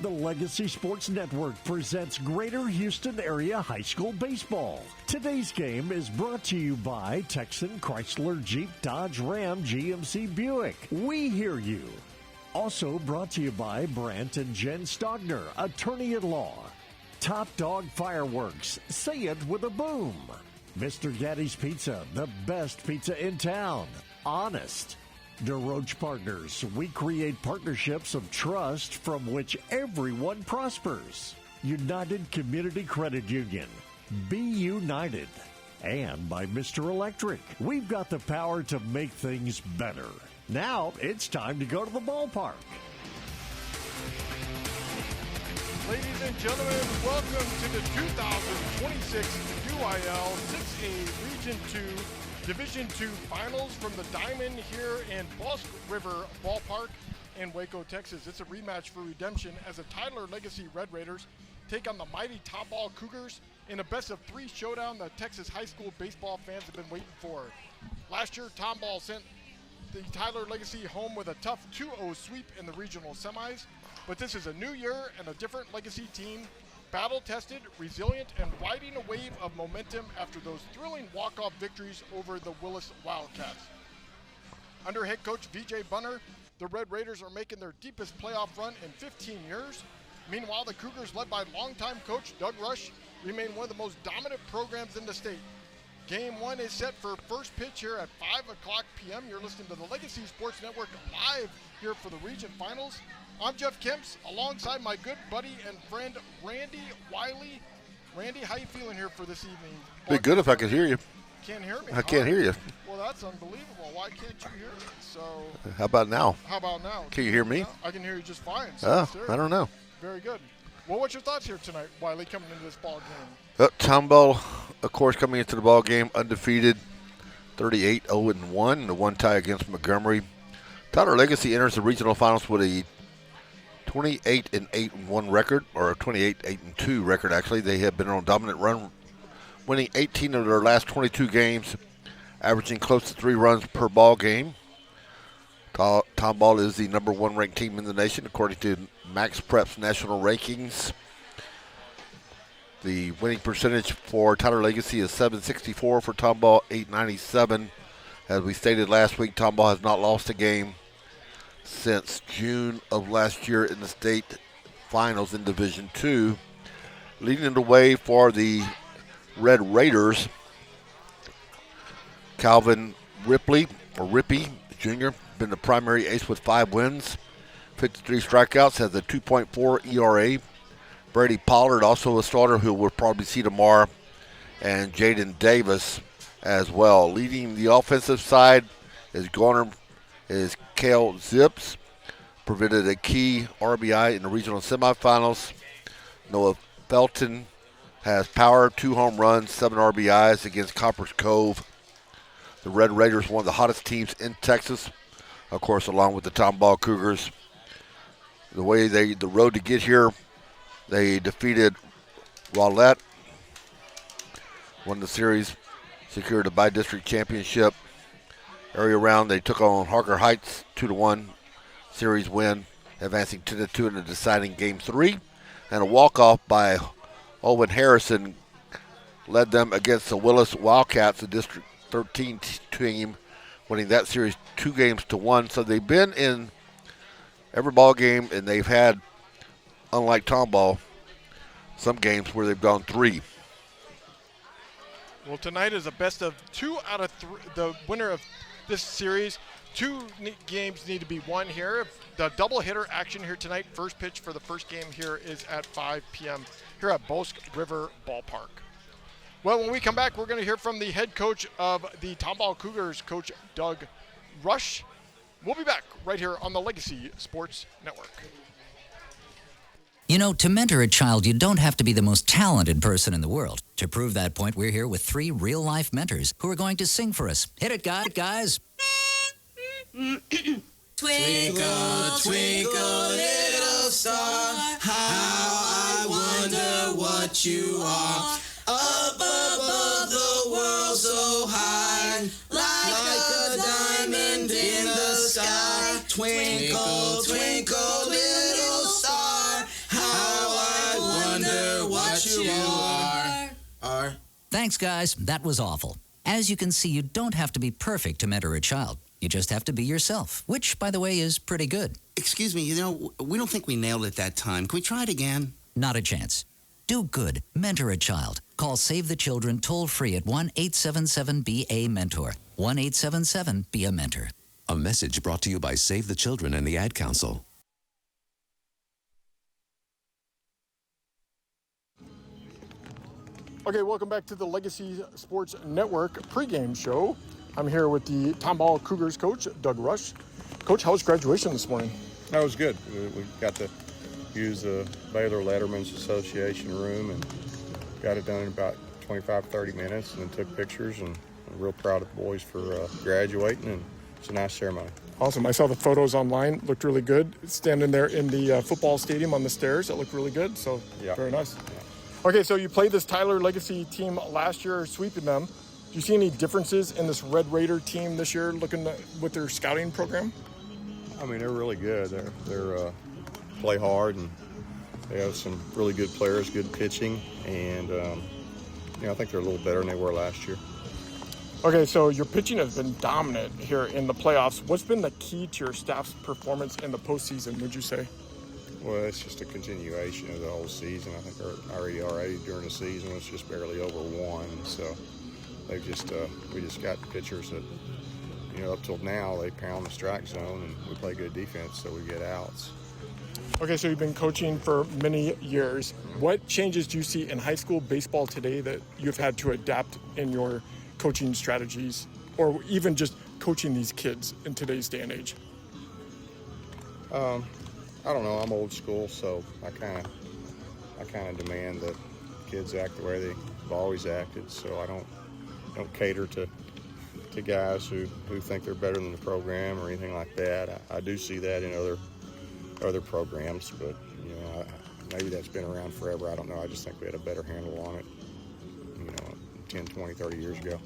The Legacy Sports Network presents Greater Houston Area High School Baseball. Today's game is brought to you by Texan Chrysler Jeep Dodge Ram GMC Buick. We hear you. Also brought to you by Brant and Jen Stogner, attorney-at-law. Top Dog Fireworks, say it with a boom. Mr. Gaddy's Pizza, the best pizza in town. Honest. DeRoche Partners, we create partnerships of trust from which everyone prospers. United Community Credit Union, be united. And by Mr. Electric, we've got the power to make things better. Now it's time to go to the ballpark. Ladies and gentlemen, welcome to the 2026 UIL 6A Region 2 Division II Finals from the Diamond here in Bosque River Ballpark in Waco, Texas. It's a rematch for redemption as the Tyler Legacy Red Raiders take on the mighty Tomball Cougars in a best-of-3 showdown that Texas high school baseball fans have been waiting for. Last year, Tomball sent the Tyler Legacy home with a tough 2-0 sweep in the regional semis, but this is a new year and a different Legacy team, battle-tested, resilient, and riding a wave of momentum after those thrilling walk-off victories over the Willis Wildcats. Under head coach VJ Bunner, the Red Raiders are making their deepest playoff run in 15 years. Meanwhile, the Cougars, led by longtime coach Doug Rush, remain one of the most dominant programs in the state. Game 1 is set for first pitch here at 5 o'clock p.m. You're listening to the Legacy Sports Network live here for the region finals. I'm Jeff Kemps, alongside my good buddy and friend, Randy Wylie. Randy, how you feeling here for this evening? Be good if I could hear you. Can't hear me? I can't hear you. Well, that's unbelievable. Why can't you hear me? So. How about now? How about now? Can you hear me? I can hear you just fine. So I don't know. Very good. Well, what's your thoughts here tonight, Wylie, coming into this ball game? Tomball, of course, coming into the ball game undefeated, 38-0-1, the one tie against Montgomery. Tyler Legacy enters the regional finals with a 28-8-1 record, or a 28-8-2 record, actually. They have been on a dominant run, winning 18 of their last 22 games, averaging close to 3 runs per ball game. Tomball is the number 1 ranked team in the nation, according to Max Prep's national rankings. The winning percentage for Tyler Legacy is .764, for Tomball 897. As we stated last week, Tomball has not lost a game since June of last year in the state finals in Division II. Leading the way for the Red Raiders, Calvin Rippey Jr., been the primary ace with 5 wins, 53 strikeouts, has a 2.4 ERA. Brady Pollard, also a starter who we'll probably see tomorrow, and Jaden Davis as well. Leading the offensive side is Kale Zips, provided a key RBI in the regional semifinals. Noah Felton has power, 2 home runs, 7 RBIs against Coppers Cove. The Red Raiders, one of the hottest teams in Texas, of course, along with the Tomball Cougars. The road to get here, they defeated Waco, won the series, secured a by-district championship. Area round, they took on Harker Heights 2-1 series win, advancing 2-2 in the deciding Game 3. And a walk-off by Owen Harrison led them against the Willis Wildcats, the District 13 team, winning that series 2-1. So they've been in every ball game, and they've had, unlike Tomball, some games where they've gone 3. Well, tonight is a best of 2 out of 3. The winner of this series, 2 games need to be won here. The doubleheader action here tonight, first pitch for the first game here is at 5 p.m. here at Bosque River Ballpark. Well, when we come back, we're going to hear from the head coach of the Tomball Cougars, Coach Doug Rush. We'll be back right here on the Legacy Sports Network. You know, to mentor a child, you don't have to be the most talented person in the world. To prove that point, we're here with 3 real-life mentors who are going to sing for us. Hit it, guys. Twinkle, twinkle, little star, how I wonder what you are. Up above the world so high, like a diamond in the sky. Twinkle, twinkle, little star, Thanks, guys. That was awful. As you can see, you don't have to be perfect to mentor a child. You just have to be yourself, which, by the way, is pretty good. Excuse me, we don't think we nailed it that time. Can we try it again? Not a chance. Do good. Mentor a child. Call Save the Children toll-free at 1-877-BA-MENTOR. 1-877-BE-A-MENTOR. A message brought to you by Save the Children and the Ad Council. Okay, welcome back to the Legacy Sports Network pregame show. I'm here with the Tomball Cougars coach, Doug Rush. Coach, how was graduation this morning? That was good. We got to use the Baylor Letterman's Association room and got it done in about 25, 30 minutes, and then took pictures, and I'm real proud of the boys for graduating, and it's a nice ceremony. Awesome. I saw the photos online. Looked really good. Standing there in the football stadium on the stairs, it looked really good. So, yeah. Very nice. Yeah. Okay, so you played this Tyler Legacy team last year, sweeping them. Do you see any differences in this Red Raider team this year, looking with their scouting program? I mean, they're really good. They're play hard, and they have some really good players, good pitching, and I think they're a little better than they were last year. Okay, so your pitching has been dominant here in the playoffs. What's been the key to your staff's performance in the postseason, would you say? Well, it's just a continuation of the whole season. I think our ERA during the season was just barely over 1, so they've just we just got pitchers that, up till now, they pound the strike zone, and we play good defense, so we get outs. Okay, so you've been coaching for many years. What changes do you see in high school baseball today that you've had to adapt in your coaching strategies, or even just coaching these kids in today's day and age? I don't know. I'm old school, so I kind of demand that kids act the way they've always acted. So I don't cater to guys who think they're better than the program or anything like that. I do see that in other programs, but maybe that's been around forever. I don't know. I just think we had a better handle on it 10, 20, 30 years ago.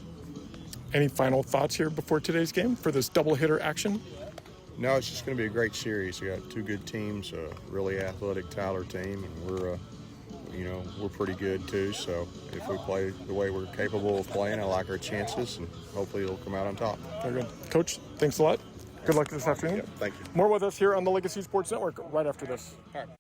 Any final thoughts here before today's game for this double hitter action? No, it's just going to be a great series. We got two good teams, a really athletic Tyler team, and we're pretty good too. So if we play the way we're capable of playing, I like our chances, and hopefully it'll come out on top. Very good. Coach, thanks a lot. Good luck this afternoon. Yep, thank you. More with us here on the Legacy Sports Network right after this. All right.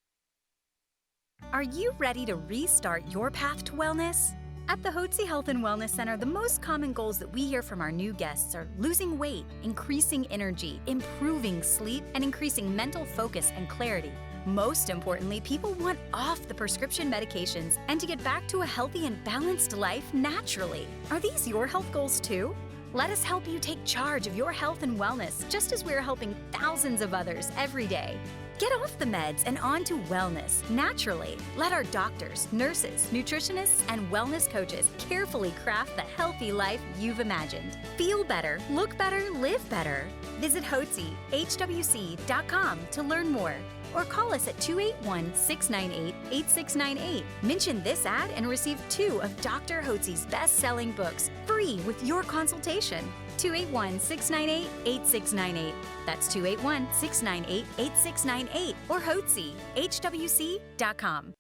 Are you ready to restart your path to wellness? At the Hotze Health and Wellness Center, the most common goals that we hear from our new guests are losing weight, increasing energy, improving sleep, and increasing mental focus and clarity. Most importantly, people want off the prescription medications and to get back to a healthy and balanced life naturally. Are these your health goals too? Let us help you take charge of your health and wellness, just as we're helping thousands of others every day. Get off the meds and on to wellness naturally. Let our doctors, nurses, nutritionists, and wellness coaches carefully craft the healthy life you've imagined. Feel better, look better, live better. Visit HWC.com to learn more, or call us at 281-698-8698. Mention this ad and receive 2 of Dr. Hotze's best-selling books free with your consultation. 281-698-8698. That's 281-698-8698 or Hotze, HWC.com.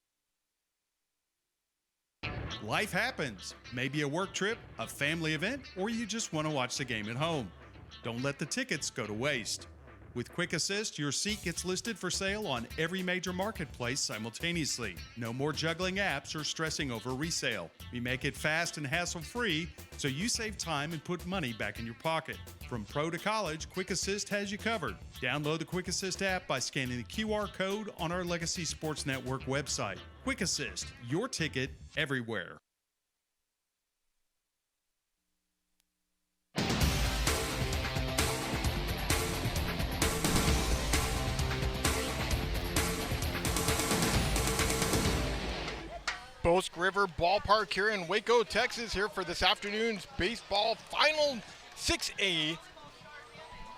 Life happens. Maybe a work trip, a family event, or you just want to watch the game at home. Don't let the tickets go to waste. With Quick Assist, your seat gets listed for sale on every major marketplace simultaneously. No more juggling apps or stressing over resale. We make it fast and hassle-free, so you save time and put money back in your pocket. From pro to college, Quick Assist has you covered. Download the Quick Assist app by scanning the QR code on our Legacy Sports Network website. Quick Assist, your ticket everywhere. Bosque River Ballpark here in Waco, Texas, here for this afternoon's baseball final 6A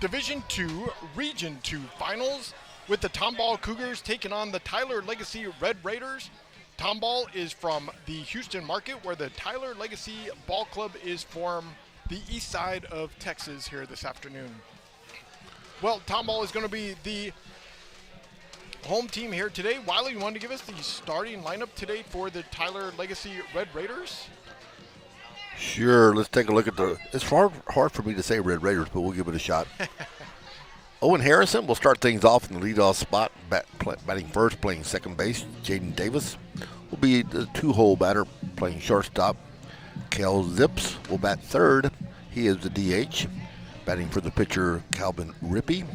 Division II Region 2 finals with the Tomball Cougars taking on the Tyler Legacy Red Raiders. Tomball is from the Houston market, where the Tyler Legacy Ball Club is from the east side of Texas here this afternoon. Well, Tomball is going to be the home team here today. Wylie, you want to give us the starting lineup today for the Tyler Legacy Red Raiders? Sure, let's take a look at it's hard for me to say Red Raiders, but we'll give it a shot. Owen Harrison will start things off in the leadoff spot, batting first, playing second base. Jaden Davis will be the two-hole batter, playing shortstop. Kel Zips will bat third. He is the DH. Batting for the pitcher, Calvin Rippey.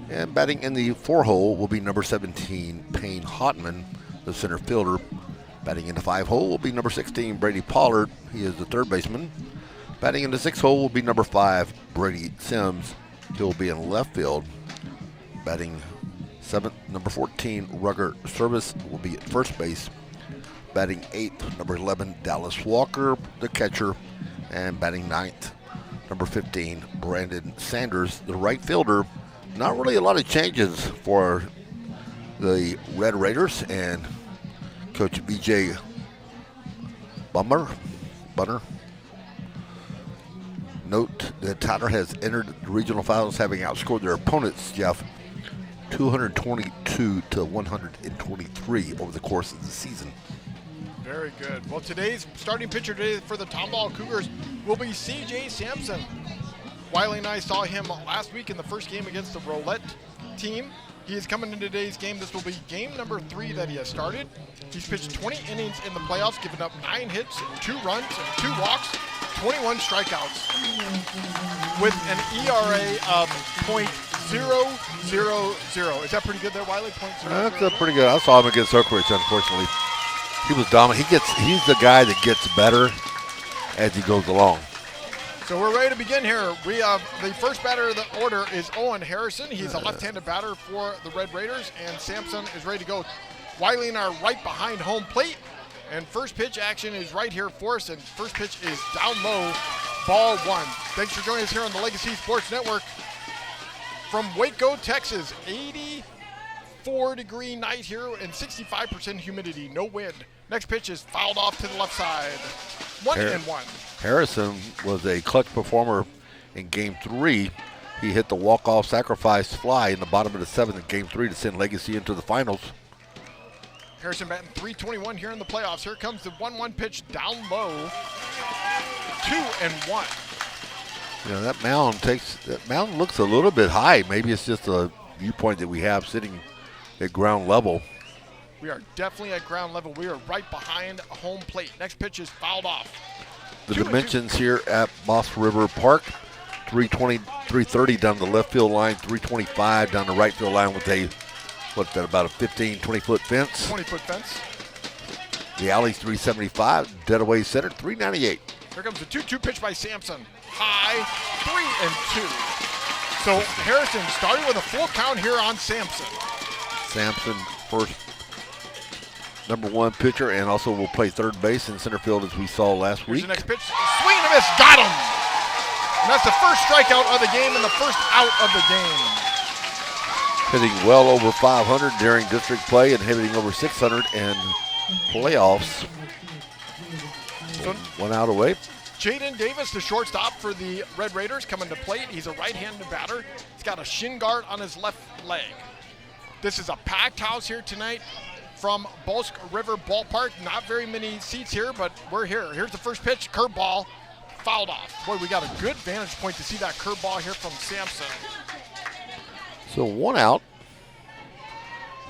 And batting in the four-hole will be number 17, Payne Hotman, the center fielder. Batting in the five-hole will be number 16, Brady Pollard. He is the third baseman. Batting in the sixth-hole will be number 5, Brady Sims. He'll be in left field. Batting seventh, number 14, Rugger Service will be at first base. Batting eighth, number 11, Dallas Walker, the catcher. And batting ninth, number 15, Brandon Sanders, the right fielder. Not really a lot of changes for the Red Raiders, and Coach B.J. Bunner. Note that Tyler has entered the regional finals having outscored their opponents, Jeff, 222 to 123 over the course of the season. Very good. Well, today's starting pitcher today for the Tomball Cougars will be C.J. Sampson. Wylie and I saw him last week in the first game against the Roulette team. He is coming into today's game. This will be game number 3 that he has started. He's pitched 20 innings in the playoffs, giving up 9 hits, 2 runs, and 2 walks, 21 strikeouts, with an ERA of .000. Is that pretty good there, Wylie? That's pretty good. I saw him against Oak Ridge, unfortunately. He was dominant. He's the guy that gets better as he goes along. So we're ready to begin here. We have the first batter of the order is Owen Harrison. He's a left-handed batter for the Red Raiders, and Sampson is ready to go. Wylie and I are right behind home plate, and first pitch action is right here for us, and first pitch is down low, ball 1. Thanks for joining us here on the Legacy Sports Network. From Waco, Texas, 84-degree night here and 65% humidity, no wind. Next pitch is fouled off to the left side. 1-1. Harrison was a clutch performer in Game 3. He hit the walk-off sacrifice fly in the bottom of the 7th in Game 3 to send Legacy into the finals. Harrison batting .321 here in the playoffs. Here comes the 1-1 pitch down low. 2-1. You know, that mound looks a little bit high. Maybe it's just a viewpoint that we have sitting at ground level. We are definitely at ground level. We are right behind home plate. Next pitch is fouled off. The dimensions here at Bosque River Park, 320, 330 down the left field line, 325 down the right field line with about a 15, 20-foot fence. 20-foot fence. The alley's 375, dead away center, 398. Here comes the 2-2 pitch by Sampson. High, 3-2. So Harrison starting with a full count here on Sampson. Sampson, first number 1 pitcher, and also will play third base in center field as we saw last week. Here's the next pitch. Swing and a miss. Got him. And that's the first strikeout of the game and the first out of the game. Hitting well over 500 during district play and hitting over 600 in playoffs. So 1 out away. Jaden Davis, the shortstop for the Red Raiders, coming to plate. He's a right-handed batter. He's got a shin guard on his left leg. This is a packed house here tonight from Bosque River Ballpark. Not very many seats here, but we're here. Here's the first pitch, curveball, fouled off. Boy, we got a good vantage point to see that curveball here from Sampson. So 1 out.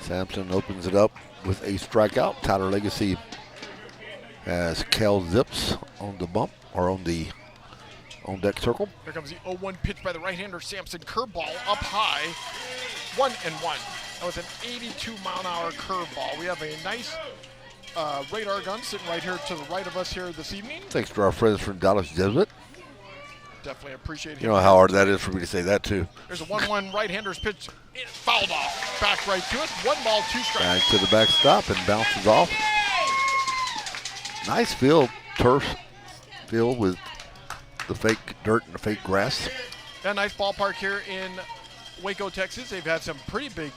Sampson opens it up with a strikeout. Tyler Legacy has Kel Zips on the bump, or on the on-deck circle. Here comes the 0-1 pitch by the right-hander Sampson. Curveball up high, 1-1. That was an 82-mile-an-hour curveball. We have a nice radar gun sitting right here to the right of us here this evening. Thanks to our friends from Dallas Jesuit. Definitely appreciate him. You know how hard that is for me to say that, too. There's a 1-1 right-hander's pitch. It fouled off. Back right to it. 1 ball, 2 strikes. Back to the backstop and bounces off. Nice field, turf field with the fake dirt and the fake grass. Yeah, nice ballpark here in Waco, Texas. They've had some pretty big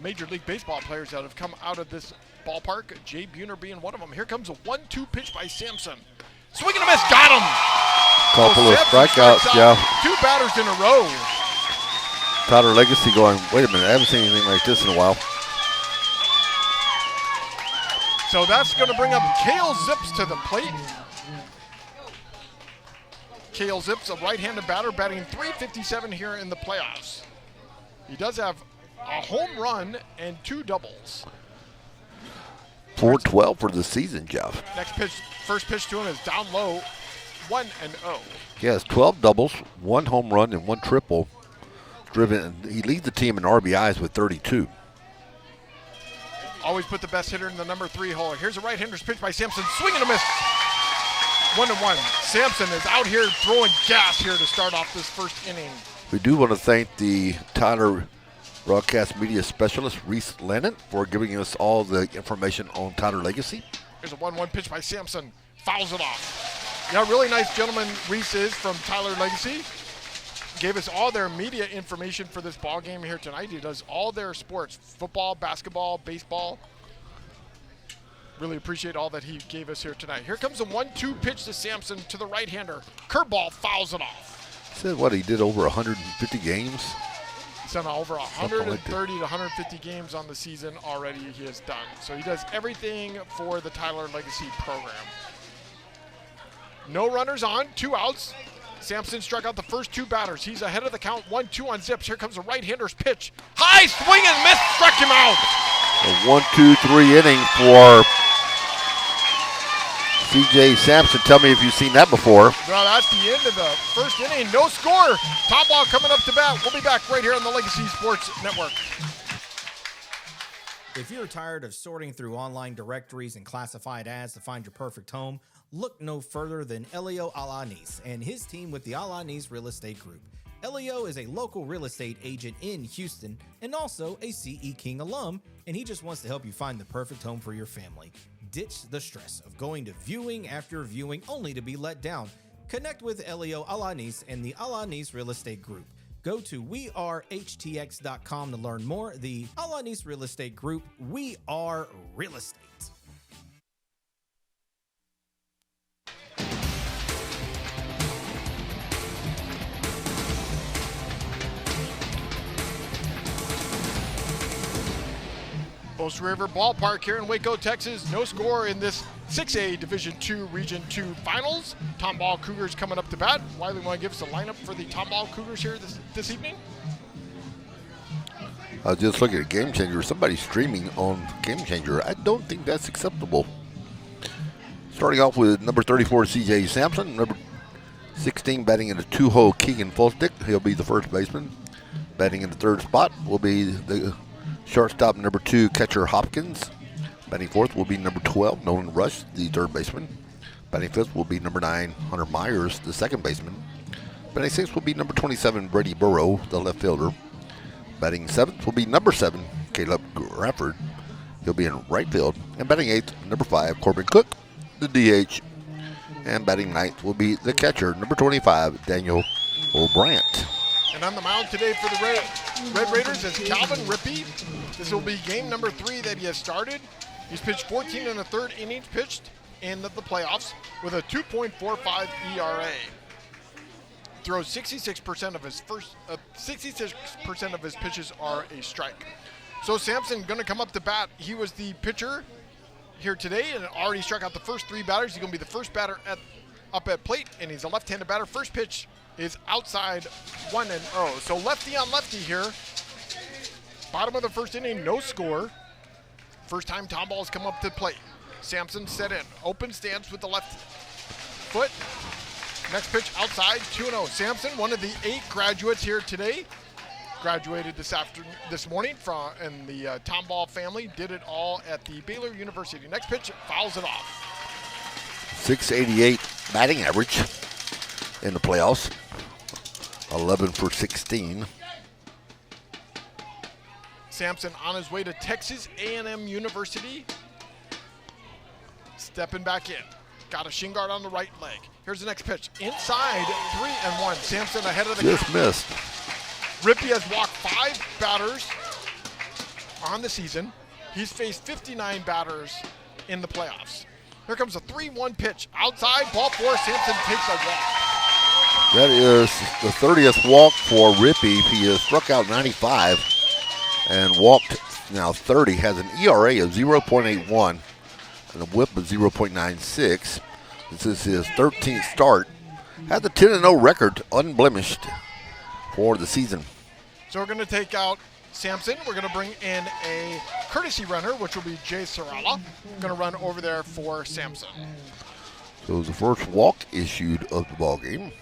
Major League Baseball players that have come out of this ballpark. Jay Buhner being one of them. Here comes a 1-2 pitch by Sampson. Swing and a miss. Got him. Couple of strikeouts, Jeff. 2 batters in a row. Tyler Legacy going, wait a minute, I haven't seen anything like this in a while. So that's going to bring up Kale Zips to the plate. Cale Zips, a right-handed batter, batting .357 here in the playoffs. He does have a home run and 2 doubles. 4-12 for the season, Jeff. Next pitch, first pitch to him is down low, 1-0. He has 12 doubles, 1 home run, and 1 triple. He leads the team in RBIs with 32. Always put the best hitter in the number 3 hole. Here's a right-hander's pitch by Sampson. Swing and a miss. 1-1. Sampson is out here throwing gas here to start off this first inning. We do want to thank the Tyler broadcast media specialist, Reese Lennon, for giving us all the information on Tyler Legacy. Here's a 1-1 pitch by Sampson. Fouls it off. Yeah, really nice gentleman Reese is from Tyler Legacy. Gave us all their media information for this ball game here tonight. He does all their sports, football, basketball, baseball. Really appreciate all that he gave us here tonight. Here comes a 1-2 pitch to Sampson to the right-hander. Curveball fouls it off. Said what, he did over 150 games? He's done over 130 to 150 games on the season already he has done. So he does everything for the Tyler Legacy program. No runners on, 2 outs. Sampson struck out the first 2 batters. He's ahead of the count, 1-2 on Zips. Here comes a right-hander's pitch. High swing and miss, struck him out. A 1-2-3 inning for C.J. Sampson. Tell me if you've seen that before. Well, that's the end of the first inning. No score. Tomball coming up to bat. We'll be back right here on the Legacy Sports Network. If you're tired of sorting through online directories and classified ads to find your perfect home, look no further than Elio Alanis and his team with the Alanis Real Estate Group. Elio is a local real estate agent in Houston and also a CE King alum, and he just wants to help you find the perfect home for your family. Ditch the stress of going to viewing after viewing only to be let down. Connect with Elio Alanis and the Alanis Real Estate Group. Go to wearehtx.com to learn more. The Alanis Real Estate Group, we are real estate. Bosque River Ballpark here in Waco, Texas. No score in this 6A Division II Region II Finals. Tomball Cougars coming up to bat. Wylie, want to give us a lineup for the Tomball Cougars here this evening? I was just looking at Game Changer. Somebody's streaming on Game Changer. I don't think that's acceptable. Starting off with number 34, C.J. Sampson. Number 16, batting in the 2-hole, Keegan Fulstick. He'll be the first baseman. Batting in the 3rd spot will be the shortstop, number 2, catcher Hopkins. Batting 4th will be number 12, Nolan Rush, the 3rd baseman. Batting 5th will be number 9, Hunter Myers, the 2nd baseman. Batting 6th will be number 27, Brady Burrow, the left fielder. Batting 7th will be number 7, Caleb Grafford. He'll be in right field. And batting 8th, number 5, Corbin Cook, the DH. And batting 9th will be the catcher, number 25, Daniel O'Brant. And on the mound today for the Red Raiders is Calvin Rippey. This will be game number 3 that he has started. He's pitched 14 1/3 innings pitched in the playoffs with a 2.45 ERA. Throws 66% of his 66% of his pitches are a strike. So Sampson going to come up to bat. He was the pitcher here today and already struck out the first 3 batters. He's going to be the first batter up at plate, and he's a left-handed batter. First pitch is outside, 1-0. So lefty on lefty here. Bottom of the first inning, no score. First time Tomball has come up to plate. Sampson set in. Open stance with the left foot. Next pitch outside, 2-0. Sampson, one of the 8 graduates here today. Graduated this morning in the Tomball family. Did it all at the Baylor University. Next pitch, fouls it off. .688 batting average in the playoffs. 11 for 16. Sampson on his way to Texas A&M University. Stepping back in. Got a shin guard on the right leg. Here's the next pitch. Inside, 3-1. Sampson ahead of the Just count. missed. Rippey has walked 5 batters on the season. He's faced 59 batters in the playoffs. Here comes a 3-1 pitch. Outside, ball 4. Sampson takes a walk. That is the 30th walk for Rippey. He has struck out 95 and walked now 30. Has an ERA of 0.81 and a whip of 0.96. This is his 13th start Had the 10-0 record unblemished for the season. So we're going to take out Sampson. We're going to bring in a courtesy runner, which will be Jay Sarala. Going to run over there for Sampson. So the first walk issued of the ball game.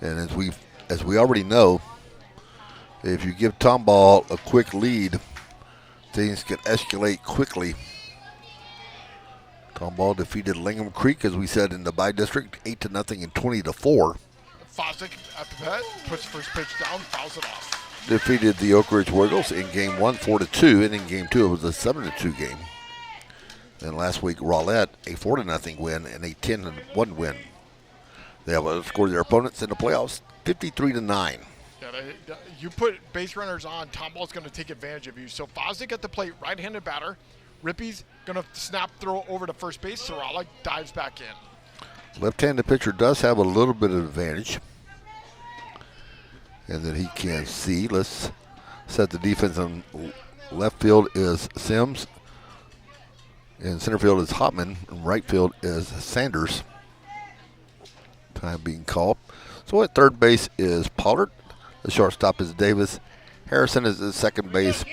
And as we already know, if you give Tomball a quick lead, things can escalate quickly. Tomball defeated Lingham Creek, as we said, in the by-district, 8-0 and 20-4. Fosdick at the bat, puts first pitch down, fouls it off. Defeated the Oak Ridge Wiggles in game 1, 4-2, and in game 2 it was a 7-2 game. And last week, Rowlett, a 4-0 win and a 10-1 win. They have outscored their opponents in the playoffs 53-9. Yeah, you put base runners on, Tomball's going to take advantage of you. So Fosdick at the plate, right-handed batter. Rippey's going to snap throw over to first base. Sarala dives back in. Left-handed pitcher does have a little bit of advantage, and that he can see. Let's set the defense on left field is Sims, and center field is Hopman, and right field is Sanders. Time being called. So at third base is Pollard. The shortstop is Davis. Harrison is at second base.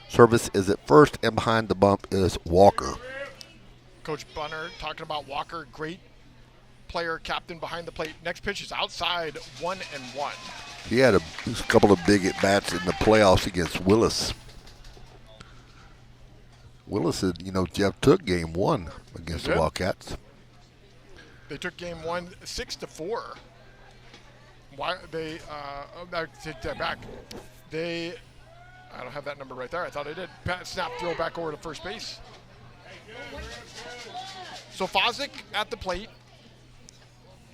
Service is at first, and behind the bump is Walker. Coach Bunner talking about Walker, great player, captain behind the plate. Next pitch is outside, 1-1. He had a couple of big at-bats in the playoffs against Willis. Willis said, Jeff took game 1 against the Wildcats. They took game 1 6-4. Why they I take that back. I don't have that number right there. I thought I did. Snap throw back over to first base. So Fosdick at the plate.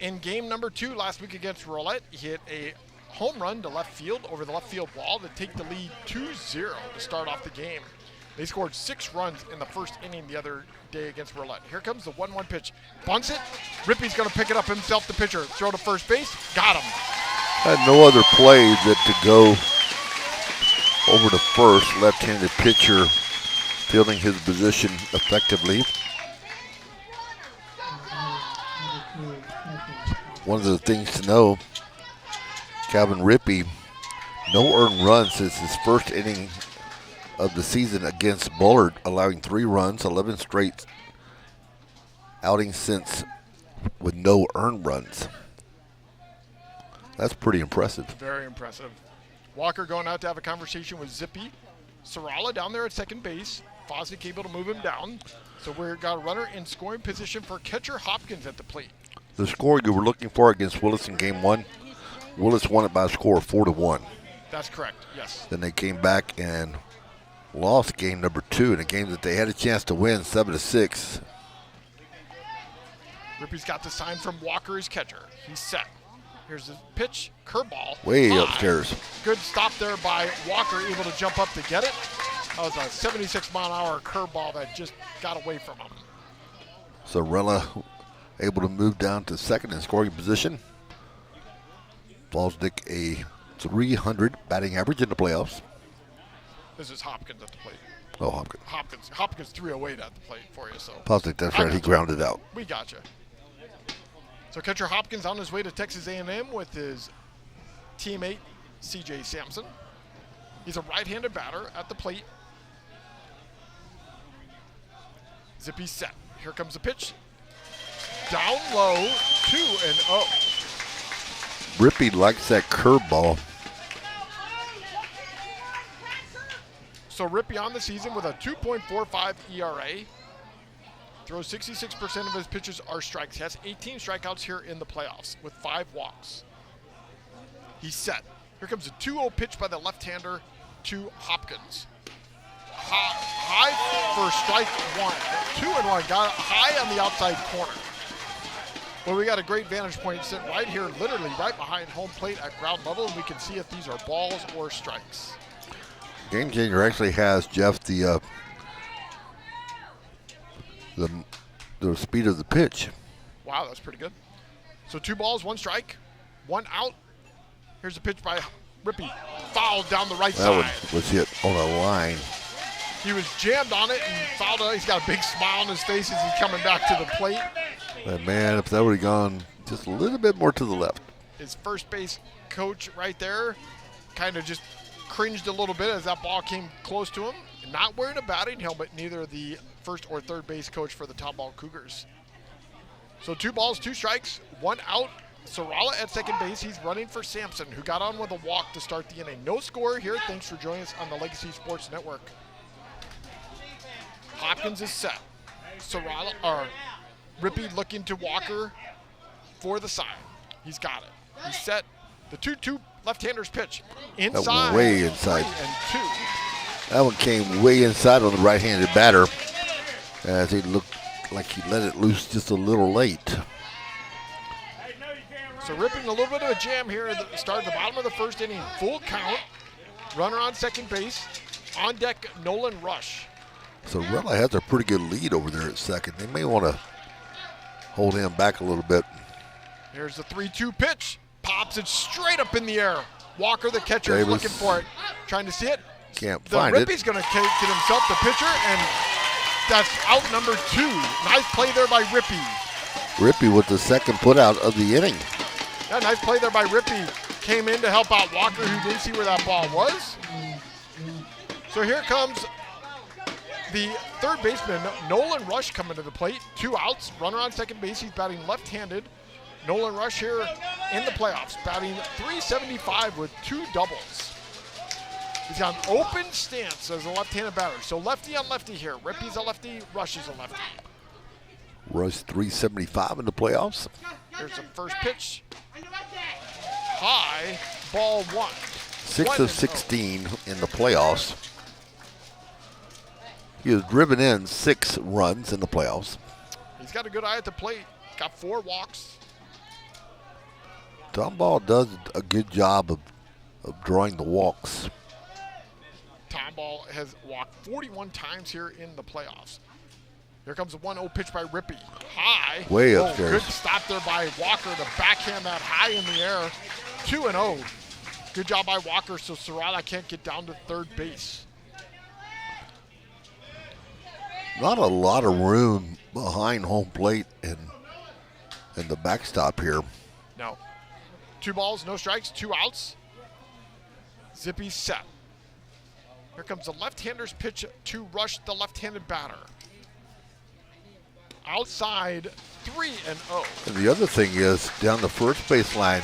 In game number 2 last week against Rowlett, he hit a home run to left field over the left field wall to take the lead 2-0 to start off the game. They scored 6 runs in the first inning the other day against Rowlett. Here comes the 1-1 pitch. Bunts it. Rippey's going to pick it up himself, the pitcher. Throw to first base. Got him. Had no other play than to go over to first. Left-handed pitcher fielding his position effectively. One of the things to know, Calvin Rippey, no earned runs since his first inning of the season against Bullard, allowing 3 runs, 11 straight outings since with no earned runs. That's pretty impressive. Very impressive. Walker going out to have a conversation with Zippy. Sarala down there at second base. Fosdick able to move him down. So we've got a runner in scoring position for catcher Hopkins at the plate. The score you were looking for against Willis in game 1, Willis won it by a score of 4-1. That's correct, yes. Then they came back and lost game number 2 in a game that they had a chance to win 7-6. Rippey's got the sign from Walker as catcher. He's set. Here's the pitch, curveball. Way upstairs. Good stop there by Walker, able to jump up to get it. That was a 76-mile-an-hour curveball that just got away from him. Sorella able to move down to second in scoring position. Fosdick a 300 batting average in the playoffs. This is Hopkins at the plate. Oh, Hopkins. Hopkins 308 at the plate for you. So Fosdick, that's right. He grounded out. We got you. So catcher Hopkins on his way to Texas A&M with his teammate C.J. Sampson. He's a right-handed batter at the plate. Zippy set. Here comes the pitch. Down low, 2-0. Rippey likes that curveball. So Rippey on the season with a 2.45 ERA. Throws 66% of his pitches are strikes. He has 18 strikeouts here in the playoffs with 5 walks. He's set. Here comes a 2-0 pitch by the left-hander to Hopkins. High for strike 1. 2-1. Got it high on the outside corner. Well, we got a great vantage point sitting right here, literally right behind home plate at ground level, and we can see if these are balls or strikes. Game changer actually has, Jeff, the speed of the pitch. Wow, that's pretty good. So 2 balls, 1 strike, 1 out. Here's a pitch by Rippey. Fouled down the right side. That one was hit on a line. He was jammed on it and fouled out. He's got a big smile on his face as he's coming back to the plate. But man, if that would have gone just a little bit more to the left. His first base coach right there kind of just cringed a little bit as that ball came close to him. Not wearing a batting helmet, neither the first or third base coach for the Tomball Cougars. So 2 balls, 2 strikes, 1 out. Sarala at second base. He's running for Sampson, who got on with a walk to start the inning. No score here. Thanks for joining us on the Legacy Sports Network. Hopkins is set. Rippey looking to Walker for the side. He's got it. He's set. The 2-2 left-hander's pitch. Inside. That went way inside. 3-2. That one came way inside on the right-handed batter as he looked like he let it loose just a little late. So ripping a little bit of a jam here at the start of the bottom of the first inning. Full count. Runner on second base. On deck, Nolan Rush. So Rella has a pretty good lead over there at second. They may want to hold him back a little bit. Here's the 3-2 pitch. Pops it straight up in the air. Walker, the catcher, is looking for it. Trying to see it. Can't find it. Rippey's going to take it himself, the pitcher, and that's out number 2. Nice play there by Rippey. Rippey with the second putout of the inning. Yeah, nice play there by Rippey. Came in to help out Walker, who didn't see where that ball was. So here comes the third baseman, Nolan Rush, coming to the plate. 2 outs, runner on second base. He's batting left-handed. Nolan Rush here in the playoffs, batting .375 with 2 doubles. He's got an open stance as a left-handed batter. So lefty on lefty here. Rippey's a lefty, Rush is a lefty. Rush .375 in the playoffs. Here's the first pitch. High, ball 1. 6 of 16 in the playoffs. He has driven in 6 runs in the playoffs. He's got a good eye at the plate. Got 4 walks. Tomball does a good job of drawing the walks. Tomball has walked 41 times here in the playoffs. Here comes a 1-0 pitch by Rippey. High. Way upstairs. Good stop there by Walker to backhand that high in the air. 2-0. Good job by Walker, so Serrata can't get down to third base. Not a lot of room behind home plate and the backstop here. No. 2 balls, no strikes, 2 outs. Zippy's set. Here comes the left-hander's pitch to Rush, the left-handed batter. Outside, 3-0. And the other thing is, down the first base line,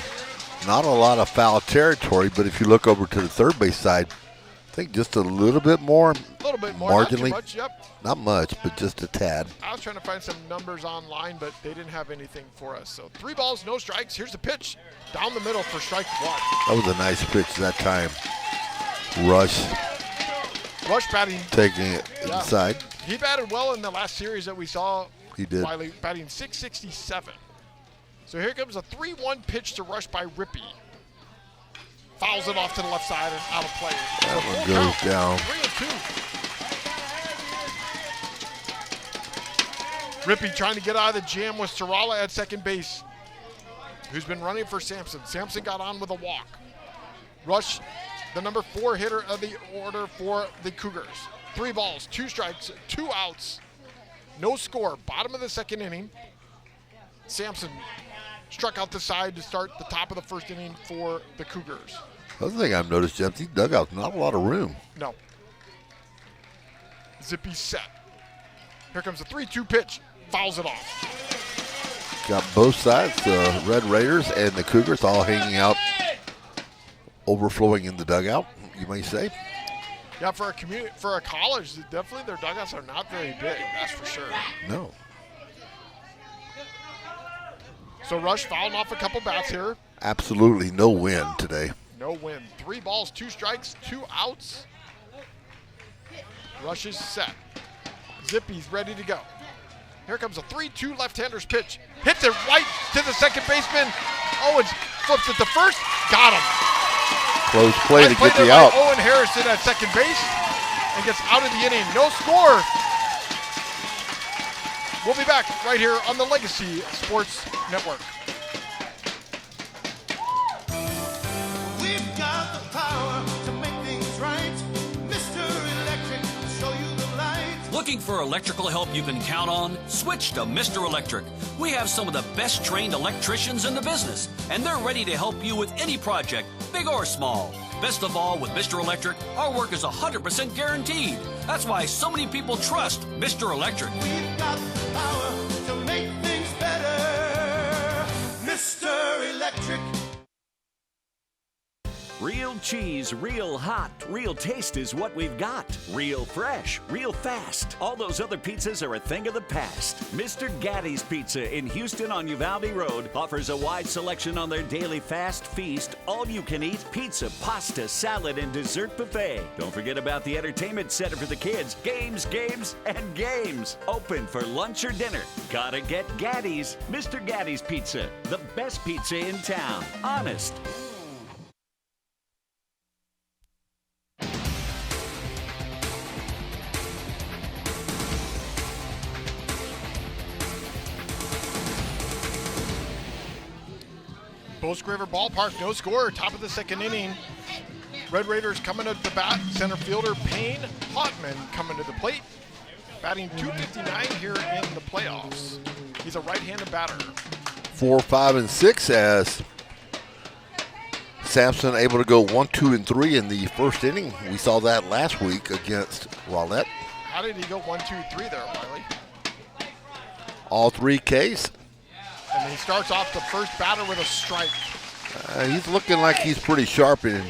not a lot of foul territory, but if you look over to the third base side, I think just a little bit more. A little bit more, marginally. not too much, yep. Not much, but just a tad. I was trying to find some numbers online, but they didn't have anything for us. So 3 balls, no strikes. Here's the pitch. Down the middle for strike 1. That was a nice pitch that time. Rush batting. taking it inside. He batted well in the last series that we saw. He did. Wylie batting .667. So here comes a 3-1 pitch to Rush by Rippey. Fouls it off to the left side and out of play. That one goes down. 3-2. Rippey trying to get out of the jam with Serrala at second base, who's been running for Sampson. Sampson got on with a walk. Rush, the number 4 hitter of the order for the Cougars. 3 balls, 2 strikes, 2 outs. No score. Bottom of the second inning. Sampson struck out the side to start the top of the first inning for the Cougars. Other thing I've noticed, Jeff, these dugouts, not a lot of room. No. Zippy set. Here comes the 3-2 pitch. Fouls it off. Got both sides, the Red Raiders and the Cougars, all hanging out, overflowing in the dugout, you may say. Yeah, for a college, definitely their dugouts are not very big, that's for sure. No. So Rush fouling off a couple bats here. Absolutely no win today. No win. 3 balls, 2 strikes, 2 outs. Rush is set. Zippy's ready to go. Here comes a 3-2 left-hander's pitch. Hits it right to the second baseman. Owens flips it to first. Got him. Close play to get the out. Owen Harrison at second base and gets out of the inning. No score. We'll be back right here on the Legacy Sports Network. We've got the power to make things right. Mr. Electric will show you Looking for electrical help you can count on? Switch to Mr. Electric. We have some of the best trained electricians in the business, and they're ready to help you with any project, big or small. Best of all, with Mr. Electric, our work is 100% guaranteed. That's why so many people trust Mr. Electric. We've got the power to make things better. Mr. Electric. Real cheese, real hot, real taste is what we've got. Real fresh, real fast. All those other pizzas are a thing of the past. Mr. Gatti's Pizza in Houston on Uvalde Road offers a wide selection on their daily fast feast, all-you-can-eat pizza, pasta, salad, and dessert buffet. Don't forget about the entertainment center for the kids. Games, games, and games. Open for lunch or dinner. Gotta get Gatti's. Mr. Gatti's Pizza, the best pizza in town. Honest. Bosque River Ballpark, no score, top of the second inning. Red Raiders coming to the bat. Center fielder Payne Hotman coming to the plate. Batting .259 here in the playoffs. He's a right-handed batter. 4, 5, and 6 as Sampson able to go 1, 2, and 3 in the first inning. We saw that last week against Rowlett. How did he go 1, 2, 3 there, Wylie? All 3 Ks. And he starts off the first batter with a strike. He's looking like he's pretty sharp and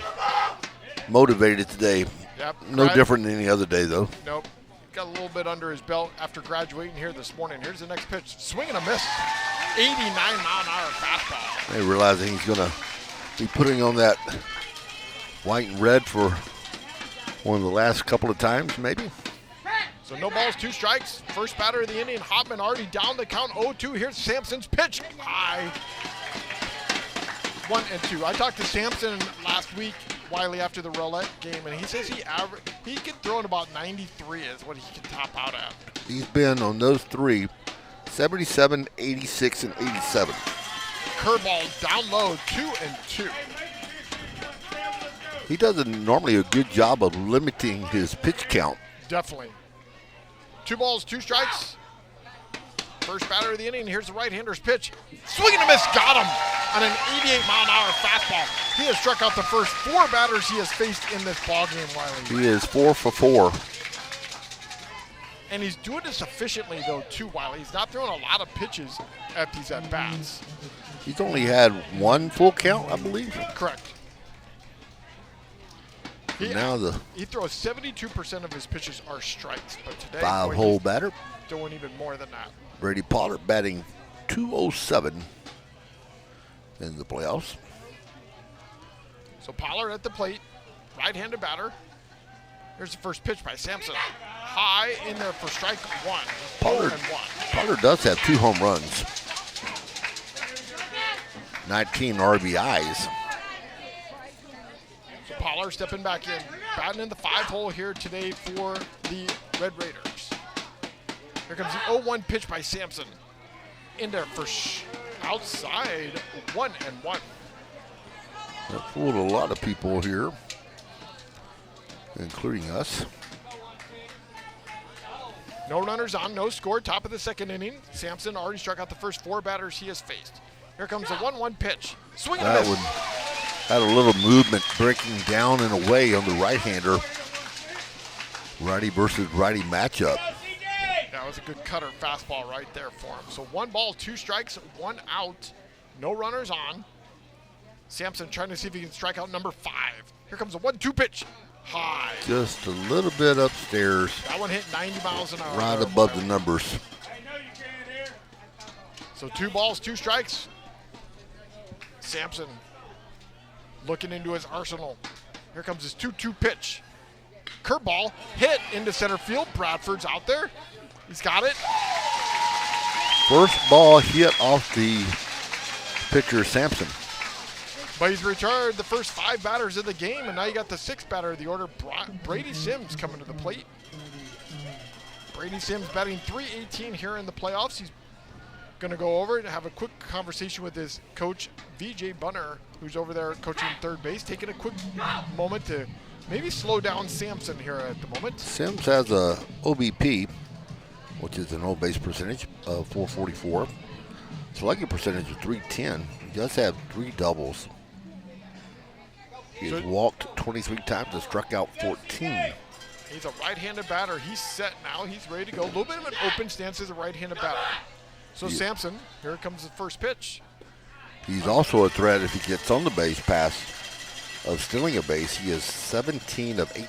motivated today. Yep. No different than any other day, though. Nope. Got a little bit under his belt after graduating here this morning. Here's the next pitch. Swing and a miss. 89-mile-an-hour fastball. They realizing he's going to be putting on that white and red for one of the last couple of times, maybe. So no balls, 2 strikes. First batter of the inning. Hopman already down the count 0-2. Here's Sampson's pitch. High. 1 and 2. I talked to Sampson last week, Wylie, after the Rowlett game, and he says he can throw in about 93 is what he can top out at. He's been on those 3, 77, 86, and 87. Curveball down low, 2 and 2. He does normally a good job of limiting his pitch count. Definitely. 2 balls, 2 strikes. First batter of the inning. Here's the right-hander's pitch. Swing and a miss. Got him on an 88-mile-an-hour fastball. He has struck out the first 4 batters he has faced in this ballgame, Wylie. He is 4 for 4. And he's doing this efficiently, though, too, Wylie. He's not throwing a lot of pitches at these at-bats. He's only had 1 full count, I believe. Correct. He throws 72% of his pitches are strikes, but today 5-hole batter. Doing even more than that. Brady Pollard batting .207 in the playoffs. So Pollard at the plate, right-handed batter. Here's the first pitch by Sampson. High in there for strike 1. Pollard does have 2 home runs, 19 RBIs. Pollard stepping back in, batting in the 5-hole here today for the Red Raiders. Here comes the 0-1 pitch by Sampson. In there for outside, 1 and 1. That fooled a lot of people here, including us. No runners on, no score, top of the second inning. Sampson already struck out the first 4 batters he has faced. Here comes the 1-1 pitch. Swing and a miss. Had a little movement breaking down and away on the right-hander. Righty versus righty matchup. That was a good cutter fastball right there for him. So 1 ball, 2 strikes, 1 out. No runners on. Sampson trying to see if he can strike out number 5. Here comes a 1-2 pitch. High. Just a little bit upstairs. That one hit 90 miles an hour. Right above the numbers. So 2 balls, 2 strikes. Sampson looking into his arsenal. Here comes his 2-2 pitch. Curveball hit into center field. Bradford's out there. He's got it. First ball hit off the pitcher, Sampson. But he's retired the first 5 batters of the game, and now you got the 6th batter of the order, Brady Sims, coming to the plate. Brady Sims batting .318 here in the playoffs. He's going to go over and have a quick conversation with his coach, VJ Bunner, who's over there coaching third base, taking a quick moment to maybe slow down Sampson here at the moment. Sims has a OBP, which is an on-base percentage of 444. Slugging percentage of 310. He does have 3 doubles. He has walked 23 times and struck out 14. He's a right-handed batter. He's set now. He's ready to go. A little bit of an open stance as a right-handed batter. So Sampson, here comes the first pitch. He's also a threat if he gets on the base pass of stealing a base. He is 17 of 18.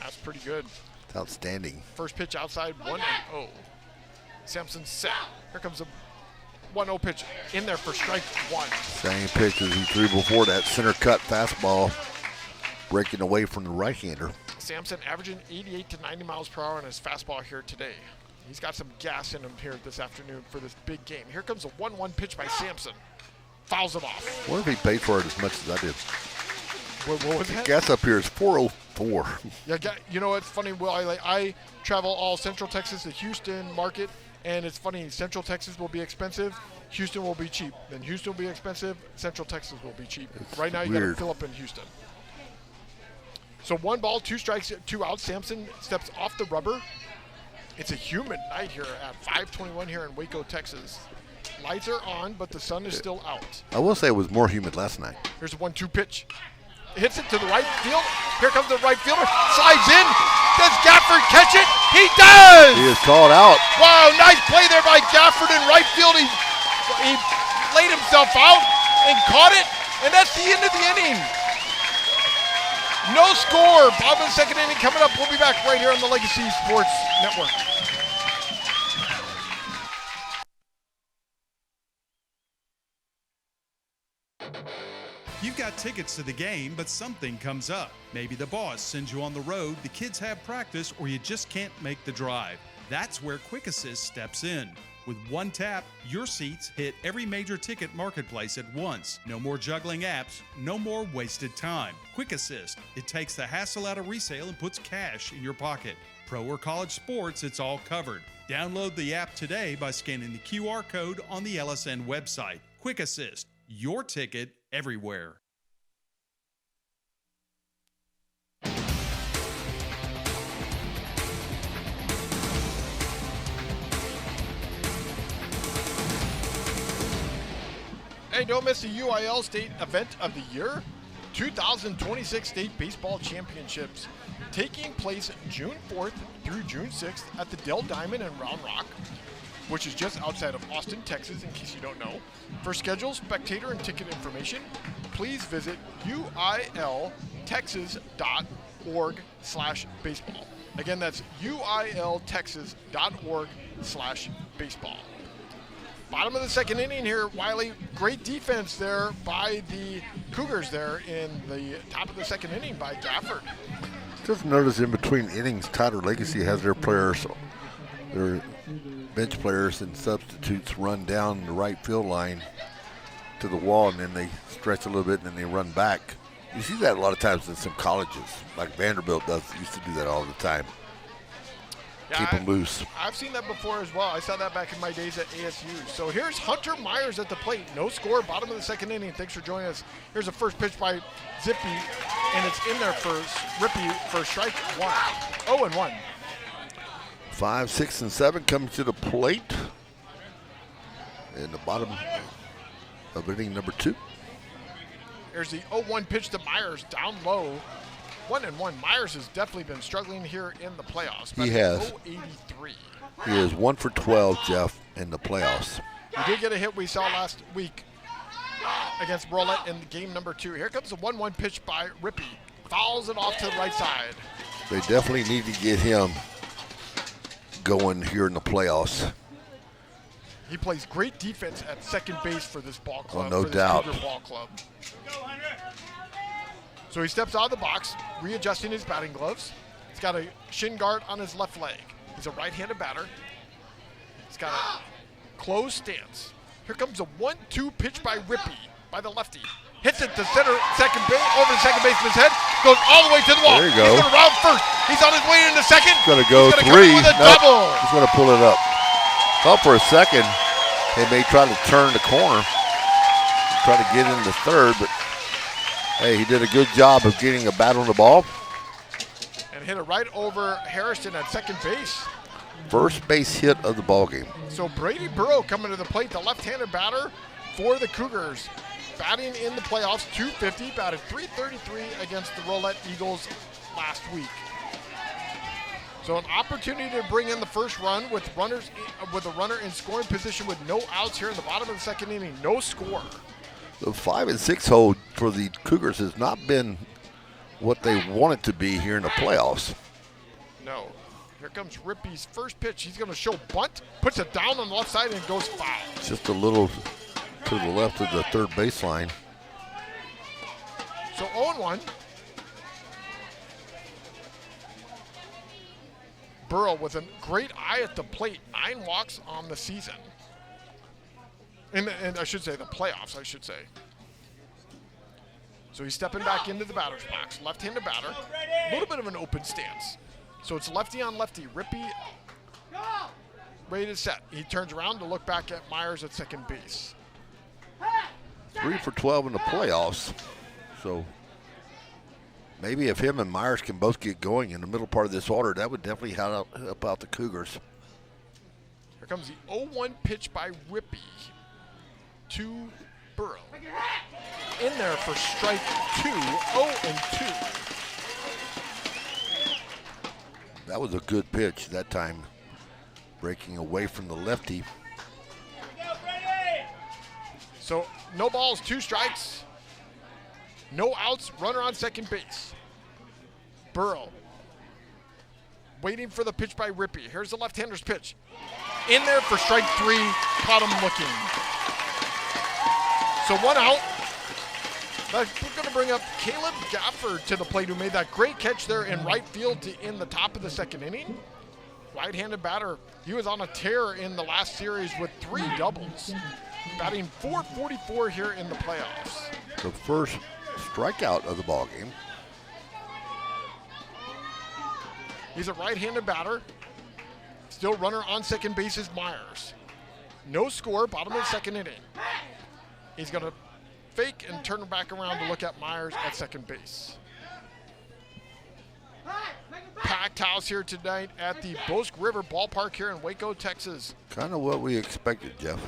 That's pretty good. It's outstanding. First pitch outside, 1-0. Sampson set. Here comes a 1-0 pitch in there for strike 1. Same pitch as he threw before, that center cut fastball, breaking away from the right-hander. Sampson averaging 88 to 90 miles per hour on his fastball here today. He's got some gas in him here this afternoon for this big game. Here comes a 1-1 pitch by Sampson. Fouls him off. I wonder if he paid for it as much as I did. What was that? Gas up here is 404. Yeah, you know what's funny? Well, I travel all Central Texas, the Houston market, and it's funny. Central Texas will be expensive. Houston will be cheap. Then Houston will be expensive. Central Texas will be cheap. Right now, you got to fill up in Houston. So 1 ball, 2 strikes, 2 outs. Sampson steps off the rubber. It's a humid night here at 5:21 here in Waco, Texas. Lights are on, but the sun is still out. I will say it was more humid last night. Here's a 1-2 pitch. Hits it to the right field. Here comes the right fielder. Slides in. Does Gafford catch it? He does! He is called out. Wow, nice play there by Gafford in right field. He laid himself out and caught it, and that's the end of the inning. No score. Bottom of the second inning coming up. We'll be back right here on the Legacy Sports Network. You've got tickets to the game, but something comes up. Maybe the boss sends you on the road, the kids have practice, or you just can't make the drive. That's where Quick Assist steps in. With one tap, your seats hit every major ticket marketplace at once. No more juggling apps, no more wasted time. Quick Assist, it takes the hassle out of resale and puts cash in your pocket. Pro or college sports, it's all covered. Download the app today by scanning the QR code on the LSN website. Quick Assist, your ticket everywhere. Hey, don't miss the UIL State Event of the Year, 2026 State Baseball Championships, taking place June 4th through June 6th at the Dell Diamond in Round Rock, which is just outside of Austin, Texas, in case you don't know. For schedule, spectator, and ticket information, please visit uiltexas.org/baseball. Again, that's uiltexas.org/baseball. Bottom of the second inning here, Wylie. Great defense there by the Cougars there in the top of the second inning by Gafford. Just notice in between innings, Tyler Legacy has their players, their bench players and substitutes run down the right field line to the wall, and then they stretch a little bit and then they run back. You see that a lot of times in some colleges, like Vanderbilt used to do that all the time. Yeah, Keep them loose. I've seen that before as well. I saw that back in my days at ASU. So here's Hunter Myers at the plate. No score, bottom of the second inning. Thanks for joining us. Here's a first pitch by Zippy, and it's in there for Rippy for strike 1. 0-1. 5, 6, and 7 coming to the plate in the bottom of inning number 2. Here's the 0-1 pitch to Myers, down low. 1-1. Myers has definitely been struggling here in the playoffs. He has. 083. He is 1 for 12, Jeff, in the playoffs. He did get a hit we saw last week against Brolette in game number 2. Here comes the 1-1 pitch by Rippy. Fouls it off to the right side. They definitely need to get him going here in the playoffs. He plays great defense at second base for this ball club. Oh, no doubt. Cougar ball club. So he steps out of the box, readjusting his batting gloves. He's got a shin guard on his left leg. He's a right-handed batter. He's got a closed stance. Here comes a 1-2 pitch by Rippy, by the lefty. Hits it to center, second base, over the second baseman's head. Goes all the way to the wall. There you go. He's going to round first. He's on his way into second. He's going to go 3. Come in with a double. He's going to pull it up. Thought for a second they may try to turn the corner, try to get into third, but hey, he did a good job of getting a bat on the ball. hit it right over Harrison at second base. First base hit of the ball game. So Brady Burrow coming to the plate, the left-handed batter for the Cougars. Batting in the playoffs, 250, batted 333 against the Roulette Eagles last week. So an opportunity to bring in the first run with a runner in scoring position with no outs here in the bottom of the second inning, no score. The 5 and 6 hole for the Cougars has not been what they want it to be here in the playoffs. No. Here comes Rippey's first pitch. He's going to show bunt, puts it down on the left side, and goes foul. Just a little to the left of the third baseline. So 0-1. Burrow with a great eye at the plate. 9 walks on the season. And I should say the playoffs, I should say. So he's stepping back into the batter's box. Left-handed batter. A little bit of an open stance. So it's lefty on lefty. Rippey ready to set. He turns around to look back at Myers at second base. 3 for 12 in the playoffs. So maybe if him and Myers can both get going in the middle part of this order, that would definitely help out the Cougars. Here comes the 0-1 pitch by Rippey to Burrow. In there for strike 2, 0-2. That was a good pitch that time, breaking away from the lefty. So no balls, 2 strikes. No outs, runner on second base. Burrow waiting for the pitch by Rippey. Here's the left-hander's pitch. In there for strike 3, caught him looking. So 1 out. We're going to bring up Caleb Gafford to the plate, who made that great catch there in right field in the top of the second inning. Right-handed batter. He was on a tear in the last series with 3 doubles. Batting .444 here in the playoffs. The first strikeout of the ball game. He's a right-handed batter. Still runner on second base is Myers. No score, bottom of the second inning. He's going to fake and turn back around to look at Myers at second base. Packed house here tonight at the Bosque River Ballpark here in Waco, Texas. Kind of what we expected, Jeff.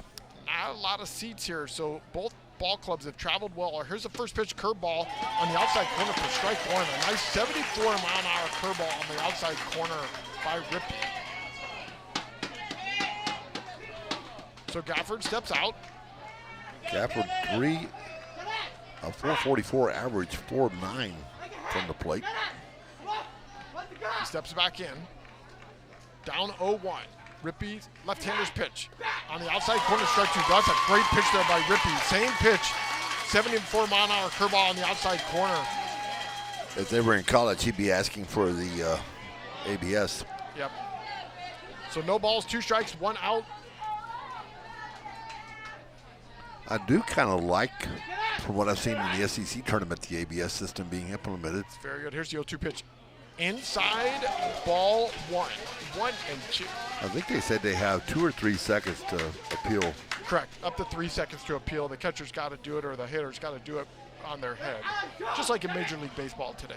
Not a lot of seats here, so both ball clubs have traveled well. Here's the first pitch curveball on the outside corner for strike 1. A nice 74-mile-an-hour curveball on the outside corner by Rippey. So Gafford steps out. Gafford 444 average, 4.9 from the plate. He steps back in. Down 0-1. Rippey's left-hander's pitch. On the outside corner, strike 2. That's a great pitch there by Rippey. Same pitch. 74-mile-an-hour curveball on the outside corner. If they were in college, he'd be asking for the ABS. Yep. So no balls, 2 strikes, 1 out. I do kind of like, from what I've seen in the SEC tournament, the ABS system being implemented. It's very good. Here's the 0-2 pitch. Inside, ball 1. 1 and 2. I think they said they have 2 or 3 seconds to appeal. Correct. Up to 3 seconds to appeal. The catcher's got to do it, or the hitter's got to do it on their head. Just like in Major League Baseball today.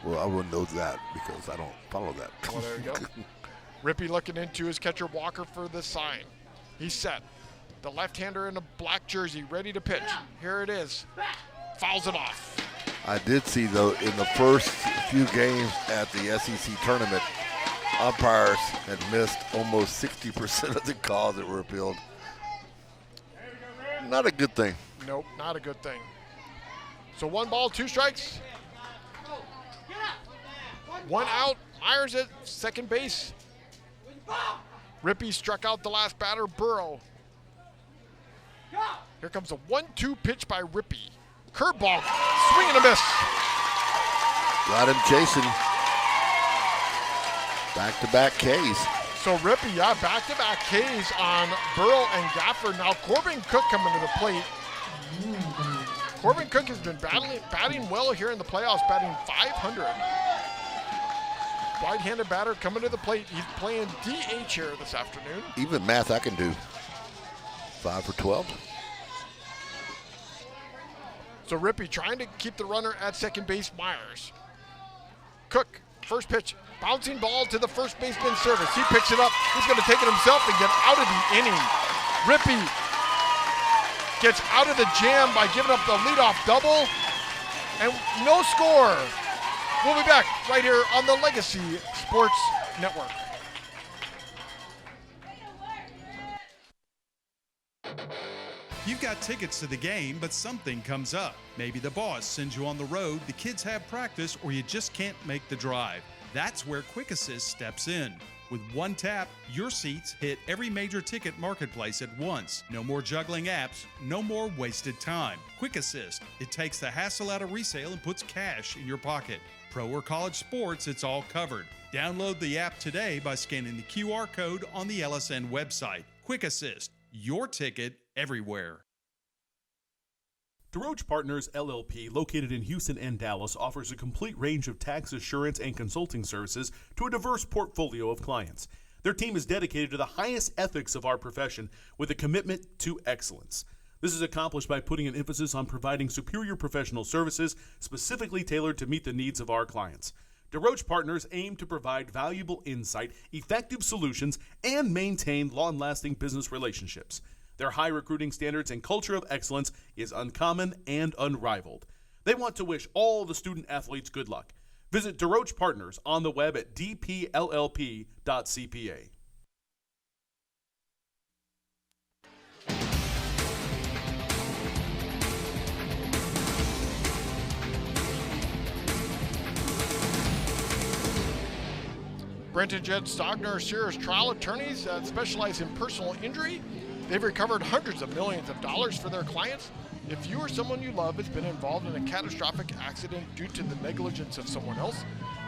Well, I wouldn't know that because I don't follow that. Well, there you go. Rippey looking into his catcher Walker for the sign. He's set. The left-hander in a black jersey, ready to pitch. Here it is. Fouls it off. I did see, though, in the first few games at the SEC tournament, umpires had missed almost 60% of the calls that were appealed. Not a good thing. Nope, not a good thing. So 1 ball, 2 strikes. 1 out. Myers at second base. Rippey struck out the last batter, Burrow. Here comes a 1-2 pitch by Rippey. Curveball, swing and a miss. Got him chasing. Back-to-back Ks. So Rippey, back-to-back Ks on Burrow and Gafford. Now Corbin Cook coming to the plate. Corbin Cook has been batting well here in the playoffs, batting .500. Right-handed batter coming to the plate. He's playing DH here this afternoon. Even math I can do. 5 for 12. So Rippey trying to keep the runner at second base, Myers. Cook First pitch, bouncing ball to the first baseman service. He picks it up. He's going to take it himself and get out of the inning. Rippey gets out of the jam by giving up the leadoff double. And no score. We'll be back right here on the Legacy Sports Network. You've got tickets to the game, but something comes up. Maybe the boss sends you on the road, the kids have practice, or you just can't make the drive. That's where Quick Assist steps in. With one tap, your seats hit every major ticket marketplace at once. No more juggling apps, no more wasted time. Quick Assist, it takes the hassle out of resale and puts cash in your pocket. Pro or college sports, it's all covered. Download the app today by scanning the QR code on the LSN website. Quick Assist, your ticket everywhere. DeRoche Partners LLP, located in Houston and Dallas, offers a complete range of tax assurance and consulting services to a diverse portfolio of clients. Their team is dedicated to the highest ethics of our profession with a commitment to excellence. This is accomplished by putting an emphasis on providing superior professional services specifically tailored to meet the needs of our clients. DeRoche Partners aim to provide valuable insight, effective solutions, and maintain long-lasting business relationships. Their high recruiting standards and culture of excellence is uncommon and unrivaled. They want to wish all the student athletes good luck. Visit DeRoche Partners on the web at dpllp.cpa. Brent and Jed Stogner are serious trial attorneys that specialize in personal injury. They've recovered hundreds of millions of dollars for their clients. If you or someone you love has been involved in a catastrophic accident due to the negligence of someone else,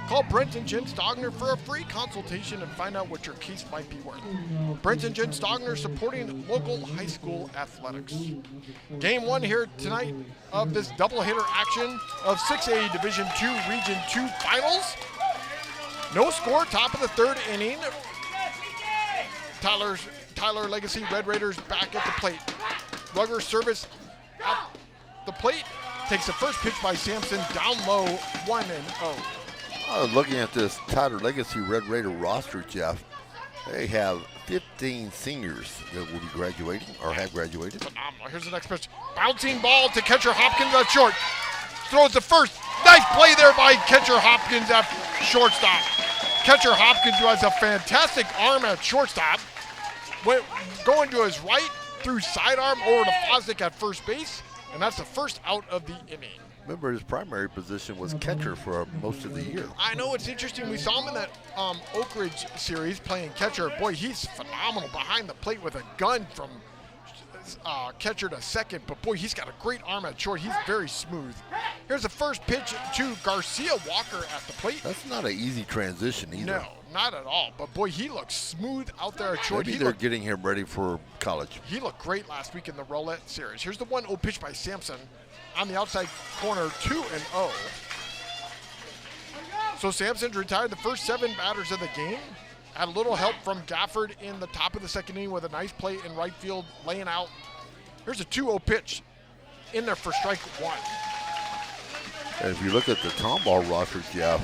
call Brent and Jen Stogner for a free consultation and find out what your case might be worth. Brent and Jen Stogner supporting local high school athletics. Game one here tonight of this doubleheader action of 6A Division II Region II Finals. No score, top of the third inning. Tyler Legacy Red Raiders back at the plate. Rugger service at the plate. Takes the first pitch by Sampson, down low, 1-0. Looking at this Tyler Legacy Red Raider roster, Jeff, they have 15 seniors that will be graduating or have graduated. Phenomenal. Here's the next pitch. Bouncing ball to catcher Hopkins at short. Throws the first. Nice play there by catcher Hopkins at shortstop. Catcher Hopkins, who has a fantastic arm at shortstop, went going to his right, threw sidearm over to Fosdick at first base, and that's the first out of the inning. Remember, his primary position was catcher for most of the year. I know, it's interesting. We saw him in that Oak Ridge series playing catcher. Boy, he's phenomenal behind the plate with a gun from catcher to second, but boy, he's got a great arm at short. He's very smooth. Here's the first pitch to Garcia Walker at the plate. That's not an easy transition either. No, not at all. But boy, he looks smooth out there at short. Maybe they're getting him ready for college. He looked great last week in the Roulette series. Here's the 1-0 pitch by Sampson on the outside corner, 2-0. So Sampson's retired the first 7 batters of the game. Had a little help from Gafford in the top of the second inning with a nice play in right field, laying out. Here's a 2-0 pitch in there for strike 1. And if you look at the Tomball roster, Jeff,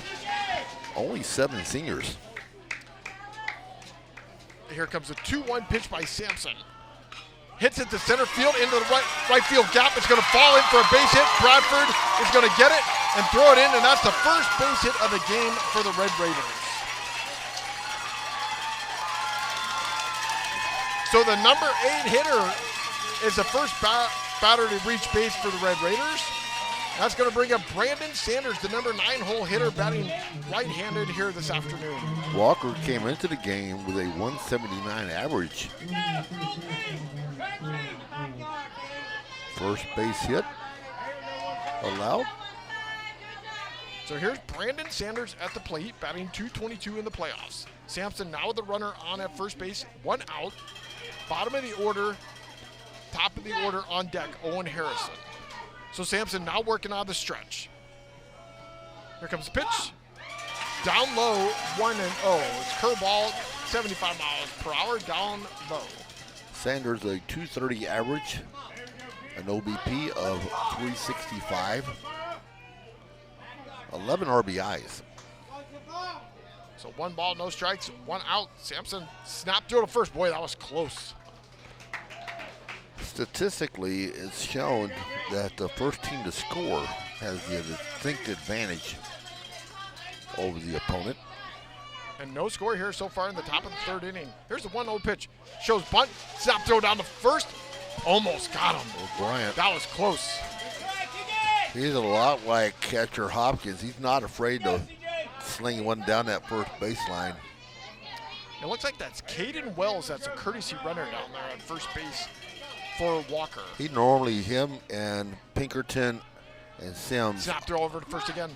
only 7 seniors. Here comes a 2-1 pitch by Sampson. Hits it to center field into the right field gap. It's going to fall in for a base hit. Bradford is going to get it and throw it in, and that's the first base hit of the game for the Red Raiders. So the number 8 hitter is the first batter to reach base for the Red Raiders. That's going to bring up Brandon Sanders, the number 9-hole hitter, batting right-handed here this afternoon. Walker came into the game with a 179 average. First base hit allowed. So here's Brandon Sanders at the plate, batting .222 in the playoffs. Sampson now with the runner on at first base, 1 out. Bottom of the order, top of the order on deck, Owen Harrison. So Sampson now working on the stretch. Here comes the pitch. Down low, 1-0. It's curveball, 75 miles per hour, down low. Sanders a .230 average, an OBP of 365, 11 RBIs. So 1 ball, no strikes, 1 out. Sampson snapped through to first. Boy, that was close. Statistically, it's shown that the first team to score has the distinct advantage over the opponent. And no score here so far in the top of the 3rd inning. Here's the 1-0 pitch. Shows bunt. Snap throw down to first. Almost got him. Bryant. That was close. He's a lot like catcher Hopkins. He's not afraid to sling one down that first baseline. It looks like that's Caden Wells. That's a courtesy runner down there at first base for Walker. He normally, him and Pinkerton and Sims Snap throw over to first again.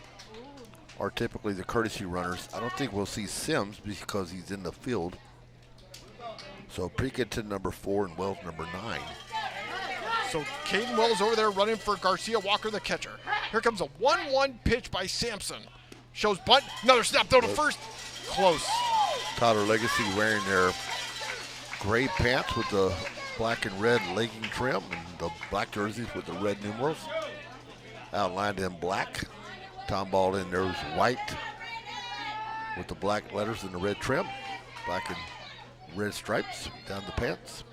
are typically the courtesy runners. I don't think we'll see Sims because he's in the field. So Pinkerton number 4 and Wells number 9. So Caden Wells over there running for Garcia Walker, the catcher. Here comes a 1-1 pitch by Sampson. Shows bunt. Another snap throw to first. Close. Tyler Legacy wearing their gray pants with the black and red legging trim and the black jerseys with the red numerals outlined in black. Tomball in there's white with the black letters and the red trim. Black and red stripes down the pants.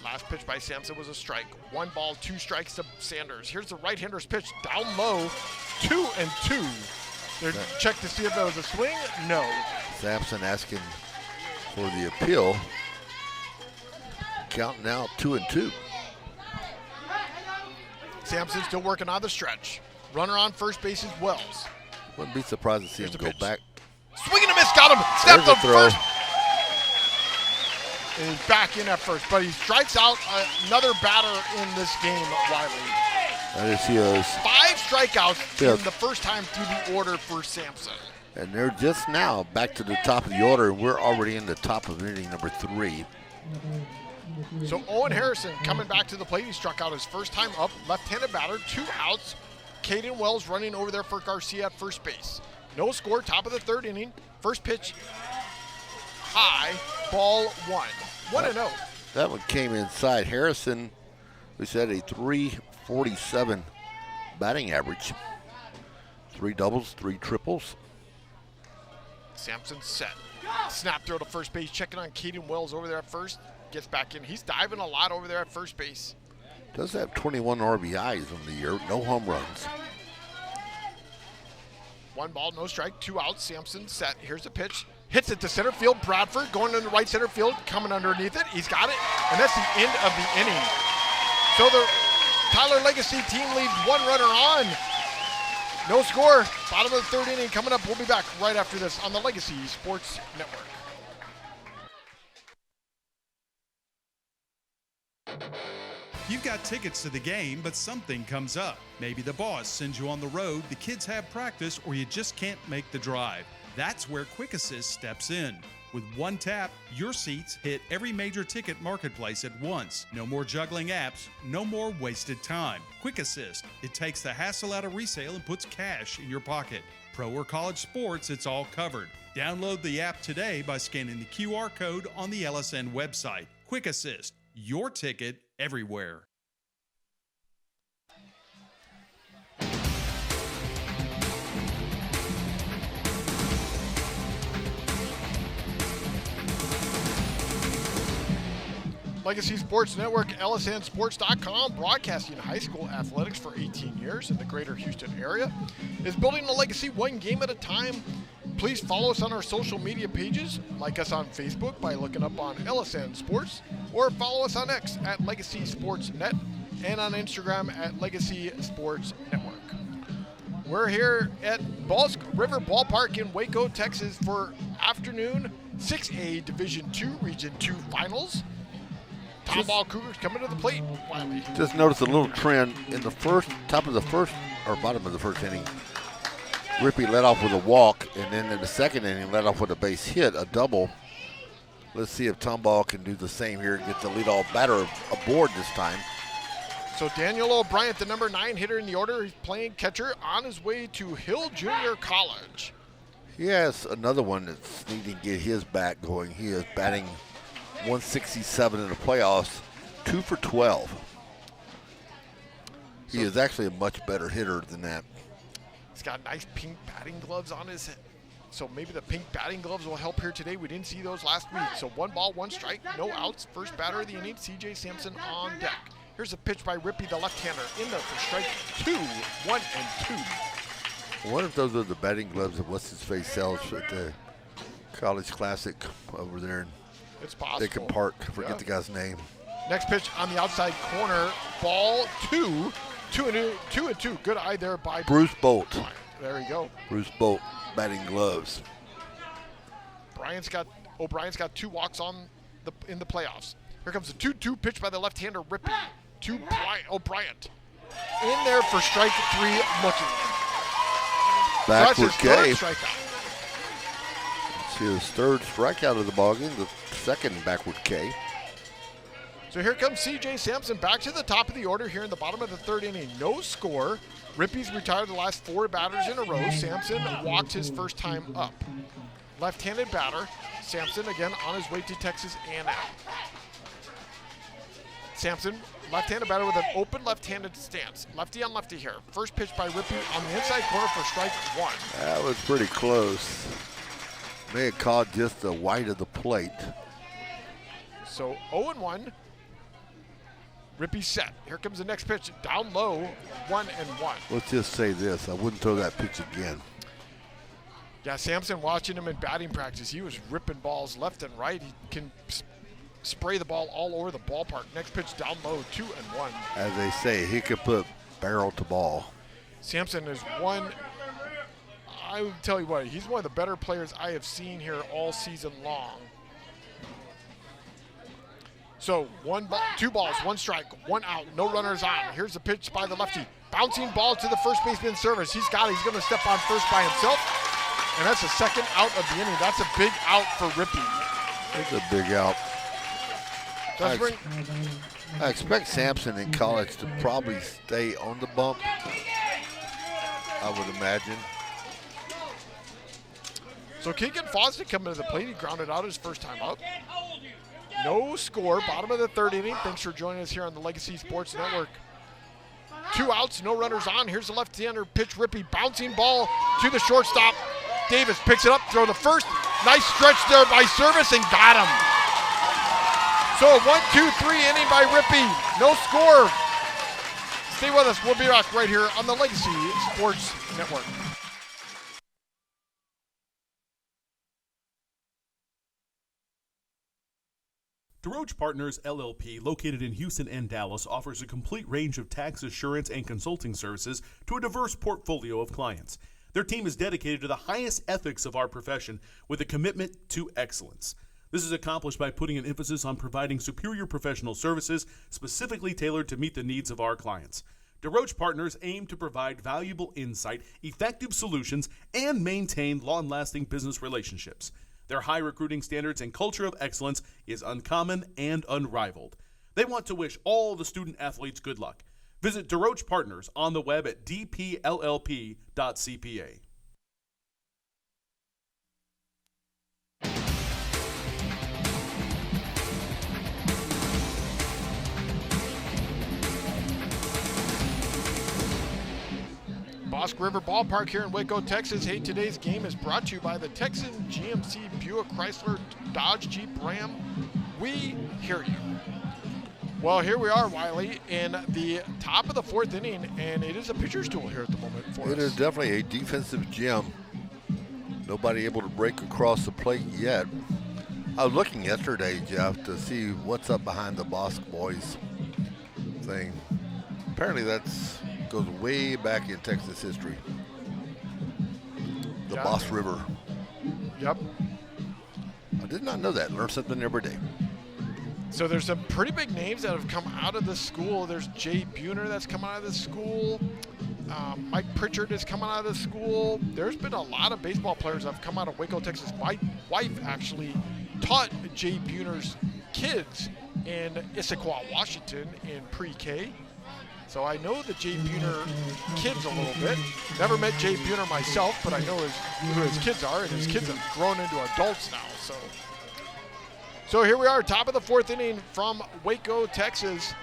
Last pitch by Sampson was a strike. 1 ball, 2 strikes to Sanders. Here's the right-hander's pitch down low. 2-2. They're check to see if there was a swing. No. Sampson asking for the appeal. Counting out 2-2. Sampson still working on the stretch. Runner on first base is Wells. Wouldn't be surprised to see him go back. Swing and a miss, got him. Snapped There's on a throw. first. And he's back in at first, but he strikes out another batter in this game, Wylie. I just see those. 5 strikeouts Yeah. in the first time through the order for Sampson. And they're just now back to the top of the order, and we're already in the top of inning number 3. So Owen Harrison coming back to the plate. He struck out his first time up. Left-handed batter, 2 outs. Caden Wells running over there for Garcia at first base. No score, top of the 3rd inning. First pitch, high, ball 1. 1-0. That one came inside. Harrison, we said a .347 batting average. 3 doubles, 3 triples. Sampson set. Snap throw to first base, checking on Caden Wells over there at first. Gets back in. He's diving a lot over there at first base. Does have 21 RBIs on the year, no home runs. 1 ball, no strike, 2 outs. Sampson set. Here's the pitch. Hits it to center field. Bradford going into right center field, coming underneath it. He's got it, and that's the end of the inning. So the Tyler Legacy team leaves 1 runner on. No score. Bottom of the 3rd inning coming up. We'll be back right after this on the Legacy Sports Network. You've got tickets to the game, but something comes up. Maybe the boss sends you on the road, the kids have practice, or you just can't make the drive. That's where Quick Assist steps in. With 1 tap, your seats hit every major ticket marketplace at once. No more juggling apps, no more wasted time. Quick Assist, it takes the hassle out of resale and puts cash in your pocket. Pro or college sports, it's all covered. Download the app today by scanning the QR code on the LSN website. Quick Assist, your ticket everywhere. Legacy Sports Network, LSNsports.com, broadcasting high school athletics for 18 years in the greater Houston area, is building a legacy 1 game at a time. Please follow us on our social media pages, like us on Facebook by looking up on LSN Sports, or follow us on X at Legacy Sports Net, and on Instagram at Legacy Sports Network. We're here at Bosque River Ballpark in Waco, Texas for afternoon 6A Division II Region 2 Finals. Tomball Cougars coming to the plate. Wylie. Just notice a little trend in the top of the first, or bottom of the first inning. Rippey led off with a walk, and then in the 2nd inning led off with a base hit, a double. Let's see if Tomball can do the same here and get the leadoff batter aboard this time. So Daniel O'Brien, the number 9 hitter in the order, he's playing catcher on his way to Hill Junior College. He has another one that's needing to get his bat going. He is batting .167 in the playoffs, 2 for 12. He is actually a much better hitter than that. He's got nice pink batting gloves on his So maybe the pink batting gloves will help here today. We didn't see those last week. So 1 ball, 1 strike, no outs. First batter of the inning, C.J. Sampson on deck. Here's a pitch by Rippey, the left-hander, in there for strike 2, 1 and 2. I wonder if those are the batting gloves that what's-his-face sells at the College Classic over there in It's possible. Bacon Park. I forget the guy's name. Next pitch on the outside corner, ball 2, 2 and 2. Good eye there by Bruce Bolt. There you go. Bruce Bolt, batting gloves. O'Brien's got 2 walks in the playoffs. Here comes a 2-2 pitch by the left-hander Rippey to O'Brien. In there for strike 3, looking. Backward so K. Let's see his 3rd strikeout of the ballgame, the 2nd backward K. So here comes C.J. Sampson back to the top of the order here in the bottom of the 3rd inning. No score. Rippey's retired the last 4 batters in a row. Sampson walked his first time up. Left-handed batter. Sampson again on his way to Texas A&M. Sampson, left-handed batter with an open left-handed stance. Lefty on lefty here. First pitch by Rippey on the inside corner for strike 1. That was pretty close. May have caught just the white of the plate. So 0-1. Rippey set. Here comes the next pitch. Down low, 1-1. Let's just say this. I wouldn't throw that pitch again. Yeah, Sampson, watching him in batting practice, he was ripping balls left and right. He can spray the ball all over the ballpark. Next pitch down low, 2-1. As they say, he could put barrel to ball. Sampson is I would tell you what, he's one of the better players I have seen here all season long. So 2 balls, 1 strike, 1 out, no runners on. Here's the pitch by the lefty. Bouncing ball to the first baseman service. He's going to step on first by himself. And that's the 2nd out of the inning. That's a big out for Rippey. It's a big out. I expect Sampson in college to probably stay on the bump, I would imagine. So Keegan Fosdick coming to the plate. He grounded out his first time up. No score, bottom of the 3rd inning. Thanks for joining us here on the Legacy Sports Network. 2 outs, no runners on. Here's the left-hander pitch, Rippey. Bouncing ball to the shortstop. Davis picks it up, throw to first. Nice stretch there by Service and got him. So a 1-2-3 inning by Rippey. No score. Stay with us. We'll be back right here on the Legacy Sports Network. DeRoche Partners LLP, located in Houston and Dallas, offers a complete range of tax assurance and consulting services to a diverse portfolio of clients. Their team is dedicated to the highest ethics of our profession with a commitment to excellence. This is accomplished by putting an emphasis on providing superior professional services specifically tailored to meet the needs of our clients. DeRoche Partners aim to provide valuable insight, effective solutions, and maintain long-lasting business relationships. Their high recruiting standards and culture of excellence is uncommon and unrivaled. They want to wish all the student athletes good luck. Visit DeRoche Partners on the web at dpllp.cpa. Bosque River Ballpark here in Waco, Texas. Hey, today's game is brought to you by the Texan GMC Buick Chrysler Dodge Jeep Ram. We hear you. Well, here we are, Wylie, in the top of the 4th inning, and it is a pitcher's duel here at the moment for us. It is definitely a defensive gem. Nobody able to break across the plate yet. I was looking yesterday, Jeff, to see what's up behind the Bosque boys thing. Apparently goes way back in Texas history. The Bosque River. Yep. I did not know that. Learn something every day. So there's some pretty big names that have come out of this school. There's Jay Buhner that's coming out of this school. Mike Pritchard is coming out of this school. There's been a lot of baseball players that have come out of Waco, Texas. My wife actually taught Jay Buhner's kids in Issaquah, Washington in pre-K. So I know the Jay Buhner kids a little bit. Never met Jay Buhner myself, but I know who his kids are, and his kids have grown into adults now. So here we are, top of the 4th inning from Waco, Texas.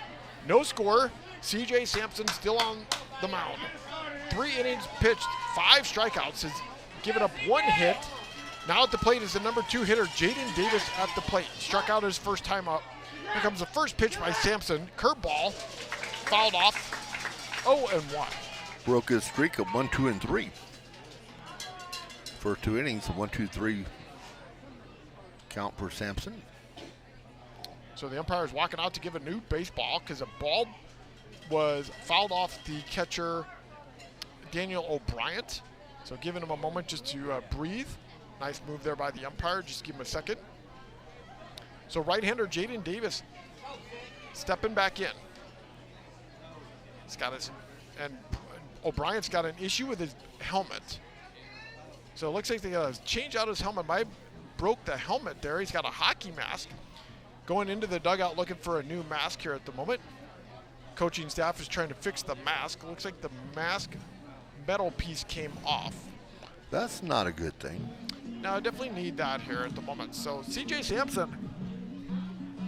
No score. C.J. Sampson still on the mound. 3 innings pitched, 5 strikeouts. Has given up 1 hit, Now at the plate is the number 2 hitter, Jaden Davis at the plate. Struck out his first time up. Here comes the first pitch by Sampson. Curveball, fouled off, 0-1. Broke his streak of 1, 2, and 3. First 2 innings, a 1, 2, 3 count for Sampson. So the umpire is walking out to give a new baseball because a ball was fouled off the catcher, Daniel O'Brien. So giving him a moment just to breathe. Nice move there by the umpire. Just give him a second. So right-hander Jaden Davis stepping back in. He's got his, and O'Brien's got an issue with his helmet. So it looks like they got to change out his helmet. Might broke the helmet there. He's got a hockey mask. Going into the dugout looking for a new mask here at the moment. Coaching staff is trying to fix the mask. Looks like the mask metal piece came off. That's not a good thing. No, I definitely need that here at the moment. So CJ Sampson,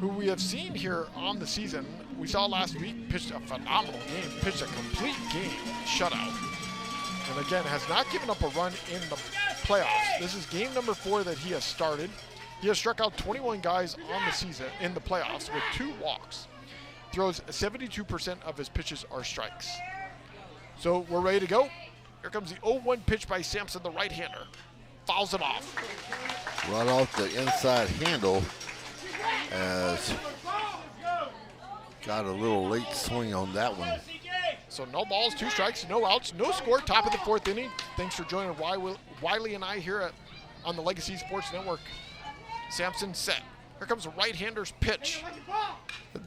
who we have seen here on the season, we saw last week, pitched a phenomenal game, pitched a complete game shutout. And again, has not given up a run in the playoffs. This is game number 4 that he has started. He has struck out 21 guys on the season in the playoffs with 2 walks. Throws 72% of his pitches are strikes. So we're ready to go. Here comes the 0-1 pitch by Sampson, the right-hander. Fouls it off. Right off the inside handle, as got a little late swing on that one. So no balls, 2 strikes, no outs, no score. Top of the 4th inning. Thanks for joining Wylie and I here on the Legacy Sports Network. Sampson set. Here comes the right-hander's pitch.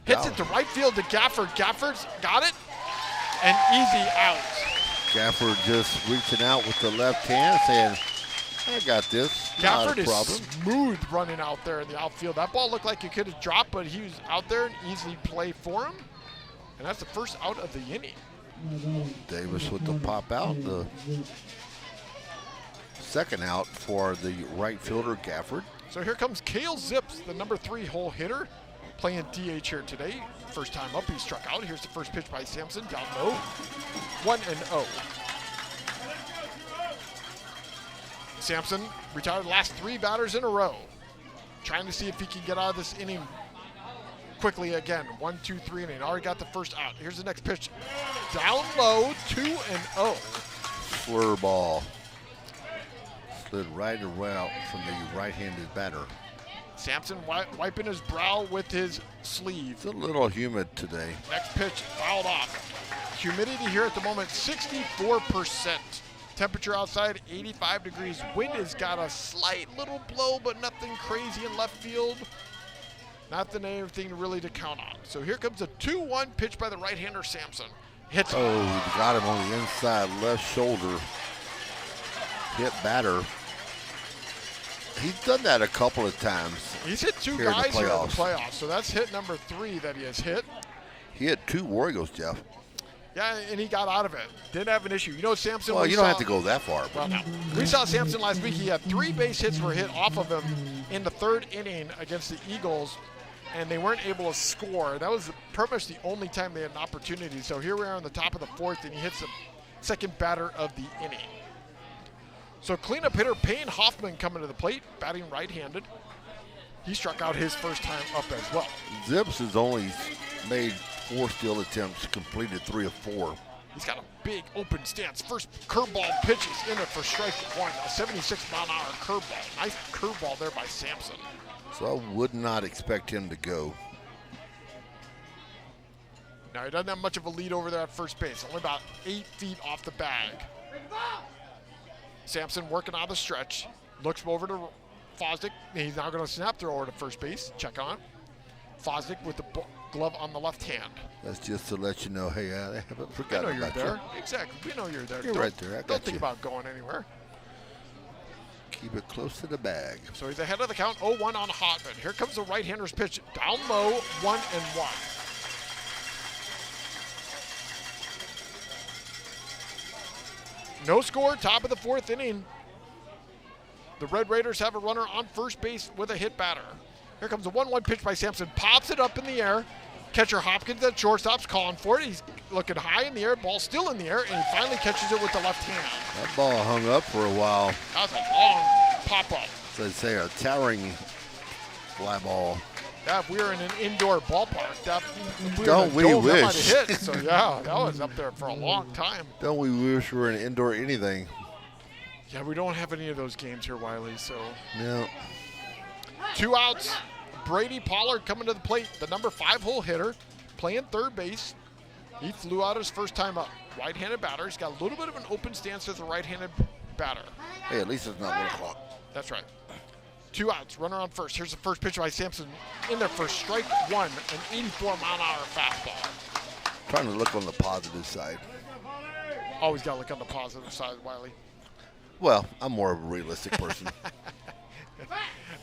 Hits it to right field to Gafford. Gafford's got it. And easy out. Gafford just reaching out with the left hand saying, I got this. Gafford Not a problem. is smooth running out there in the outfield. That ball looked like it could have dropped, but he was out there, an easy play for him. And that's the first out of the inning. Davis with the pop out. The second out for the right fielder, Gafford. So here comes Cale Zips, the number 3 hole hitter, playing DH here today. First time up, he struck out. Here's the first pitch by Sampson, down low, 1-0. Sampson retired the last 3 batters in a row. Trying to see if he can get out of this inning quickly again. 1, 2, 3 inning. Already got the first out. Here's the next pitch. Down low, 2-0. Slur ball. Slid right around from the right-handed batter. Sampson wiping his brow with his sleeve. It's a little humid today. Next pitch, fouled off. Humidity here at the moment, 64%. Temperature outside, 85 degrees. Wind has got a slight little blow, but nothing crazy in left field. Nothing, anything really to count on. So here comes a 2-1 pitch by the right-hander, Sampson. Hits. Oh, he got him on the inside left shoulder. Hit batter. He's done that a couple of times. He's hit 2 guys here in the playoffs, so that's hit number 3 that he has hit. He hit 2 Warriors, Jeff. Yeah, and he got out of it. Didn't have an issue. You know, Sampson. Well, you don't have to go that far. Well, no. We saw Sampson last week. He had 3 base hits were hit off of him in the 3rd inning against the Eagles, and they weren't able to score. That was pretty much the only time they had an opportunity. So here we are on the top of the 4th, and he hits the second batter of the inning. So cleanup hitter Payne Hoffman coming to the plate, batting right-handed. He struck out his first time up as well. Zips has only made 4 steal attempts, completed 3 of 4. He's got a big open stance. First curveball pitches in it for strike 1. A 76-mile-an-hour curveball. Nice curveball there by Sampson. So I would not expect him to go. Now, he doesn't have much of a lead over there at first base. Only about 8 feet off the bag. Sampson working on the stretch. Looks over to Fosdick. He's now going to snap throw over to first base. Check on. Fosdick with the glove on the left hand. That's just to let you know, hey, I haven't forgotten I know you're about there. you. Exactly. We know you're there. You're right there. I Don't got think you. about going anywhere. Keep it close to the bag. So he's ahead of the count, 0-1 on Hotman. Here comes the right-hander's pitch. Down low, 1-1. No score, top of the 4th inning. The Red Raiders have a runner on first base with a hit batter. Here comes a 1-1 pitch by Sampson. Pops it up in the air. Catcher Hopkins at shortstop's calling for it. He's looking high in the air. Ball still in the air, and he finally catches it with the left hand. That ball hung up for a while. That was a long pop-up. So they say a towering fly ball. Yeah, if we were in an indoor ballpark, Don't we that wish? might have hit. So, yeah, that was up there for a long time. Don't we wish we were in indoor anything? Yeah, we don't have any of those games here, Wylie, so. No. 2 outs. Brady Pollard coming to the plate, the number 5 hole hitter, playing third base. He flew out his first time up. Right-handed batter. He's got a little bit of an open stance as a right-handed batter. Hey, at least it's not 1 o'clock. That's right. 2 outs, runner on first. Here's the first pitch by Sampson in there for strike 1, an 84-mile-an-hour fastball. Trying to look on the positive side. Always got to look on the positive side, Wylie. Well, I'm more of a realistic person.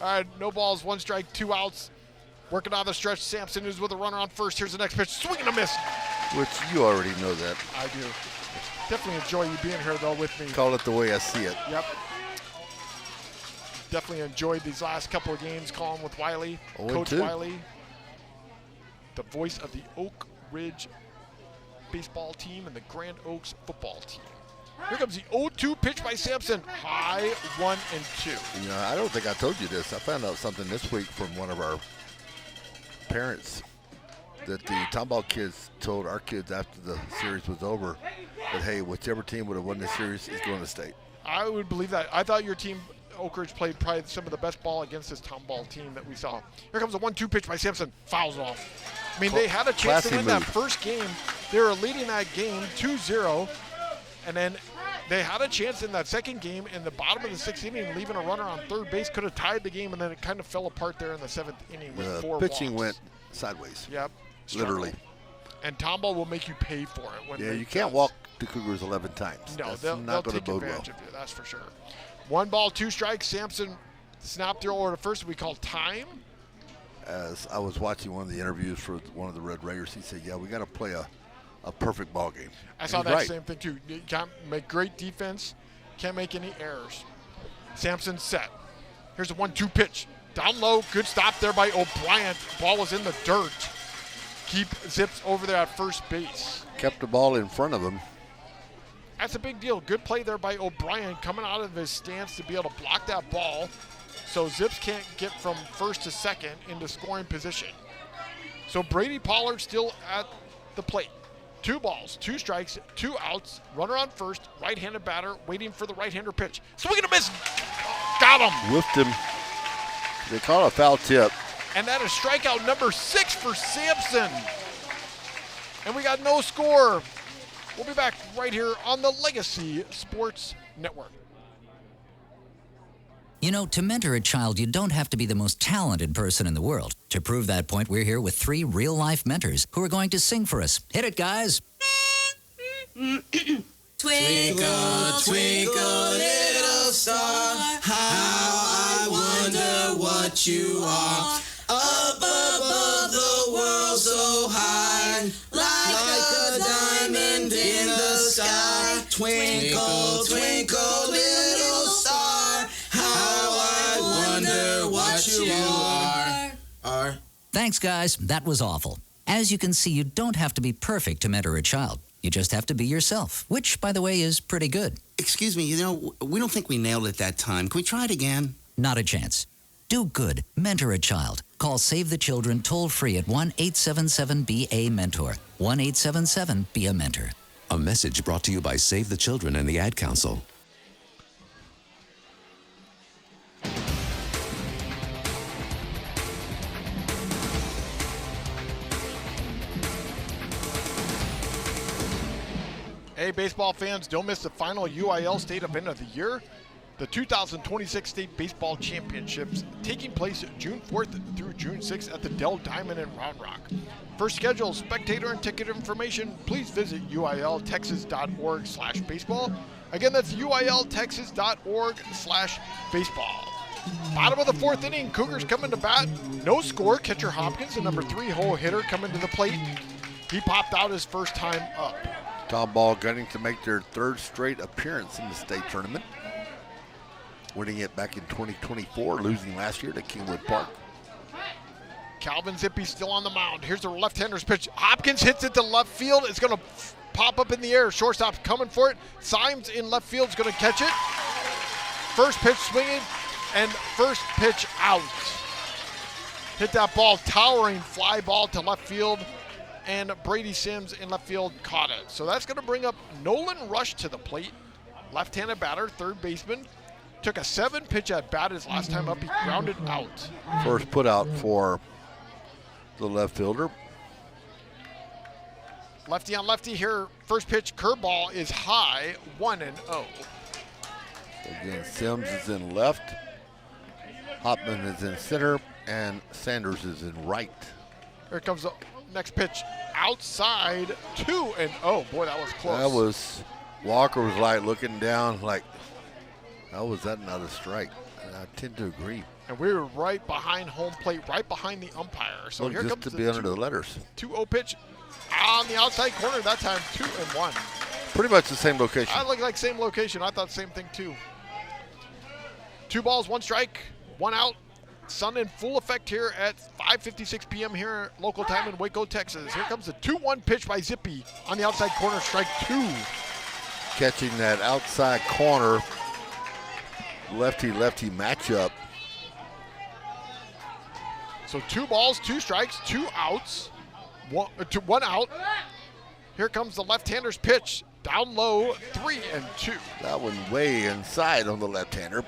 All right, no balls, 1 strike, 2 outs. Working on the stretch, Sampson is with a runner on first. Here's the next pitch, swing and a miss. Which you already know that. I do. Definitely enjoy you being here, though, with me. Call it the way I see it. Yep. Definitely enjoyed these last couple of games calling with Wylie. Coach Wylie, the voice of the Oak Ridge baseball team and the Grand Oaks football team. Here comes the 0-2 pitch by Sampson. High 1-2. You know, I don't think I told you this. I found out something this week from one of our parents that the Tomball kids told our kids after the series was over that, hey, whichever team would have won this series is going to state. I would believe that. I thought your team, Oak Ridge, played probably some of the best ball against this Tomball team that we saw. Here comes a 1-2 pitch by Sampson. Fouls off. I mean, they had a chance to win that first game. They were leading that game 2-0. And then they had a chance in that second game in the bottom of the 6th inning, leaving a runner on third base, could have tied the game, and then it kind of fell apart there in the 7th inning with 4 pitching walks. Went sideways. Yep. Literally. And Tomball will make you pay for it. When you can't walk the Cougars 11 times. No, That's they'll not going take to bode advantage well. of you, that's for sure. 1 ball, 2 strikes. Sampson snapped throw over to first. We call time. As I was watching one of the interviews for one of the Red Raiders, he said, yeah, we got to play a perfect ball game. I saw that same thing, too. You can't make great defense, can't make any errors. Sampson set. Here's a 1-2 pitch. Down low, good stop there by O'Brien. Ball was in the dirt. Keep Zips over there at first base. Kept the ball in front of him. That's a big deal. Good play there by O'Brien coming out of his stance to be able to block that ball so Zips can't get from first to second into scoring position. So Brady Pollard still at the plate. 2 balls, 2 strikes, 2 outs, runner on first, right-handed batter waiting for the right-hander pitch. Swing and a miss. Got him. Whiffed him. They call it a foul tip. And that is strikeout number 6 for Sampson. And we got no score. We'll be back right here on the Legacy Sports Network. You know, to mentor a child, you don't have to be the most talented person in the world. To prove that point, we're here with 3 real-life mentors who are going to sing for us. Hit it, guys. Twinkle, twinkle, little star, how I wonder what you are. Up above the world so high, like a diamond in the sky. Twinkle, twinkle, little star, how I wonder what you are. Thanks, guys. That was awful. As you can see, you don't have to be perfect to mentor a child. You just have to be yourself, which, by the way, is pretty good. Excuse me, we don't think we nailed it that time. Can we try it again? Not a chance. Do good. Mentor a child. Call Save the Children toll-free at 1-877-BA-MENTOR. 1-877-BE-A-MENTOR. A message brought to you by Save the Children and the Ad Council. Hey, baseball fans, don't miss the final UIL state event of the year. The 2026 State Baseball Championships taking place June 4th through June 6th at the Dell Diamond in Round Rock. For schedule, spectator, and ticket information, please visit uiltexas.org/baseball. Again, that's uiltexas.org/baseball. Bottom of the 4th inning, Cougars coming to bat. No score. Catcher Hopkins, the number 3 hole hitter, coming to the plate. He popped out his first time up. Tomball gunning to make their 3rd straight appearance in the state tournament. Winning it back in 2024, losing last year to Kingwood Park. Calvin Zippy still on the mound. Here's the left-hander's pitch. Hopkins hits it to left field. It's going to pop up in the air. Shortstop's coming for it. Symes in left field is going to catch it. First pitch swinging. and first pitch out. Hit that ball, towering fly ball to left field, and Brady Sims in left field caught it. So that's going to bring up Nolan Rush to the plate. Left-handed batter, third baseman. Took a 7-pitch at bat his last time up. He grounded out. First put out for the left fielder. Lefty on lefty here. First pitch curveball is high, 1-0. Again, Sims is in left. Hopman is in center. And Sanders is in right. Here comes the next pitch outside, 2-0. Boy, that was close. That was, Walker was like looking down like, how was that not a strike? And I tend to agree. And we were right behind home plate, right behind the umpire. So here just comes to the be under the letters. 2-0 pitch on the outside corner. That time 2-1. Pretty much the same location. I look like same location. I thought same thing too. 2 balls, 1 strike, 1 out. Sun in full effect here at 5:56 p.m. here local time in Waco, Texas. Here comes the 2-1 pitch by Zippy on the outside corner, strike 2. Catching that outside corner lefty-lefty matchup. So 2 balls, 2 strikes, 2 outs, 1 out. Here comes the left-hander's pitch, down low, 3-2. That one way inside on the left-hander.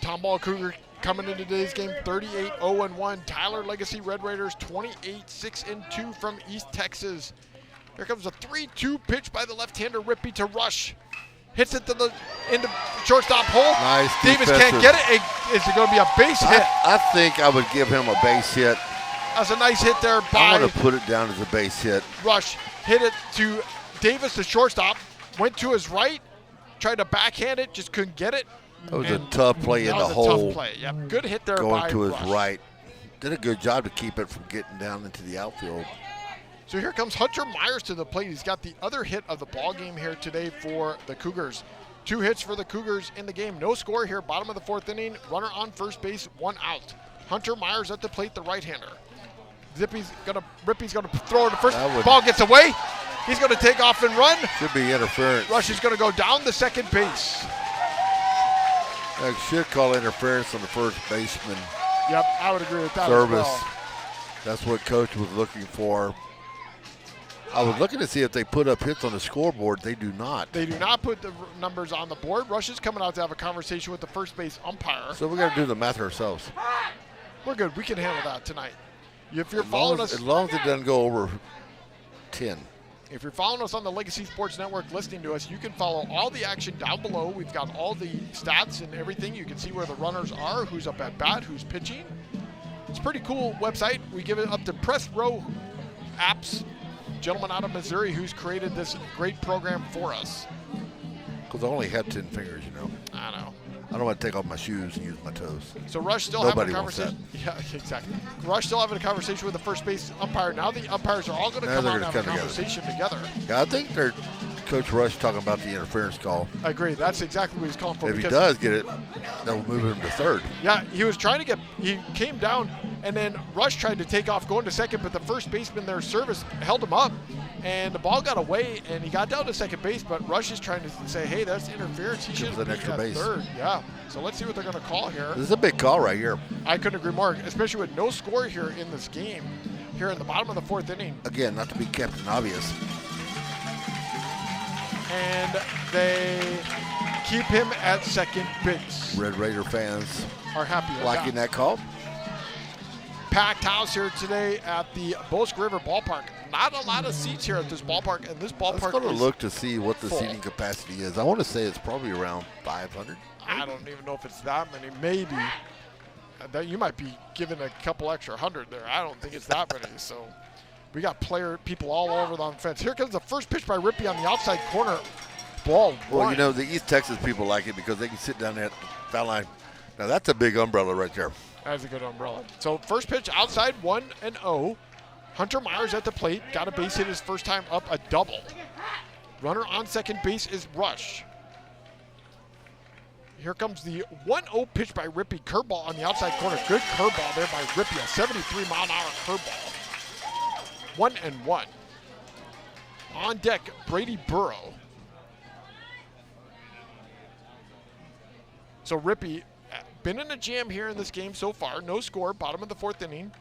Tomball Cougar coming into today's game 38-0-1. Tyler Legacy Red Raiders 28-6-2 from East Texas. Here comes a 3-2 pitch by the left-hander Rippey to Rush. Hits it to the into shortstop hole. Nice Davis defensive. can't get it. Is it going to be a base hit? I think I would give him a base hit. That's a nice hit there by I'm going to put it down as a base hit. Rush. Hit it to Davis, the shortstop. Went to his right. Tried to backhand it. Just couldn't get it. That was a tough play in the hole. That was a tough play. Yep. Good hit there going by to his Rush. right. Did a good job to keep it from getting down into the outfield. So here comes Hunter Myers to the plate. He's got the other hit of the ball game here today for the Cougars. 2 hits for the Cougars in the game. No score here. Bottom of the 4th inning. Runner on first base, 1 out. Hunter Myers at the plate, the right-hander. Rippey's gonna throw it to first. Ball gets away. He's gonna take off and run. Should be interference. Rush is gonna go down the second base. That should call interference on the first baseman. Yep, I would agree with that service. as well. That's what coach was looking for. I was looking to see if they put up hits on the scoreboard. They do not. They do not put the numbers on the board. Rush is coming out to have a conversation with the first base umpire. So we got to do the math ourselves. We're good. We can handle that tonight. If you're following us, as long as it doesn't go over 10. If you're following us on the Legacy Sports Network, listening to us, you can follow all the action down below. We've got all the stats and everything. You can see where the runners are, who's up at bat, who's pitching. It's a pretty cool website. We give it up to Press Row Apps, gentleman out of Missouri who's created this great program for us. Because I only have 10 fingers, you know. I know. I don't want to take off my shoes and use my toes. So Rush still having a conversation. Yeah, exactly. Rush still having a conversation with the first base umpire. Now the umpires are all going to come out and have a conversation together. Yeah, I think they're Coach Rush talking about the interference call. I agree. That's exactly what he's calling for. If he does get it, that will move him to third. Yeah, he was trying to get, he came down, and then Rush tried to take off going to second, but the first baseman, their service, held him up, and the ball got away, and he got down to second base, but Rush is trying to say, hey, that's interference. He should an extra base. Third. Yeah, so let's see what they're going to call here. This is a big call right here. I couldn't agree more, especially with no score here in this game, here in the bottom of the 4th inning. Again, not to be Captain Obvious. And they keep him at second base. Red Raider fans are happy with liking that call. Packed house here today at the Bosque River Ballpark. Not a lot of seats here at this ballpark, and this ballpark Let's go to is look to see what the full. seating capacity is. I want to say it's probably around 500. I don't even know if it's that many. Maybe. That you might be giving a couple extra hundred there. I don't think it's that many. So we got people all over the fence. Here comes the first pitch by Rippey on the outside corner. Ball Well, one. you know, the East Texas people like it because they can sit down there at the foul line. Now, that's a big umbrella right there. That's a good umbrella. So first pitch outside, 1-0. Hunter Myers at the plate. Got a base hit his first time up, a double. Runner on second base is Rush. Here comes the 1-0 pitch by Rippey. Curveball on the outside corner. Good curveball there by Rippey. A 73-mile-an-hour curveball. 1-1. On deck, Brady Burrow. So Rippey been in a jam here in this game so far. No score, bottom of the 4th inning.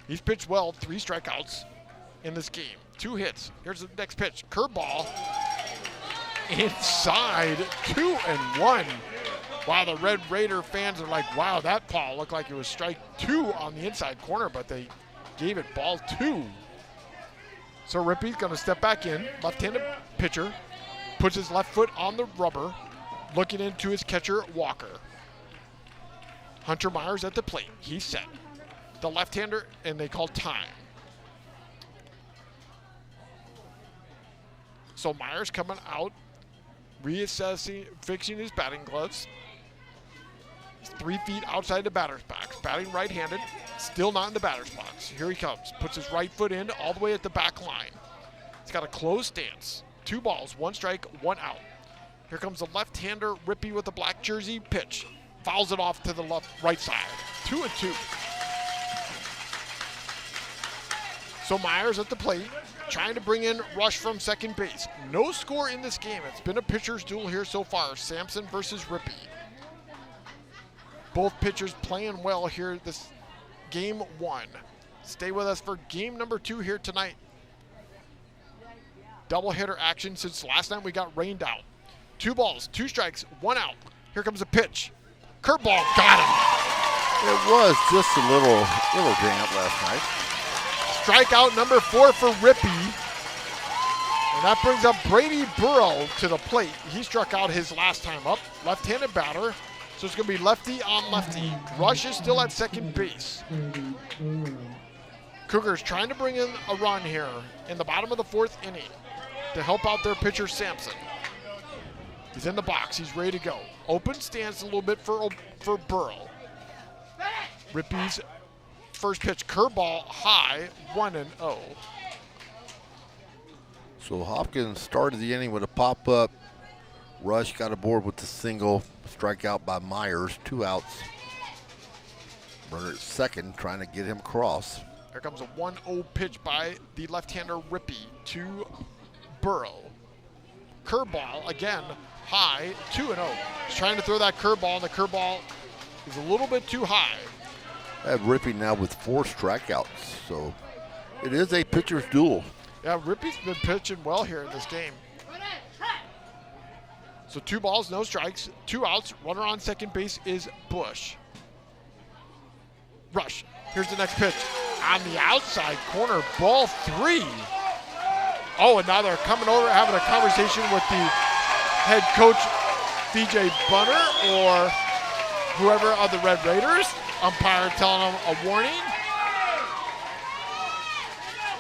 He's pitched well, 3 strikeouts in this game. 2 hits. Here's the next pitch. Curveball. Inside, 2-1. Wow, the Red Raider fans are like, wow, that ball looked like it was strike 2 on the inside corner, but they gave it ball 2. So Rippey's going to step back in. Left-handed pitcher. Puts his left foot on the rubber. Looking into his catcher, Walker. Hunter Myers at the plate. He's set. The left-hander, and they call time. So Myers coming out, reassessing, fixing his batting gloves. He's 3 feet outside the batter's box. Batting right-handed, still not in the batter's box. Here he comes. Puts his right foot in all the way at the back line. He's got a closed stance. 2 balls, 1 strike, 1 out. Here comes the left-hander, Rippey with the black jersey, pitch. Fouls it off to the right side. 2-2. So Myers at the plate, trying to bring in Rush from second base. No score in this game. It's been a pitcher's duel here so far. Sampson versus Rippey. Both pitchers playing well here this game 1. Stay with us for game number 2 here tonight. Doubleheader action since last night we got rained out. 2 balls, 2 strikes, 1 out. Here comes a pitch. Curveball, got him. It was just a little damp last night. Strikeout number 4 for Rippey. And that brings up Brady Burrow to the plate. He struck out his last time up. Left-handed batter. So it's going to be lefty on lefty. Rush is still at second base. Cougars trying to bring in a run here in the bottom of the 4th inning to help out their pitcher Sampson. He's in the box. He's ready to go. Open stance a little bit for Burrow. Rippey's first pitch, curveball high, 1-0. So Hopkins started the inning with a pop-up. Rush got aboard with the single. Strikeout by Myers, 2 outs. Runner at second, trying to get him across. Here comes a 1-0 pitch by the left-hander Rippey to Burrow. Curveball, again, high, 2-0. He's trying to throw that curveball, and the curveball is a little bit too high. I have Rippey now with 4 strikeouts, so it is a pitcher's duel. Yeah, Rippey's been pitching well here in this game. So 2 balls, no strikes, 2 outs. Runner on second base is Bush. Rush. Here's the next pitch. On the outside corner, ball 3. Oh, and now they're coming over having a conversation with the head coach, VJ Bunner, or whoever of the Red Raiders. Umpire telling them a warning.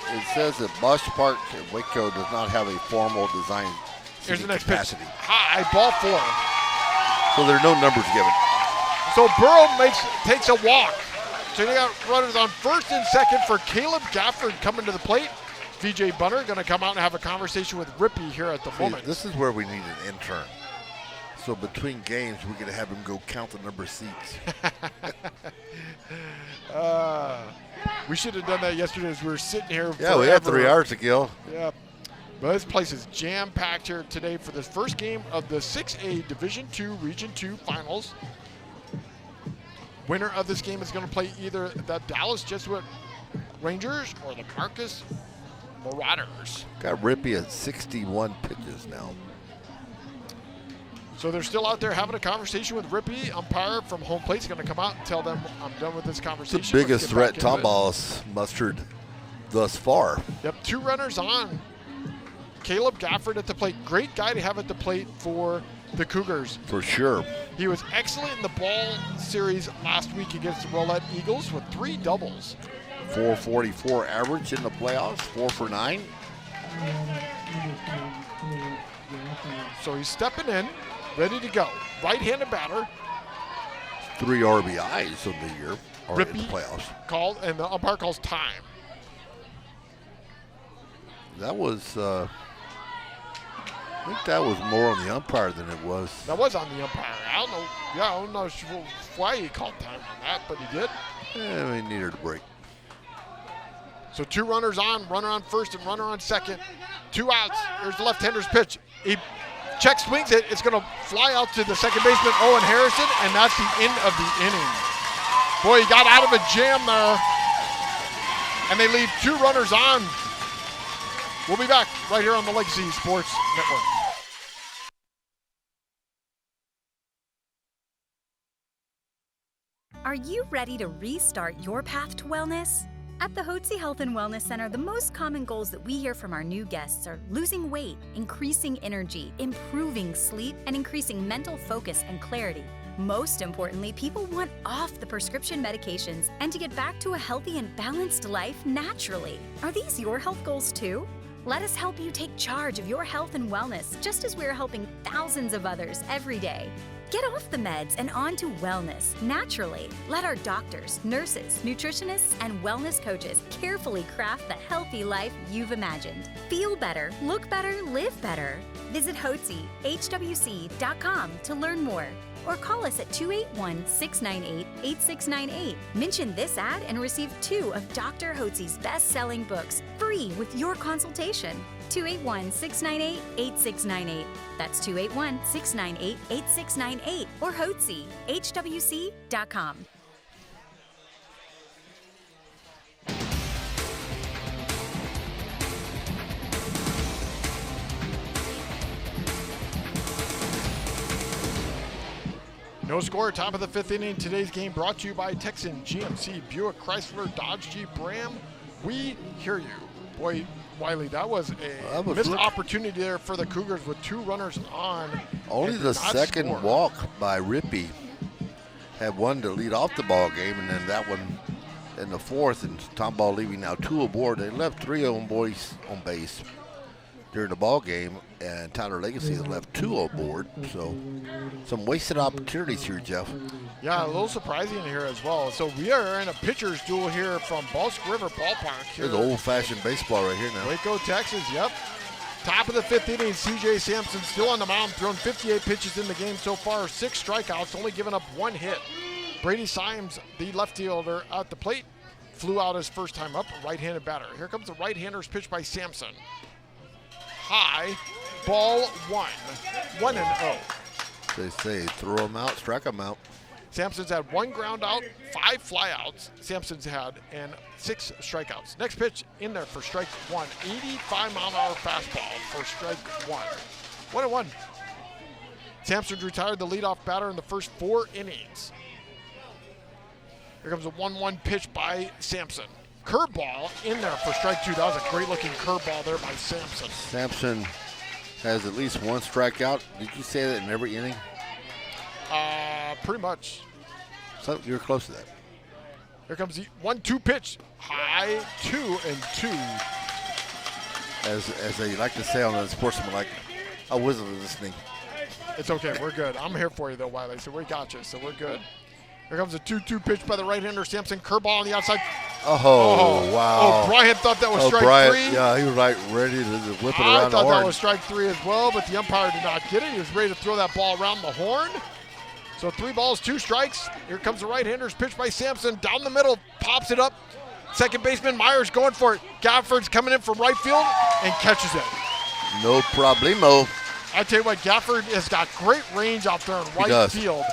It says that Ballpark in Waco does not have a formal design. Here's the next capacity. pitch. High, ball 4. So there are no numbers given. So Burrow takes a walk. So they got runners on first and second for Caleb Gafford coming to the plate. VJ Bunner going to come out and have a conversation with Rippey here at the moment. This is where we need an intern. So between games, we're going to have him go count the number of seats. We should have done that yesterday as we were sitting here. Yeah, we had 3 hours to kill. Yeah. But this place is jam-packed here today for this first game of the 6A Division II Region 2 Finals. Winner of this game is going to play either the Dallas Jesuit Rangers or the Marcus Marauders. Got Rippey at 61 pitches now. So they're still out there having a conversation with Rippey. Umpire from home plate is going to come out and tell them, I'm done with this conversation. It's the biggest threat Tomball has mustered thus far. Yep, 2 runners on. Caleb Gafford at the plate. Great guy to have at the plate for the Cougars. For sure. He was excellent in the ball series last week against the Rolette Eagles with 3 doubles. 444 average in the playoffs, 4 for 9. So he's stepping in, ready to go. Right-handed batter. 3 RBIs of the year, or Rippey in the playoffs. Called, and the umpire calls time. That was, I think that was more on the umpire than it was. That was on the umpire. I don't know why he called time on that, but he did. Yeah, he needed a break. So 2 runners on, runner on first and runner on second. 2 outs. Here's the left-hander's pitch. He check swings it. It's going to fly out to the second baseman, Owen Harrison, and that's the end of the inning. Boy, he got out of a jam there. And they leave 2 runners on. We'll be back right here on the Legacy Sports Network. Are you ready to restart your path to wellness? At the Hotze Health and Wellness Center, the most common goals that we hear from our new guests are losing weight, increasing energy, improving sleep, and increasing mental focus and clarity. Most importantly, people want off the prescription medications and to get back to a healthy and balanced life naturally. Are these your health goals too? Let us help you take charge of your health and wellness, just as we're helping thousands of others every day. Get off the meds and on to wellness naturally. Let our doctors, nurses, nutritionists, and wellness coaches carefully craft the healthy life you've imagined. Feel better, look better, live better. Visit HWC.com to learn more, or call us at 281-698-8698. Mention this ad and receive 2 of Dr. Hotze's best-selling books free with your consultation. 281-698-8698. That's 281-698-8698 or Hotze, HWC.com. No score, top of the 5th inning. Today's game brought to you by Texan, GMC, Buick, Chrysler, Dodge, Jeep, Ram. We hear you. Boy, Wylie, that was a missed opportunity there for the Cougars with 2 runners on. Only the second walk by Rippey had one to lead off the ball game, and then that one in the 4th, and Tomball leaving now 2 aboard. They left 3 of them boys on base during the ball game, and Tyler Legacy has left 2 aboard. So some wasted opportunities here, Jeff. Yeah, a little surprising here as well. So we are in a pitcher's duel here from Bosque River Ballpark. There's old-fashioned baseball right here now. Waco, Texas, yep. Top of the 5th inning, C.J. Sampson still on the mound, thrown 58 pitches in the game so far, 6 strikeouts, only giving up 1 hit. Brady Symes, the left fielder at the plate, flew out his first time up, right-handed batter. Here comes the right-hander's pitch by Sampson. High, ball 1, 1-0. They say throw them out, strike them out. Sampson's had 1 ground out, 5 flyouts. Sampson's had, and 6 strikeouts. Next pitch in there for strike 1. 85-mile-an-hour fastball for strike 1. 1-1. Sampson's retired the leadoff batter in the first 4 innings. Here comes a 1-1 pitch by Sampson. Curveball in there for strike 2. That was a great-looking curveball there by Sampson. Sampson has at least 1 strikeout. Did you say that in every inning? Pretty much. So you're close to that. Here comes the 1-2 pitch. High, 2-2. As they like to say on the sportsman, I wasn't listening. It's okay. We're good. I'm here for you, though, Wylie. So we got you. So we're good. Here comes a 2-2 pitch by the right-hander. Sampson, curveball on the outside. Oh, wow. Oh, Brian thought that was strike 3. Yeah, he was ready to whip it around the horn. I thought that was strike 3 as well, but the umpire did not get it. He was ready to throw that ball around the horn. So 3 balls, 2 strikes. Here comes the right-hander's pitch by Sampson. Down the middle, pops it up. Second baseman Myers going for it. Gafford's coming in from right field and catches it. No problemo. I tell you what, Gafford has got great range out there in right field.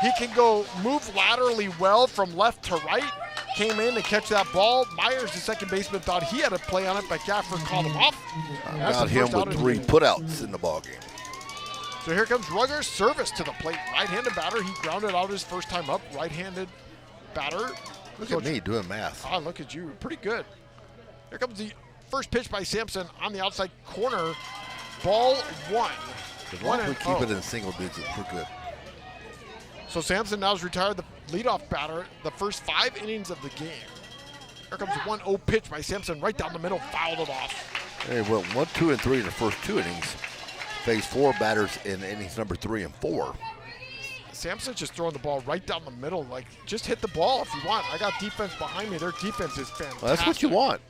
He can go move laterally well from left to right. Came in to catch that ball. Myers, the second baseman, thought he had a play on it, but Gafford called him off. Got him with 3 putouts in the ball game. So here comes Rugger's service to the plate. Right-handed batter. He grounded out his first time up. Right-handed batter. Look at me doing math. Ah, look at you. Pretty good. Here comes the first pitch by Sampson on the outside corner. Ball 1. As long as we keep it in single digits, we're good. So Sampson now has retired the leadoff batter the first 5 innings of the game. Here comes a 1-0 pitch by Sampson right down the middle, fouled it off. They went 1, 2, and 3 in the first 2 innings. Faced 4 batters in innings number 3 and 4. Sampson's just throwing the ball right down the middle. Just hit the ball if you want. I got defense behind me. Their defense is fantastic. Well, that's what you want.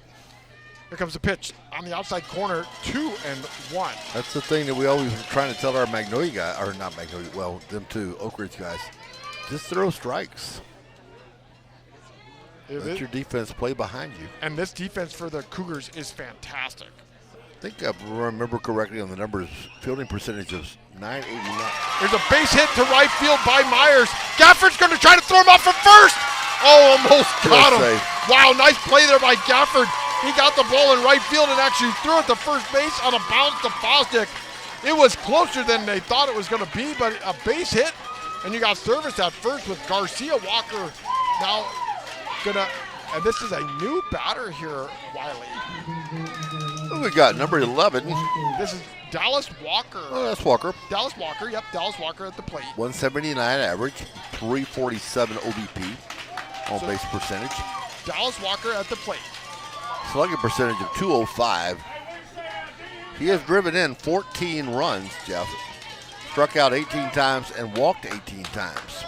Here comes the pitch on the outside corner, 2-1. That's the thing that we always were trying to tell our Magnolia guys, or not Magnolia, well, them 2 Oak Ridge guys. Just throw strikes. Let your defense play behind you. And this defense for the Cougars is fantastic. think I remember correctly on the numbers, fielding percentage of 989. There's a base hit to right field by Myers. Gafford's going to try to throw him off from first. Oh, almost got him. Wow, nice play there by Gafford. He got the ball in right field and actually threw it to first base on a bounce to Bosque. It was closer than they thought it was going to be, but a base hit, and you got service at first with Garcia. Walker now gonna, and this is a new batter here, Wylie. Who we got? Number 11. This is Dallas Walker. Oh, that's Walker. Dallas Walker, yep, Dallas Walker at the plate. 179 average, 347 OBP, on base percentage. Dallas Walker at the plate. Slugging percentage of 205. He has driven in 14 runs, Jeff. Struck out 18 times and walked 18 times.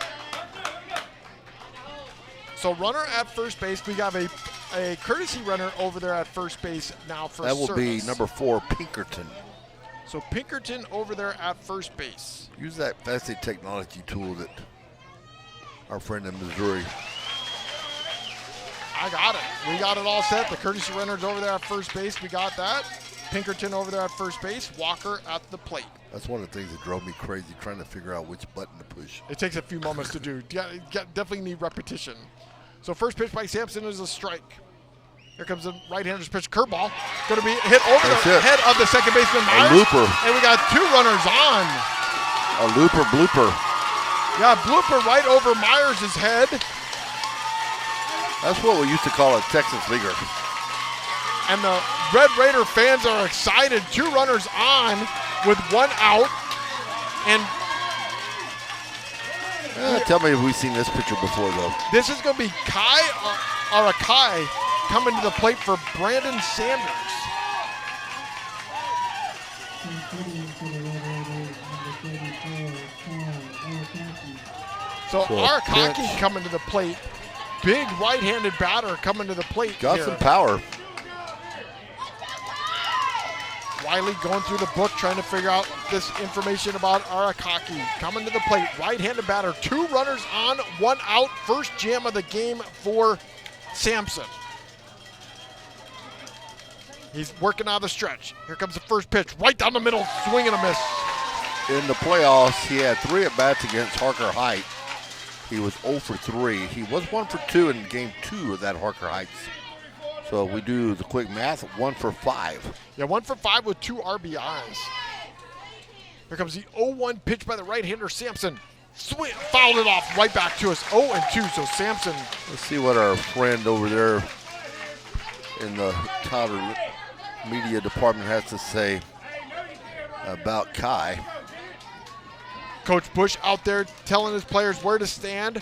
So runner at first base. We have a courtesy runner over there at first base now for that will service. be number 4, Pinkerton. So Pinkerton over there at first base. Use that fancy technology tool that our friend in Missouri. I got it. We got it all set. The courtesy runner's over there at first base. We got that. Pinkerton over there at first base. Walker at the plate. That's one of the things that drove me crazy, trying to figure out which button to push. It takes a few moments to do. Definitely need repetition. So first pitch by Sampson is a strike. Here comes the right-hander's pitch. Curveball. Going to be hit over the head of the second baseman, Myers. A looper. And we got 2 runners on. A looper blooper. Yeah, blooper right over Myers' head. That's what we used to call a Texas leaguer. And the Red Raider fans are excited. 2 runners on with 1 out. And tell me if we've seen this picture before, though. This is going to be Kai Arakai coming to the plate for Brandon Sanders. So Arakaki coming to the plate. Big right-handed batter coming to the plate. Got here. some power. Wylie going through the book, trying to figure out this information about Arakaki. Coming to the plate, right-handed batter. 2 runners on, 1 out. First jam of the game for Sampson. He's working out of the stretch. Here comes the first pitch. Right down the middle, swing and a miss. In the playoffs, he had 3 at-bats against Harker Heights. He was 0 for 3. He was 1 for 2 in game 2 of that Harker Heights. So we do the quick math, 1 for 5. Yeah, 1 for 5 with 2 RBIs. Here comes the 0-1 pitch by the right-hander, Sampson. Swing, fouled it off right back to us. 0-2, so Sampson. Let's see what our friend over there in the Tyler media department has to say about Kai. Coach Bush out there telling his players where to stand.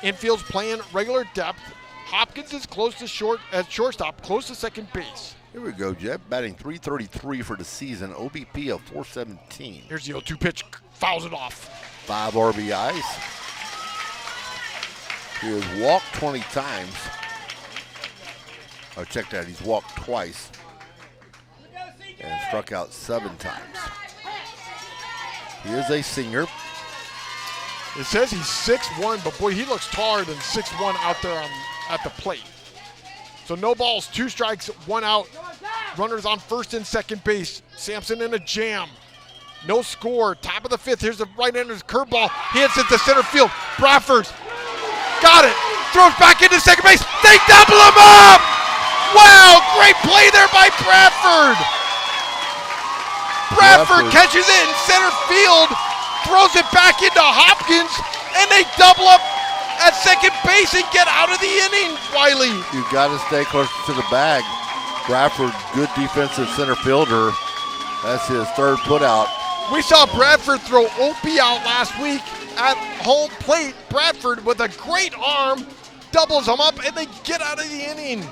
Infield's playing regular depth. Hopkins is close to shortstop, close to second base. Here we go, Jeff. Batting .333 for the season, OBP of .417. Here's the 0-2 pitch, fouls it off. 5 RBIs. He has walked 20 times. Oh, check that. He's walked twice and struck out 7 times. He is a senior. It says he's 6'1", but boy, he looks taller than 6'1" out there at the plate. So no balls, 2 strikes, 1 out. Runners on first and second base. Sampson in a jam. No score. Top of the 5th. Here's the right-hander's curveball. He hits it to center field. Bradford got it. Throws back into second base. They double him up. Wow, great play there by Bradford. Bradford catches it in center field. Throws it back into Hopkins, and they double up at second base and get out of the inning, Wylie. You got to stay close to the bag. Bradford, good defensive center fielder. That's his 3rd putout. We saw Bradford throw Opie out last week at home plate. Bradford with a great arm doubles them up, and they get out of the inning.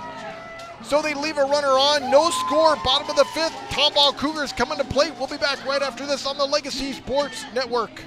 So they leave a runner on, no score, bottom of the 5th. Tomball Cougars coming to plate. We'll be back right after this on the Legacy Sports Network.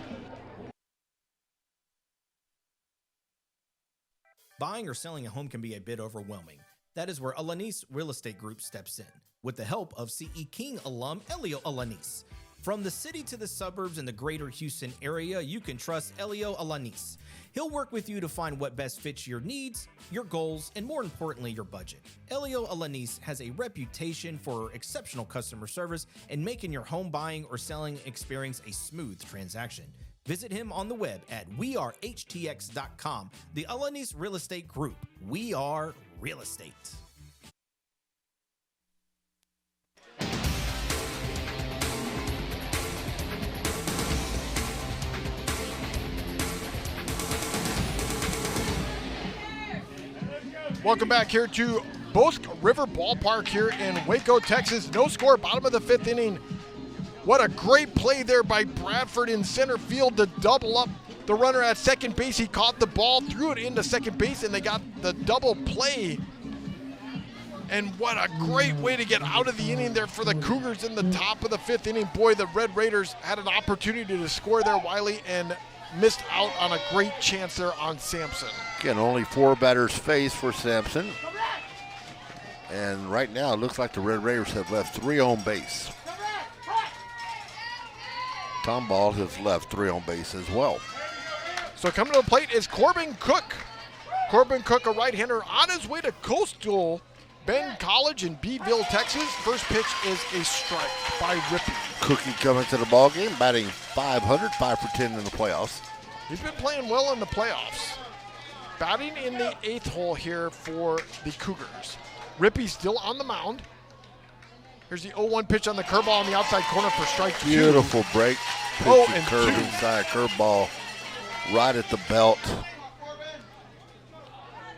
Buying or selling a home can be a bit overwhelming. That is where Alanis Real Estate Group steps in, with the help of CE King alum Elio Alanis. From the city to the suburbs and the greater Houston area, you can trust Elio Alanis. He'll work with you to find what best fits your needs, your goals, and more importantly, your budget. Elio Alanis has a reputation for exceptional customer service and making your home buying or selling experience a smooth transaction. Visit him on the web at wearehtx.com. The Alanis Real Estate Group. We are real estate. Welcome back here to Bosque River Ballpark here in Waco, Texas. No score, bottom of the 5th inning. What a great play there by Bradford in center field to double up the runner at second base. He caught the ball, threw it into second base, and they got the double play. And what a great way to get out of the inning there for the Cougars in the top of the 5th inning. Boy, the Red Raiders had an opportunity to score there, Wylie, and missed out on a great chance there on Sampson. Again, only 4 batters faced for Sampson. And right now, it looks like the Red Raiders have left 3 on base. Tomball has left 3 on base as well. So coming to the plate is Corbin Cook. Corbin Cook, a right-hander, on his way to Coastal Bend College in Beeville, Texas. First pitch is a strike by Rippey. Cookie coming to the ball game, batting .500, 5 for 10 in the playoffs. He's been playing well in the playoffs. Batting in the 8th hole here for the Cougars. Rippey still on the mound. Here's the 0-1 pitch on the curveball on the outside corner for strike 2. Beautiful break. Oh, and curve 2. Inside, curveball right at the belt.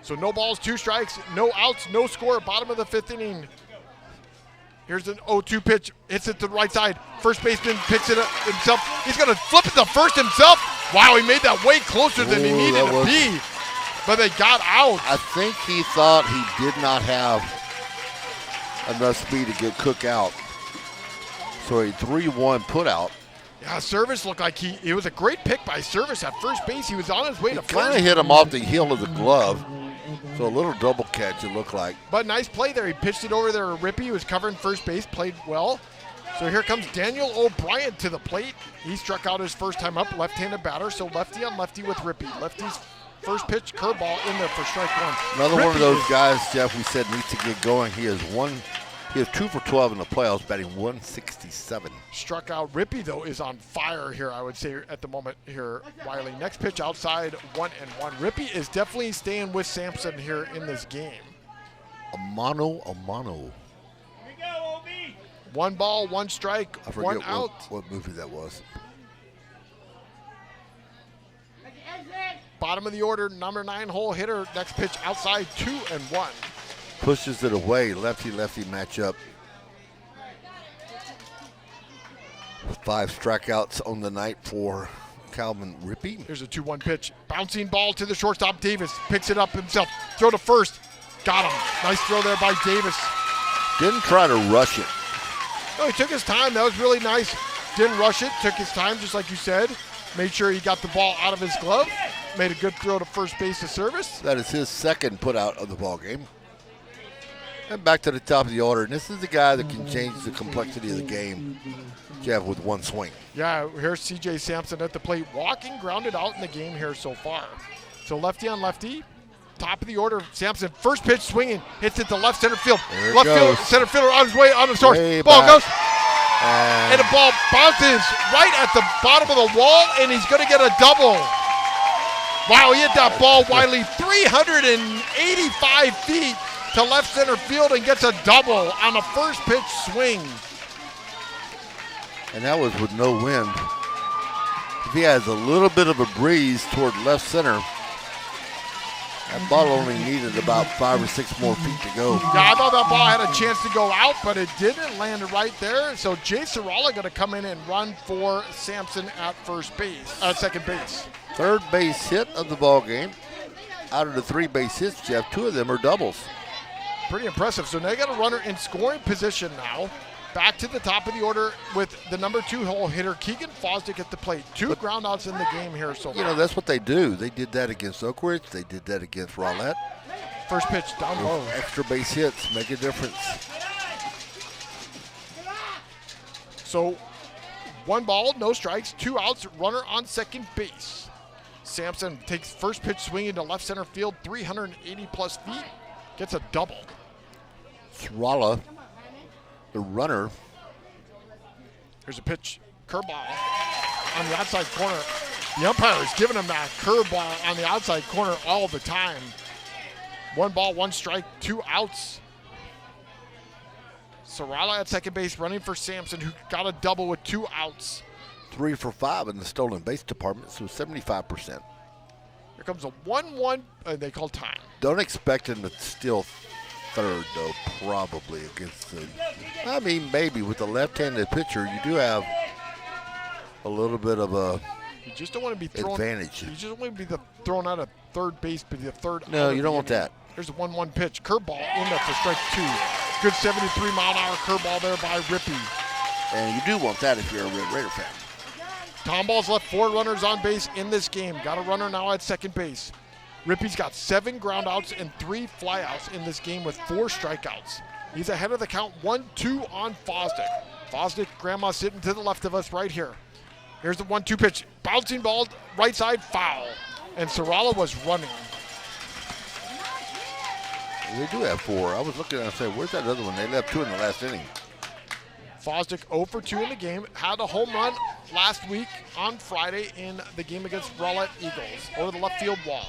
So no balls, 2 strikes, no outs, no score, bottom of the 5th inning. Here's an 0-2 pitch, hits it to the right side. First baseman picks it up himself. He's going to flip it to first himself. Wow, he made that way closer than he needed to be. But they got out. I think he thought he did not have enough speed to get Cook out. So a 3-1 put out. Yeah, Service looked like it was a great pick by Service at first base. He was on his way to first. Kind of hit him off the heel of the glove. So a little double catch, it looked like. But nice play there. He pitched it over there to Rippey, who was covering first base, played well. So here comes Daniel O'Brien to the plate. He struck out his first time up, left-handed batter. So lefty on lefty with Rippey. Lefty's first pitch, curveball in there for strike 1. Another one of those guys, Jeff, we said needs to get going. He is 2 for 12 in the playoffs, batting .167. Struck out. Rippey, though, is on fire here, I would say, at the moment here, Wylie. Next pitch outside, 1-1. Rippey is definitely staying with Sampson here in this game. A mano. 1 ball, 1 strike, I 1 forget out. what movie that was. Bottom of the order, number 9 hole hitter. Next pitch outside, 2-1. Pushes it away, lefty-lefty matchup. 5 strikeouts on the night for Calvin Rippey. Here's a 2-1 pitch. Bouncing ball to the shortstop, Davis. Picks it up himself. Throw to first. Got him. Nice throw there by Davis. Didn't try to rush it. No, he took his time. That was really nice. Didn't rush it. Took his time, just like you said. Made sure he got the ball out of his glove. Made a good throw to first base to Service. That is his second put out of the ball game. And back to the top of the order. And this is the guy that can change the complexity of the game, Jeff, with 1 swing. Yeah, here's C.J. Sampson at the plate, walking, grounded out in the game here so far. So lefty on lefty, top of the order. Sampson, first pitch swinging, hits it to left center field. There it Left goes. field, center fielder on his way, on the source. Way Ball back. goes, and the ball bounces right at the bottom of the wall, and he's going to get a double. Wow, he hit that ball, Wylie, 385 feet to left center field and gets a double on a first pitch swing. And that was with no wind. If he has a little bit of a breeze toward left center, that ball only needed about 5 or 6 more feet to go. Yeah, I thought that ball had a chance to go out, but it didn't land right there. So Jay Sarala going to come in and run for Sampson at second base. Third base hit of the ball game. Out of the 3 base hits, Jeff, 2 of them are doubles. Pretty impressive. So now you got a runner in scoring position now. Back to the top of the order with the number 2 hole hitter, Keegan Fosdick at the plate. 2 groundouts in the game here so far. You know, that's what they do. They did that against Oak Ridge. They did that against Rowlett. First pitch down low. Extra base hits make a difference. So 1 ball, no strikes, 2 outs, runner on second base. Sampson takes first pitch swing into left center field, 380-plus feet, gets a double. Sarala, the runner. Here's a pitch, curveball on the outside corner. The umpire is giving him that curveball on the outside corner all the time. 1 ball, 1 strike, 2 outs. Sarala at second base running for Sampson, who got a double with 2 outs. 3 for 5 in the stolen base department, so 75%. Here comes a 1-1, they call time. Don't expect him to steal third, though, probably against the. I mean, maybe with the left-handed pitcher, you do have a little bit of a. You just don't want to be thrown. Advantage. You just don't want to be thrown out of third base, but the third. No, you don't want that. Here's a 1-1 pitch, curveball in there for strike 2. Good 73-mile-an-hour curveball there by Rippey. And you do want that if you're a Red Raider fan. Tomball's left 4 runners on base in this game. Got a runner now at second base. Rippey's got 7 groundouts and 3 flyouts in this game with 4 strikeouts. He's ahead of the count 1-2 on Fosdick. Fosdick, grandma sitting to the left of us right here. Here's the 1-2 pitch. Bouncing ball, right side, foul. And Sarala was running. They do have 4. I was looking at it and saying, where's that other one? They left 2 in the last inning. Fosdick 0 for 2 in the game. Had a home run last week on Friday in the game against Rowlett Eagles over the left field wall.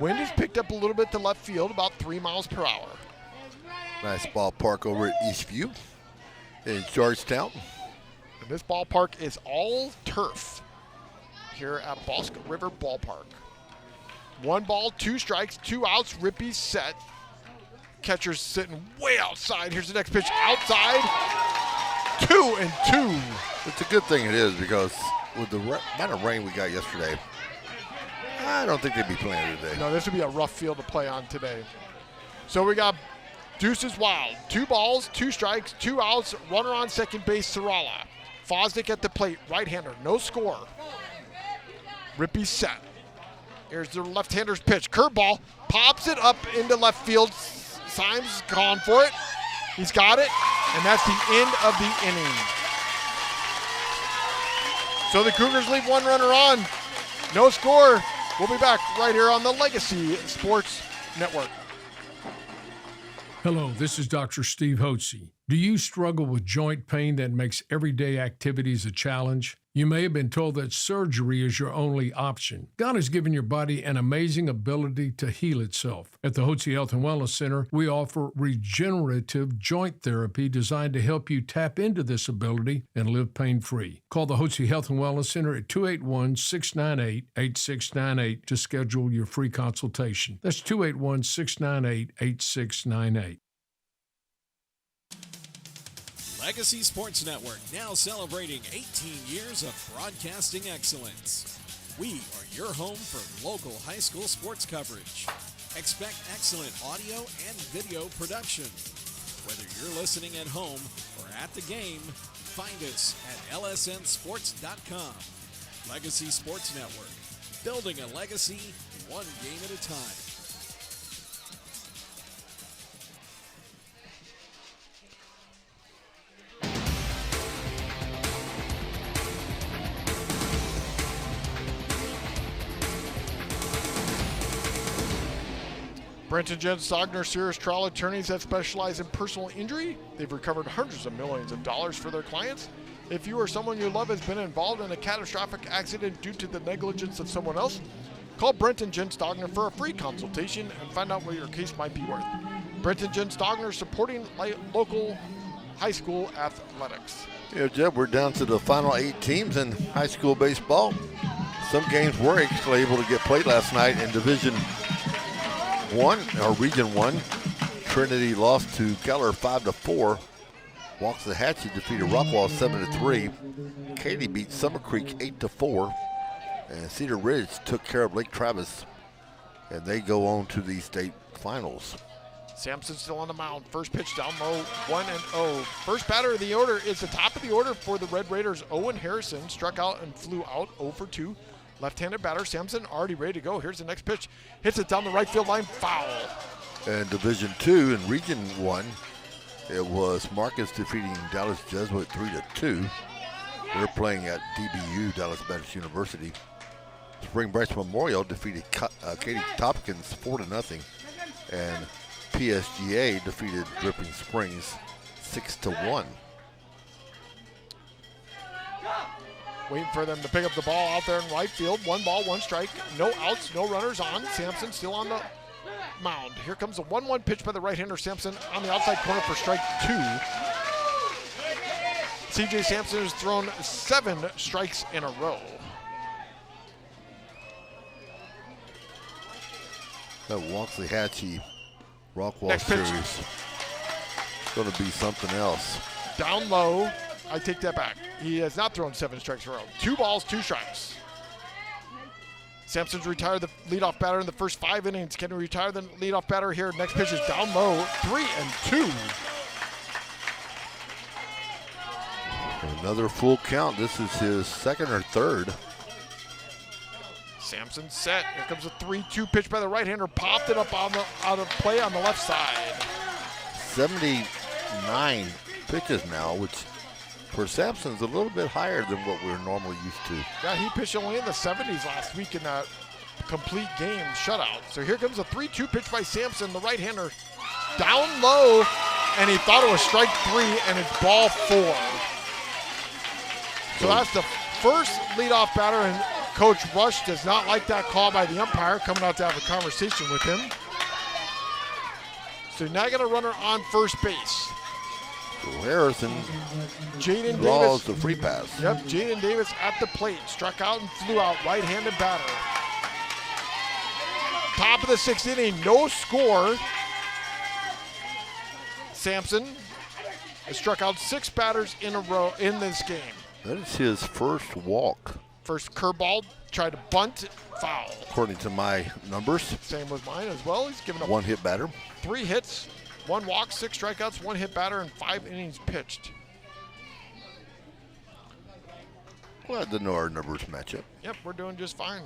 Wind has picked up a little bit to left field, about 3 miles per hour. Nice ballpark over at Eastview in Georgetown. And this ballpark is all turf here at Bosque River Ballpark. 1 ball, 2 strikes, 2 outs. Rippey's set. Catcher's sitting way outside. Here's the next pitch, outside. 2-2. It's a good thing it is, because with the amount of rain we got yesterday, I don't think they'd be playing today. No, this would be a rough field to play on today. So we got Deuces Wild. 2 balls, 2 strikes, 2 outs. Runner on second base, Sarala. Fosdick at the plate, right-hander, no score. Rippey set. Here's the left-hander's pitch. Curveball, pops it up into left field. Symes gone for it. He's got it, and that's the end of the inning. So the Cougars leave 1 runner on. No score. We'll be back right here on the Legacy Sports Network. Hello, this is Dr. Steve Hotze. Do you struggle with joint pain that makes everyday activities a challenge? You may have been told that surgery is your only option. God has given your body an amazing ability to heal itself. At the Hotze Health and Wellness Center, we offer regenerative joint therapy designed to help you tap into this ability and live pain-free. Call the Hotze Health and Wellness Center at 281-698-8698 to schedule your free consultation. That's 281-698-8698. Legacy Sports Network, now celebrating 18 years of broadcasting excellence. We are your home for local high school sports coverage. Expect excellent audio and video production. Whether you're listening at home or at the game, find us at lsnsports.com. Legacy Sports Network, building a legacy one game at a time. Brent and Jen Stogner, serious trial attorneys that specialize in personal injury. They've recovered hundreds of millions of dollars for their clients. If you or someone you love has been involved in a catastrophic accident due to the negligence of someone else, call Brent and Jen Stogner for a free consultation and find out what your case might be worth. Brent and Jen Stogner, supporting local high school athletics. Yeah, Jeb, we're down to the final 8 teams in high school baseball. Some games were actually able to get played last night in Division 1, or Region 1. Trinity lost to Keller 5-4. Waxahachie defeated Rockwall 7-3. Katy beat Summer Creek 8-4. And Cedar Ridge took care of Lake Travis, and they go on to the state finals. Sampson still on the mound. First pitch down low, 1-0. First batter of the order is the top of the order for the Red Raiders. Owen Harrison struck out and flew out 0-2. Left-handed batter, Sampson already ready to go. Here's the next pitch. Hits it down the right field line, foul. And Division 2 in Region 1, it was Marcus defeating Dallas Jesuit 3-2. We're playing at DBU, Dallas Baptist University. Spring Branch Memorial defeated Katy Tompkins 4-0, and PSGA defeated Dripping Springs 6-1. Waiting for them to pick up the ball out there in right field. 1 ball, 1 strike. No outs, no runners on. Sampson still on the mound. Here comes a 1-1 pitch by the right-hander. Sampson on the outside corner for strike 2. CJ Sampson has thrown 7 strikes in a row. That Waxahachie Rockwall series is going to be something else. Down low. I take that back. He has not thrown 7 strikes in a row. 2 balls, 2 strikes. Sampson's retired the leadoff batter in the first 5 innings. Can he retire the leadoff batter here? Next pitch is down low. 3-2. Another full count. This is his 2nd or 3rd. Sampson set. Here comes a 3-2 pitch by the right-hander. Popped it up out of play on the left side. 79 pitches now, which for Sampson's a little bit higher than what we're normally used to. Yeah, he pitched only in the 70s last week in that complete game shutout. So here comes a 3-2 pitch by Sampson, the right-hander. Down low, and he thought it was strike 3, and it's ball 4. So that's the first leadoff batter, and Coach Rush does not like that call by the umpire, coming out to have a conversation with him. So now got a runner on first base. So Harrison Jaden draws Davis. the free pass. Yep, Jaden Davis at the plate. Struck out and flew out, right-handed batter. Top of the 6th inning, no score. Sampson has struck out 6 batters in a row in this game. That is his first walk. First curveball, tried to bunt, foul. According to my numbers. Same with mine as well. He's given up 1 hit batter. 3 hits, 1 walk, 6 strikeouts, 1 hit batter, and 5 innings pitched. Glad to know our numbers match up. Yep, we're doing just fine.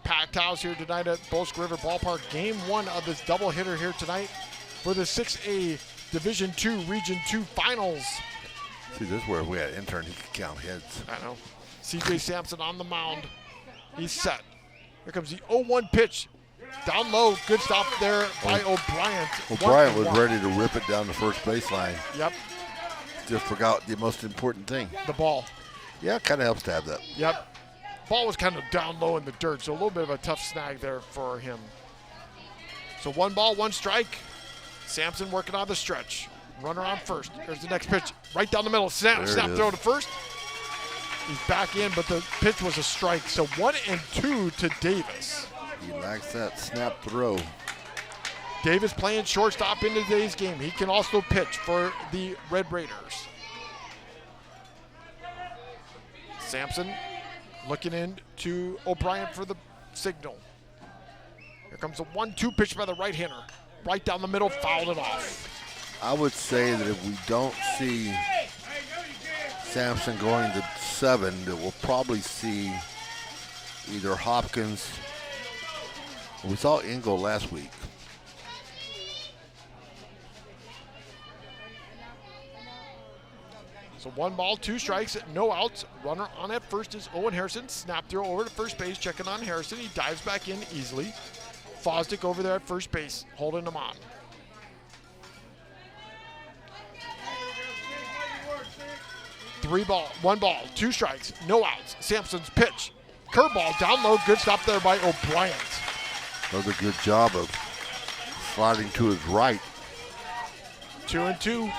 Packed house here tonight at Bosque River Ballpark. Game 1 of this doubleheader here tonight for the 6A Division II Region 2 Finals. See, this is where we had an intern. He could count heads. I know. CJ Sampson on the mound. He's set. Here comes the 0-1 pitch. Down low. Good stop there by O'Brien. O'Brien was ready to rip it down the first baseline. Yep. Just forgot the most important thing. The ball. Yeah, it kind of helps to have that. Yep. Ball was kind of down low in the dirt, so a little bit of a tough snag there for him. So 1 ball, 1 strike. Sampson working on the stretch. Runner on first. Here's the next pitch. Right down the middle. Snap throw to first. He's back in, but the pitch was a strike. So 1-2 to Davis. He lacks that snap throw. Davis playing shortstop in today's game. He can also pitch for the Red Raiders. Sampson looking in to O'Brien for the signal. Here comes a 1-2 pitch by the right-hander. Right down the middle, fouled it off. I would say that if we don't see Sampson going to 7, that we'll probably see either Hopkins. We saw Engel last week. So 1 ball, 2 strikes, no outs. Runner on at first is Owen Harrison. Snap throw over to first base, checking on Harrison. He dives back in easily. Fosdick over there at first base, holding him on. One ball, 2 strikes, no outs. Sampson's pitch. Curveball down low, good stop there by O'Brien. Another good job of sliding to his right. 2-2.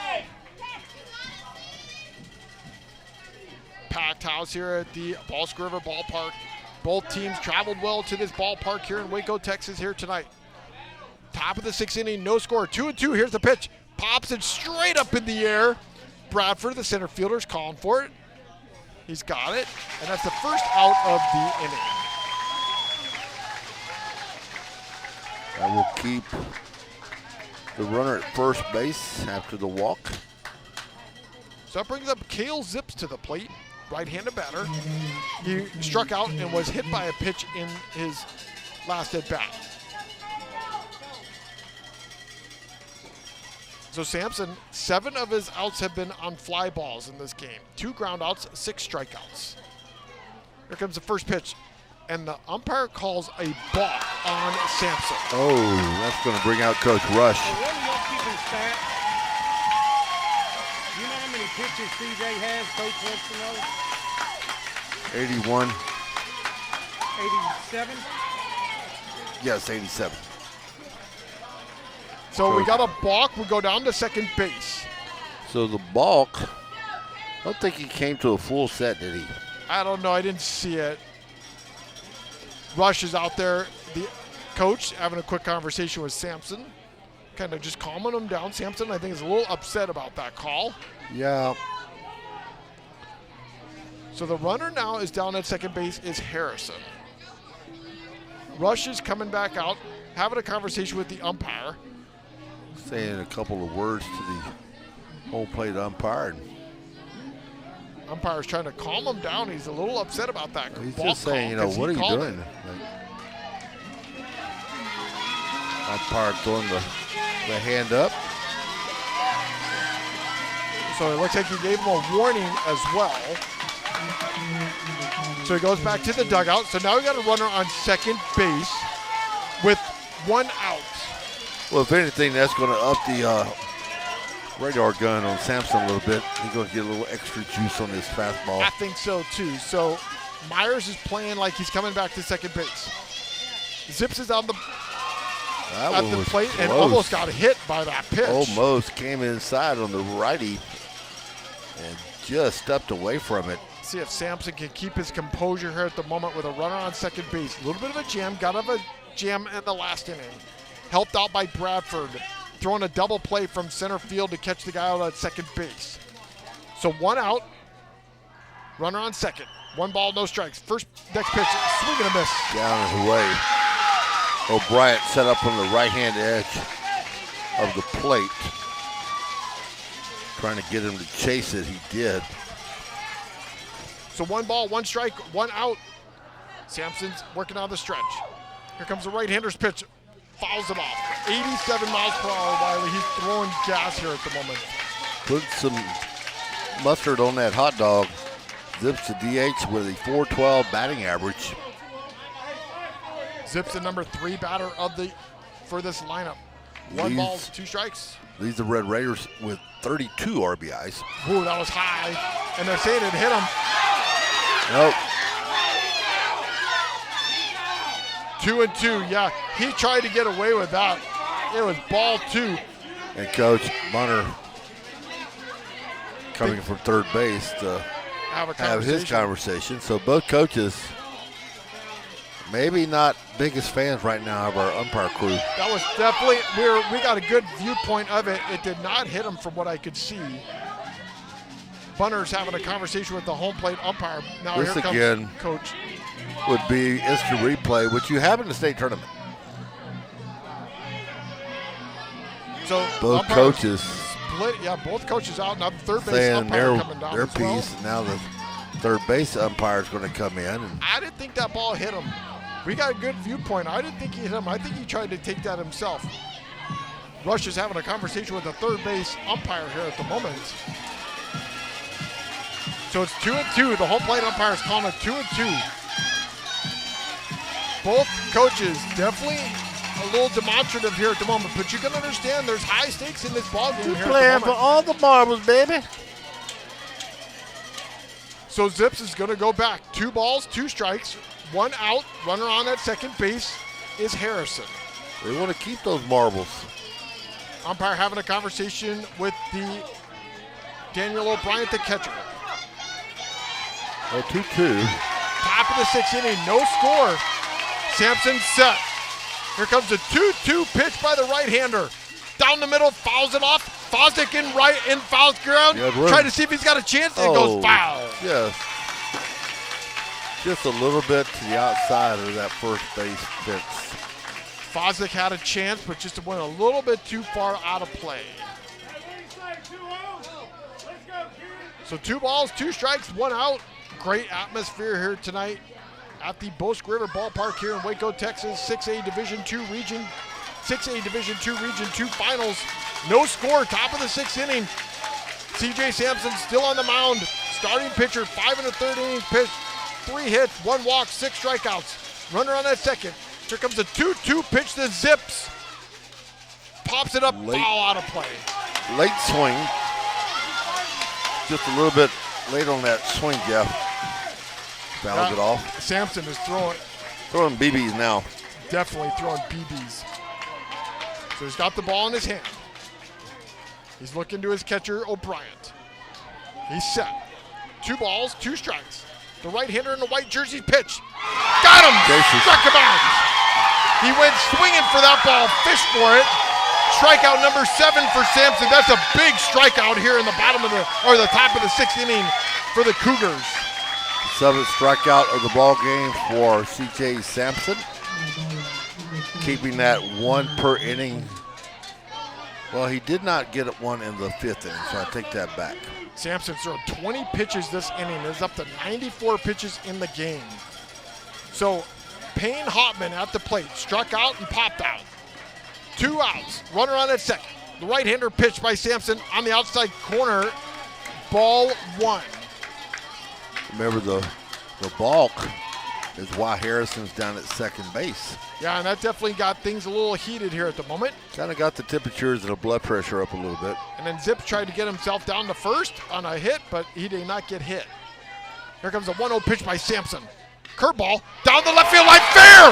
Packed house here at the Bosque River Ballpark. Both teams traveled well to this ballpark here in Waco, Texas here tonight. Top of the 6th inning, no score. 2-2, here's the pitch. Pops it straight up in the air. Bradford, the center fielder, is calling for it. He's got it, and that's the first out of the inning. That will keep the runner at first base after the walk. So that brings up Cale Zips to the plate, right-handed batter. He struck out and was hit by a pitch in his last at bat. So Sampson, 7 of his outs have been on fly balls in this game. 2 ground outs, 6 strikeouts. Here comes the first pitch, and the umpire calls a balk on Sampson. Oh, that's going to bring out Coach Rush. Hey, what are y'all keeping stats? Do you know how many pitches CJ has? Coach wants to know. 81. 87? Yes, 87. So we got a balk. We go down to second base. So the balk, I don't think he came to a full set, did he? I don't know. I didn't see it. Rush is out there. The coach having a quick conversation with Sampson, kind of just calming him down. Sampson, I think, is a little upset about that call. Yeah. So the runner now is down at second base is Harrison. Rush is coming back out, having a conversation with the umpire. Saying a couple of words to the home plate umpire. Umpire's trying to calm him down. He's a little upset about that. He's ball just saying, call, what are you called doing? it. Umpire throwing the hand up. So it looks like he gave him a warning as well. So he goes back to the dugout. So now we got a runner on second base with 1 out. Well, if anything, that's going to up the radar gun on Sampson a little bit. He's going to get a little extra juice on his fastball. I think so too. So Myers is playing like he's coming back to second base. Zips is on the at the plate and almost got hit by that pitch. Almost came inside on the righty and just stepped away from it. See if Sampson can keep his composure here at the moment with a runner on second base. A little bit of a jam, got out of a jam in the last inning. Helped out by Bradford, throwing a double play from center field to catch the guy out at second base. So 1 out, runner on second. 1 ball, no strikes. Next pitch, swing and a miss. Down and away. O'Brien set up on the right-hand edge of the plate. Trying to get him to chase it, he did. So 1 ball, 1 strike, 1 out. Sampson's working on the stretch. Here comes the right-hander's pitch. Fouls it off. 87 miles per hour, Wylie. He's throwing gas here at the moment. Put some mustard on that hot dog. Zips the DH with a .412 batting average. Zips the number 3 batter for this lineup. 1 ball, 2 strikes. Leads the Red Raiders with 32 RBIs. Ooh, that was high. And they're saying it hit him. Nope. 2-2, yeah. He tried to get away with that. It was ball 2. And Coach Bunner coming from third base to have his conversation. So both coaches, maybe not biggest fans right now of our umpire crew. That was definitely, we got a good viewpoint of it. It did not hit him from what I could see. Bunner's having a conversation with the home plate umpire. Now this here comes again Coach. Would be instant replay, which you have in the state tournament. So both coaches split. Yeah, both coaches out. Now the third base saying umpire coming down their as well. piece. Now the third base umpire is going to come in. And I didn't think that ball hit him. We got a good viewpoint. I didn't think he hit him. I think he tried to take that himself. Rush is having a conversation with the third base umpire here at the moment. So it's 2-2. The home plate umpire is calling it 2-2. Both coaches definitely a little demonstrative here at the moment, but you can understand there's high stakes in this ball game here. Playing for all the marbles, baby. So Zips is going to go back. 2 balls, 2 strikes, 1 out. Runner on at second base is Harrison. They want to keep those marbles. Umpire having a conversation with the Daniel O'Brien, the catcher. Oh, 2-2. Top of the 6th inning, no score. Sampson set. Here comes a 2-2 pitch by the right-hander. Down the middle, fouls it off. Fosdick in fouls ground. Try to see if he's got a chance, and it goes foul. Yes. Just a little bit to the outside of that first base fence. Fosdick had a chance, but just went a little bit too far out of play. So 2 balls, 2 strikes, 1 out. Great atmosphere here tonight at the Bosque River Ballpark here in Waco, Texas. 6A Division II Region 6A Division II Region II Finals. No score, top of the 6th inning. C.J. Sampson still on the mound. Starting pitcher, 5 1/3 innings pitched, 3 hits, 1 walk, 6 strikeouts. Runner on at second. Here comes a 2-2 pitch to Zips. Pops it up, foul out of play. Late swing. Just a little bit late on that swing, Jeff. Fouls it off. Sampson is throwing BBs now. Definitely throwing BBs. So he's got the ball in his hand. He's looking to his catcher, O'Brien. He's set. 2 balls, 2 strikes. The right-hander in the white jersey pitch. Got him! Struck him out! He went swinging for that ball, fished for it. Strikeout number 7 for Sampson. That's a big strikeout here in the top of the 6th inning for the Cougars. 7th strikeout of the ball game for C.J. Sampson. Keeping that 1 per inning. Well, he did not get 1 in the 5th inning, so I take that back. Sampson threw 20 pitches this inning. It's up to 94 pitches in the game. So Payne Hoffman at the plate, struck out and popped out. 2 outs, runner on at second. The right-hander pitch by Sampson on the outside corner, ball 1. Remember the balk is why Harrison's down at second base. Yeah, and that definitely got things a little heated here at the moment. Kind of got the temperatures and the blood pressure up a little bit. And then Zips tried to get himself down to first on a hit, but he did not get hit. Here comes a 1-0 pitch by Sampson. Curveball down the left field line, fair!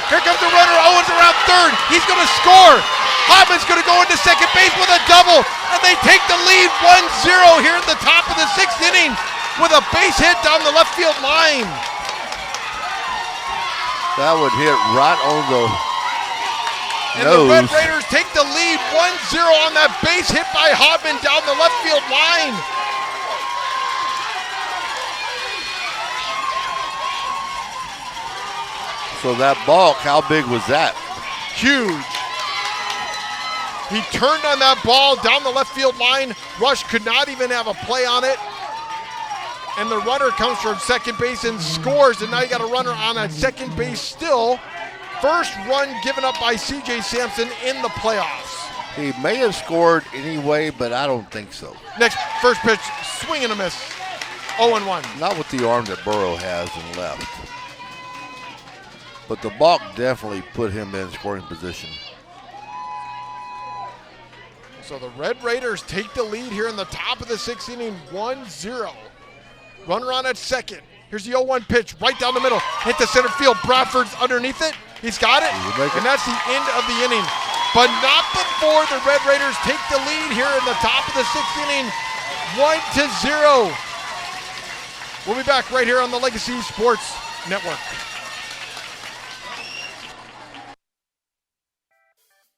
Here comes the runner, Owens around third. He's going to score. Hoffman's going to go into second base with a double, and they take the lead 1-0 here at the top of the 6th inning with a base hit down the left field line. That would hit right on the and nose. The Red Raiders take the lead 1-0 on that base hit by Hoffman down the left field line. So that balk, how big was that? Huge. He turned on that ball down the left field line. Rush could not even have a play on it. And the runner comes from second base and scores, and now you got a runner on at second base still. First run given up by C.J. Sampson in the playoffs. He may have scored anyway, but I don't think so. Next, first pitch, swing and a miss. 0-1. Not with the arm that Burrow has in left. But the balk definitely put him in scoring position. So the Red Raiders take the lead here in the top of the 6th inning, 1-0. Runner on at second. Here's the 0-1 pitch right down the middle. Hit the center field. Bradford's underneath it. He's got it. And that's the end of the inning. But not before the Red Raiders take the lead here in the top of the 6th inning, 1-0. We'll be back right here on the Legacy Sports Network.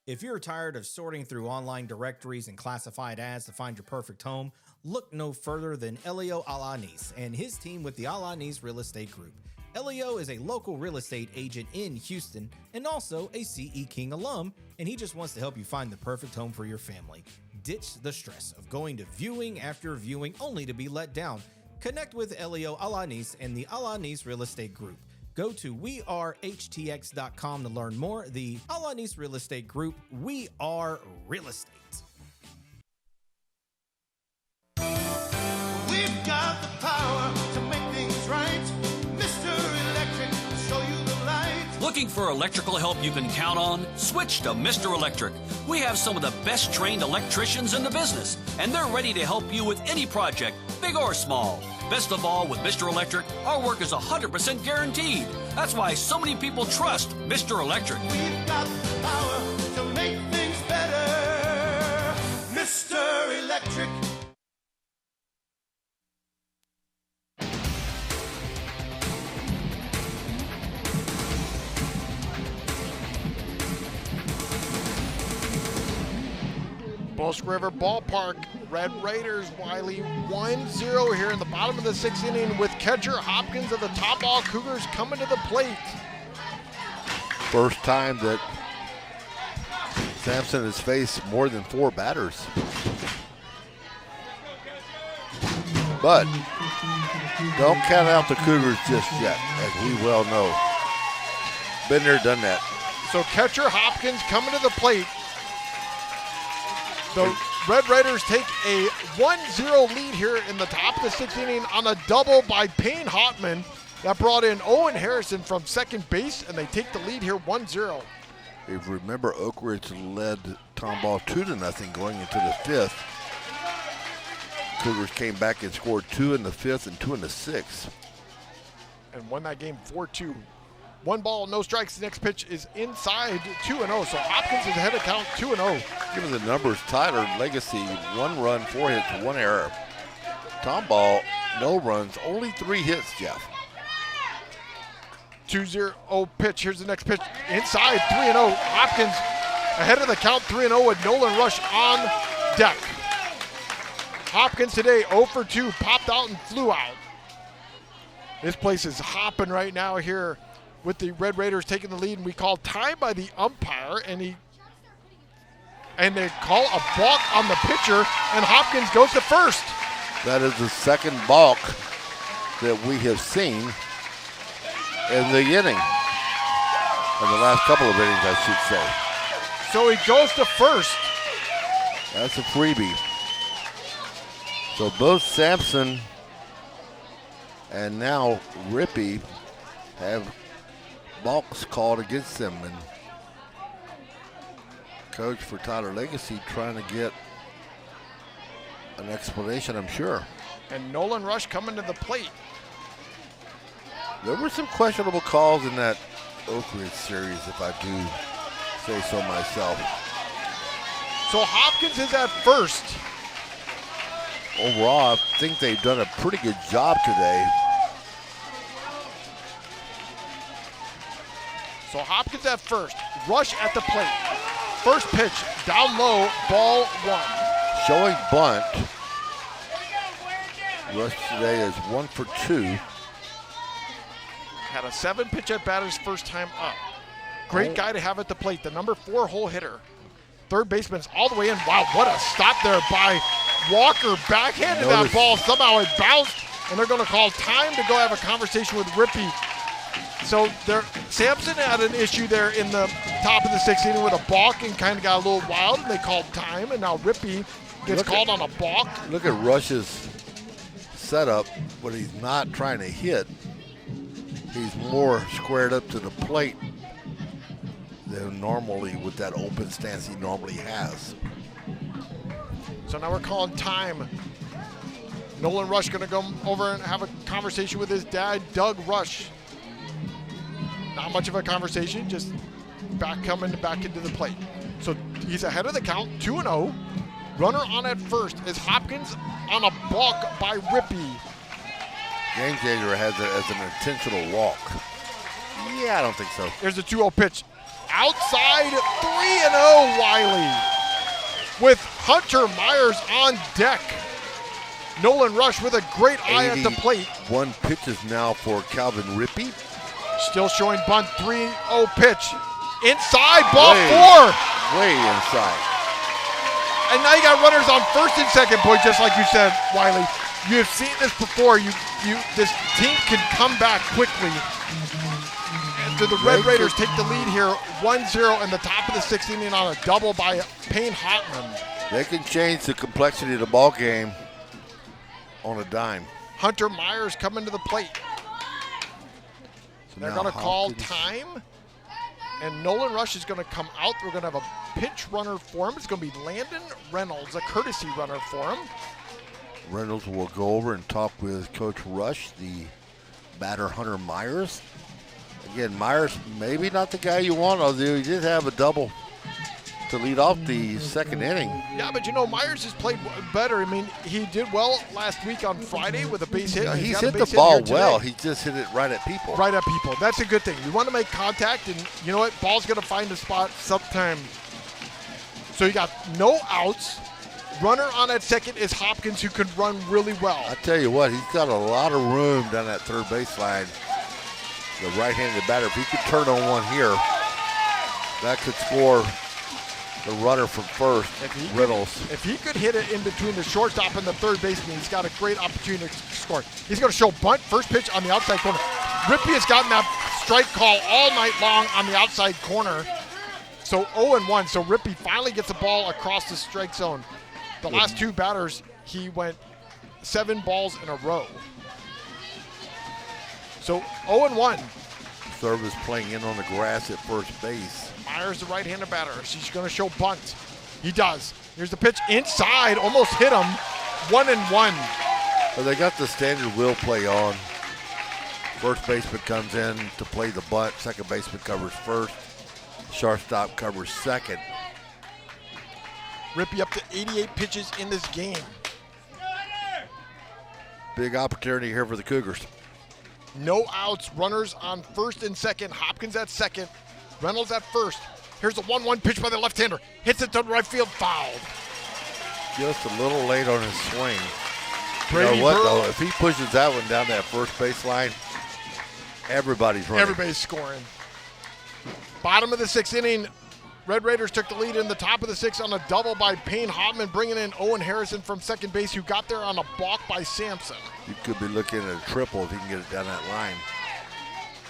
If you're tired of sorting through online directories and classified ads to find your perfect home, look no further than Elio Alanis and his team with the Alanis Real Estate Group. Elio is a local real estate agent in Houston and also a CE King alum, and he just wants to help you find the perfect home for your family. Ditch the stress of going to viewing after viewing only to be let down. Connect with Elio Alanis and the Alanis Real Estate Group. Go to wearehtx.com to learn more. The Alanis Real Estate Group, we are real estate. We've got the power to make things right. Mr. Electric, show you the light. Looking for electrical help you can count on? Switch to Mr. Electric. We have some of the best trained electricians in the business, and they're ready to help you with any project, big or small. Best of all, with Mr. Electric, our work is 100% guaranteed. That's why so many people trust Mr. Electric. We've got the power to make things better. Mr. Electric. Bosque River Ballpark, Red Raiders, Wylie 1-0 here in the bottom of the 6th inning with catcher Hopkins of the Tomball Cougars coming to the plate. First time that Sampson has faced more than 4 batters. But don't count out the Cougars just yet, as we well know. Been there, done that. So catcher Hopkins Hopkins coming to the plate. The Red Raiders take a 1-0 lead here in the top of the 6th inning on a double by Payne Hotman. That brought in Owen Harrison from second base, and they take the lead here 1-0. If you remember, Oak Ridge led Tomball 2-0 going into the 5th. Cougars came back and scored 2 in the 5th and 2 in the 6th. And won that game 4-2. 1 ball, no strikes. The next pitch is inside 2-0. So Hopkins is ahead of count 2-0. Given the numbers, Tyler Legacy, 1 run, 4 hits, 1 error. Tomball, no runs, only 3 hits, Jeff. 2-0 pitch. Here's the next pitch. Inside 3-0. Hopkins ahead of the count 3-0 with Nolan Rush on deck. Hopkins today 0 for 2, popped out and flew out. This place is hopping right now here with the Red Raiders taking the lead, and we call time by the umpire, and they call a balk on the pitcher, and Hopkins goes to first. That is the second balk that we have seen in the inning. In the last couple of innings, I should say. So he goes to first. That's a freebie. So both Sampson and now Rippey have balks called against them. And coach for Tyler Legacy trying to get an explanation, I'm sure. And Nolan Rush coming to the plate. There were some questionable calls in that Oak Ridge series, if I do say so myself. So Hopkins is at first. Overall, I think they've done a pretty good job today. So Hopkins at first, Rush at the plate. First pitch, down low, ball 1. Showing bunt. Rush today is 1 for 2. Had a 7-pitch at bat his first time up. Great guy to have at the plate, the number 4 hole hitter. Third baseman's all the way in. Wow, what a stop there by Walker. Backhanded that ball. Somehow it bounced, and they're going to call time to go have a conversation with Rippey. So Sampson had an issue there in the top of the 6th inning with a balk and kind of got a little wild, and they called time, and now Rippey gets called on a balk. Look at Rush's setup when he's not trying to hit. He's more squared up to the plate than normally with that open stance he normally has. So now we're calling time. Nolan Rush going to go over and have a conversation with his dad, Doug Rush. Not much of a conversation, just coming back into the plate. So he's ahead of the count, 2-0. Runner on at first is Hopkins on a balk by Rippey. Game changer has it as an intentional walk. Yeah, I don't think so. There's a 2-0 pitch. Outside 3-0 Wylie with Hunter Myers on deck. Nolan Rush with a great eye at the plate. 1 pitches now for Calvin Rippey. Still showing bunt, 3-0 pitch. Inside, ball 4. Way inside. And now you got runners on first and second, boy, just like you said, Wylie. You have seen this before. This team can come back quickly. And the Red Raiders take the lead here, 1-0 in the top of the 6th inning on a double by Payne Hotman. They can change the complexity of the ball game on a dime. Hunter Myers coming to the plate. So they're going to call time, and Nolan Rush is going to come out. We're going to have a pitch runner for him. It's going to be Landon Reynolds, a courtesy runner for him. Reynolds will go over and talk with Coach Rush, the batter Hunter Myers. Again, Myers maybe not the guy you want, although he did have a double to lead off the 2nd inning. Yeah, but Myers has played better. I mean, he did well last week on Friday with a base hit. Yeah, he's hit the ball well. He just hit it right at people. Right at people. That's a good thing. You want to make contact, and you know what? Ball's going to find a spot sometime. So you got no outs. Runner on at second is Hopkins, who can run really well. I tell you what, he's got a lot of room down that third baseline. The right-handed batter, if he could turn on one here, that could score the runner from first, Reynolds. If he could hit it in between the shortstop and the third baseman, he's got a great opportunity to score. He's going to show bunt, first pitch on the outside corner. Rippey has gotten that strike call all night long on the outside corner. So 0-1. So Rippey finally gets the ball across the strike zone. The last two batters, he went 7 balls in a row. So 0-1. Service playing in on the grass at first base. Myers, the right-handed batter. She's going to show bunt. He does. Here's the pitch inside. Almost hit him. 1-1. Well, they got the standard wheel play on. First baseman comes in to play the bunt. Second baseman covers first. Shortstop covers second. Rippey up to 88 pitches in this game. Big opportunity here for the Cougars. No outs. Runners on first and second. Hopkins at second. Reynolds at first. Here's a 1-1 pitch by the left-hander. Hits it to right field. Fouled. Just a little late on his swing. Brady you know what, Burrow. though? If he pushes that one down that first base line, everybody's running. Everybody's scoring. Bottom of the 6th inning, Red Raiders took the lead in the top of the 6th on a double by Payne Hoffman, bringing in Owen Harrison from second base, who got there on a balk by Sampson. You could be looking at a triple if he can get it down that line.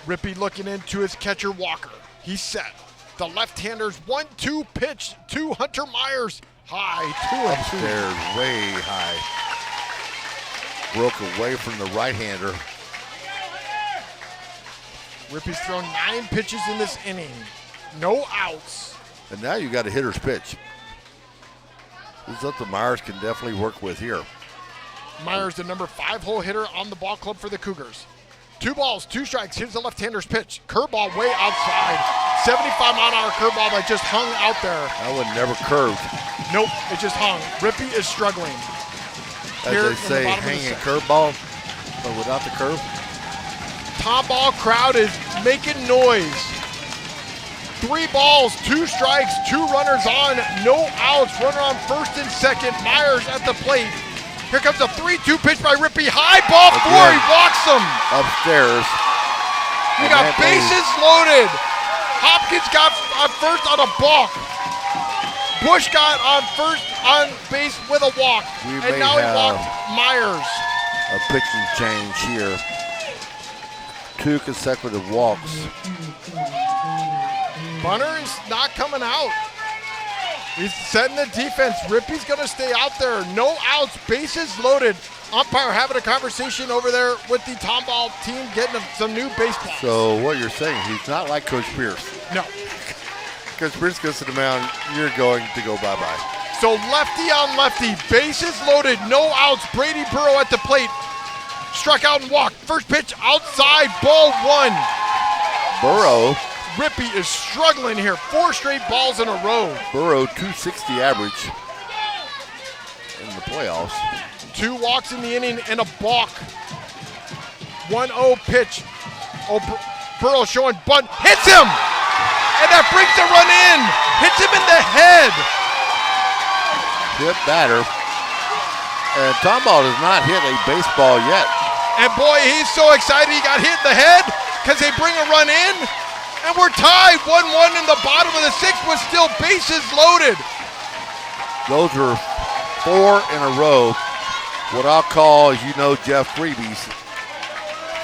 Rippey looking into his catcher Walker. He's set. The left-hander's 1-2 pitch to Hunter Myers. High, 2-2. Upstairs, way high. Broke away from the right-hander. Rippey's thrown 9 pitches in this inning. No outs. And now you got a hitter's pitch. This is something Myers can definitely work with here. Myers, the number 5-hole hitter on the ball club for the Cougars. 2 balls, 2 strikes. Here's the left-hander's pitch. Curveball way outside. 75-mile-an-hour curveball that just hung out there. That one never curved. Nope, it just hung. Rippey is struggling. As they say, hanging curveball, but without the curve. Tomball crowd is making noise. 3 balls, 2 strikes, 2 runners on, no outs. Runner on first and second. Myers at the plate. Here comes a 3-2 pitch by Rippey. High ball 4. He walks him. Upstairs. We got bases loaded. Hopkins got on first on a balk. Bush got on first on base with a walk. And now he walked Myers. A pitching change here. 2 consecutive walks. Bunner is not coming out. He's setting the defense. Rippey's going to stay out there. No outs, bases loaded. Umpire having a conversation over there with the Tomball team, getting some new baseballs. So what you're saying, he's not like Coach Pierce. No. Coach Pierce goes to the mound, you're going to go bye-bye. So lefty on lefty, bases loaded, no outs. Brady Burrow at the plate. Struck out and walked. First pitch outside, ball 1. Burrow. Rippey is struggling here. 4 straight balls in a row. Burrow, 260 average in the playoffs. 2 walks in the inning and a balk. 1-0 pitch. Burrow showing bunt. Hits him! And that brings the run in. Hits him in the head. Hit batter. And Tomball has not hit a baseball yet. And boy, he's so excited he got hit in the head because they bring a run in. And we're tied 1-1 in the bottom of the 6th with still bases loaded. Those are 4 in a row. What I'll call, Jeff, freebies.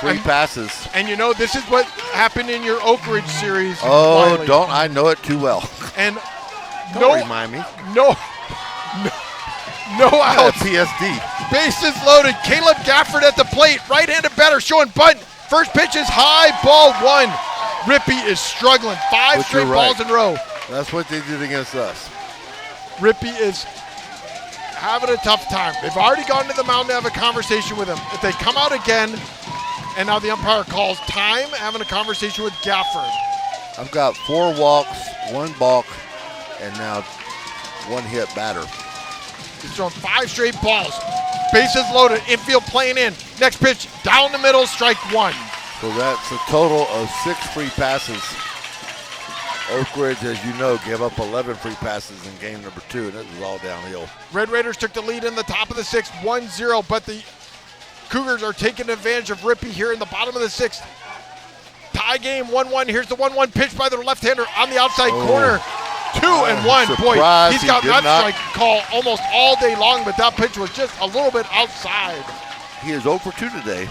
Free passes. And this is what happened in your Oak Ridge series. Oh, Wylie. don't I know it too well. And don't remind me. No outs. PSD. Bases loaded. Caleb Gafford at the plate. Right-handed batter showing bunt. First pitch is high, ball 1. Rippey is struggling. 5 straight balls in a row. That's what they did against us. Rippey is having a tough time. They've already gone to the mound to have a conversation with him. If they come out again, and now the umpire calls time, having a conversation with Gafford. I've got 4 walks, 1 balk, and now 1 hit batter. He's thrown 5 straight balls. Bases loaded, infield playing in. Next pitch, down the middle, strike 1. So that's a total of 6 free passes. Oak Ridge, as you know, gave up 11 free passes in game number 2, and it was all downhill. Red Raiders took the lead in the top of the 6th, 1-0, but the Cougars are taking advantage of Rippey here in the bottom of the 6th. Tie game, 1-1. Here's the 1-1 pitch by the left-hander on the outside corner. 2-1. Boy, he's got that strike call almost all day long, but that pitch was just a little bit outside. He is 0 for 2 today.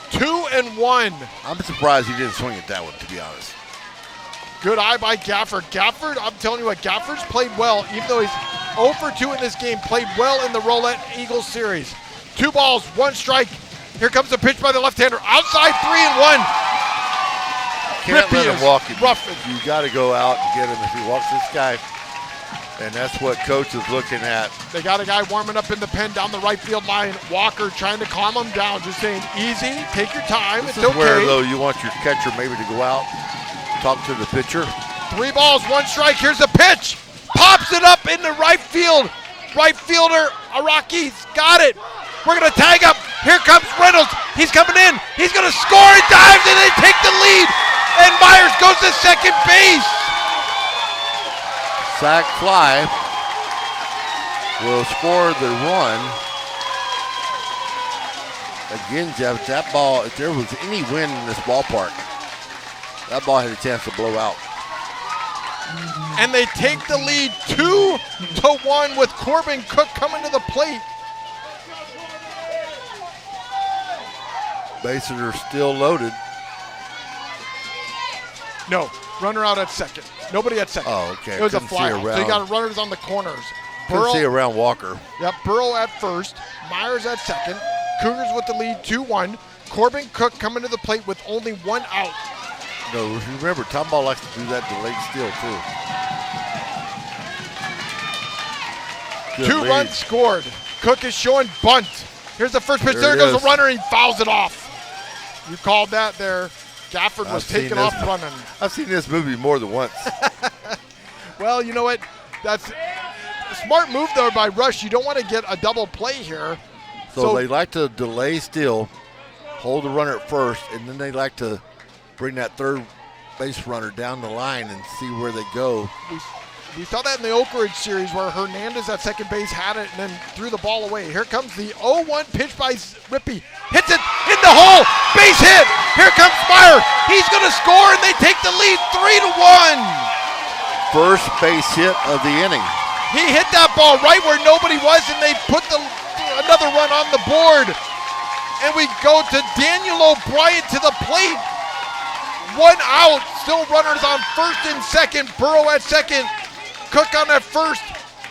2-1. I'm surprised he didn't swing at that one, to be honest. Good eye by Gafford. Gafford, I'm telling you what, Gafford's played well, even though he's 0 for 2 in this game, played well in the Roulette Eagles series. 2 balls, 1 strike. Here comes the pitch by the left-hander. Outside 3-1. Can't let him walk. Rough. You got to go out and get him if he walks this guy. And that's what coach is looking at. They got a guy warming up in the pen down the right field line. Walker trying to calm him down, just saying, easy, take your time, This it's is okay. where, though, you want your catcher maybe to go out, talk to the pitcher. 3 balls, 1 strike. Here's the pitch. Pops it up in the right field. Right fielder, Araki's got it. We're going to tag up. Here comes Reynolds. He's coming in. He's going to score. He dives, and they take the lead. And Myers goes to second base. Sack fly will score the run. Again, Jeff, that ball, if there was any wind in this ballpark, that ball had a chance to blow out. And they take the lead 2-1 with Corbin Cook coming to the plate. Bases are still loaded. No, runner out at second. Nobody at second. Oh, okay. It was a Couldn't see fly out. So you around. got runners on the corners. Couldn't see around Walker. Yep, Burrow at first. Myers at second. Cougars with the lead 2-1. Corbin Cook coming to the plate with only 1 out. No, remember, Tomball likes to do that delayed steal, too. Good 2 lead. runs scored. Cook is showing bunt. Here's the first pitch. There There it goes is. the runner. He fouls it off. You called that there. Gafford was I've seen taking this- off running. I've seen this movie more than once. Well, you know what? That's a smart move, though, by Rush. You don't want to get a double play here. So they like to delay steal, hold the runner at first, and then they like to bring that third base runner down the line and see where they go. We saw that in the Oak Ridge series where Hernandez at second base had it and then threw the ball away. Here comes the 0-1 pitch by Rippey. Hits it in the hole. Base hit. Here comes Meyer. He's going to score, and they take the lead 3-1. First base hit of the inning. He hit that ball right where nobody was, and they put another run on the board. And we go to Daniel O'Brien to the plate. 1 out. Still runners on first and second. Burrow at second. Cook on at first.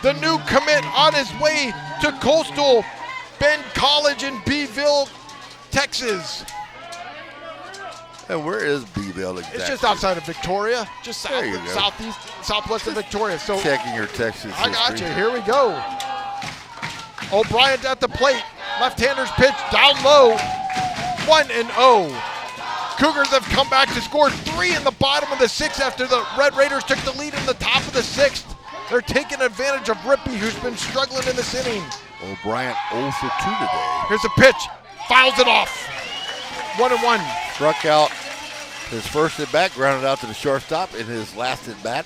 The new commit on his way to Coastal Bend College in Beeville, Texas. And where is Beeville exactly? It's just outside of Victoria, just There you go. southwest of Victoria. So Checking your Texas I got history. you. Here we go. O'Brien at the plate. Left-hander's pitch down low. 1-0. Cougars have come back to score 3 in the bottom of the 6th after the Red Raiders took the lead in the top of the 6th. They're taking advantage of Rippey, who's been struggling in this inning. O'Brien 0 for 2 today. Here's a pitch. Fouls it off. 1-1. Struck out his first at bat, grounded out to the shortstop in his last at bat.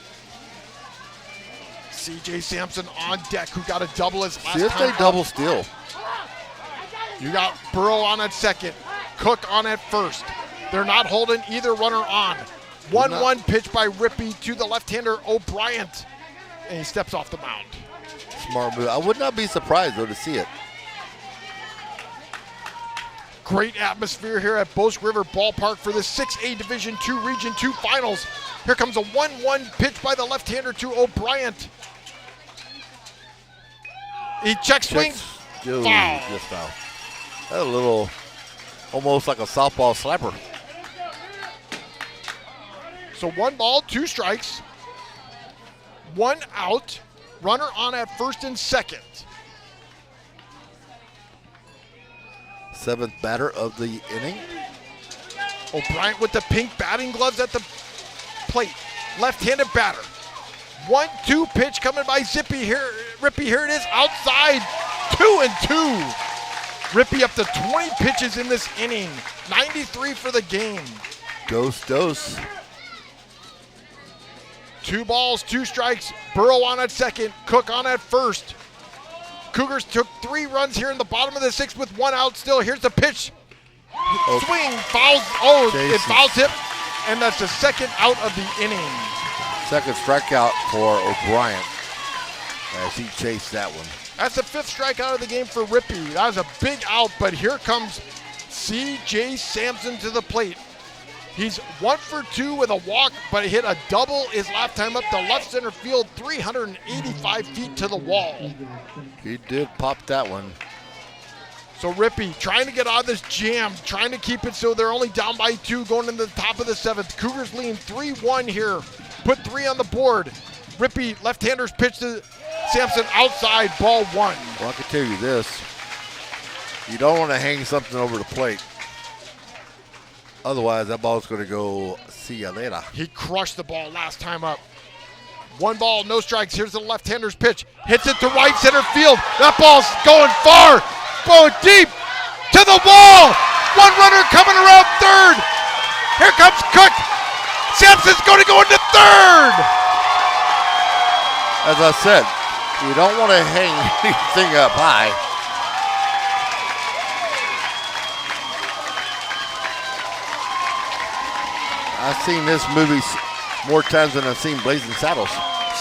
C.J. Sampson on deck, who got a double his last See if time they up. double steal. You got Burrow on at second, Cook on at first. They're not holding either runner on. 1-1 pitch by Rippey to the left-hander O'Brien, and he steps off the mound. Smart move. I would not be surprised, though, to see it. Great atmosphere here at Bosque River Ballpark for the 6A Division II Region II Finals. Here comes a 1-1 pitch by the left-hander to O'Brien. He check swings. Ooh, Foul. just foul. That a little, almost like a softball slapper. So 1 ball, 2 strikes. 1 out. Runner on at first and second. 7th batter of the inning. O'Brien with the pink batting gloves at the plate. Left-handed batter. 1-2 pitch coming by Rippey. Here it is outside. 2-2. Rippey up to 20 pitches in this inning. 93 for the game. Dose. 2 balls, 2 strikes. Burrow on at second. Cook on at first. Cougars took 3 runs here in the bottom of the 6th with 1 out still. Here's the pitch. Swing, fouls. Oh, Jason. it foul tip. And that's the 2nd out of the inning. 2nd strikeout for O'Brien as he chased that one. That's the 5th strikeout of the game for Rippey. That was a big out, but here comes C.J. Sampson to the plate. He's 1 for 2 with a walk, but he hit a double his last time up the left center field, 385 feet to the wall. He did pop that one. So Rippey trying to get out of this jam, trying to keep it so they're only down by 2 going into the top of the 7th. Cougars lean 3-1 here. Put 3 on the board. Rippey, left-hander's pitch to Sampson outside, ball 1. Well, I can tell you this. You don't want to hang something over the plate. Otherwise, that ball's going to go see ya later. He crushed the ball last time up. 1 ball, no strikes. Here's the left-hander's pitch. Hits it to right center field. That ball's going far. Going deep to the wall. 1 runner coming around third. Here comes Cook. Sampson's going to go into third. As I said, you don't want to hang anything up high. I've seen this movie more times than I've seen Blazing Saddles.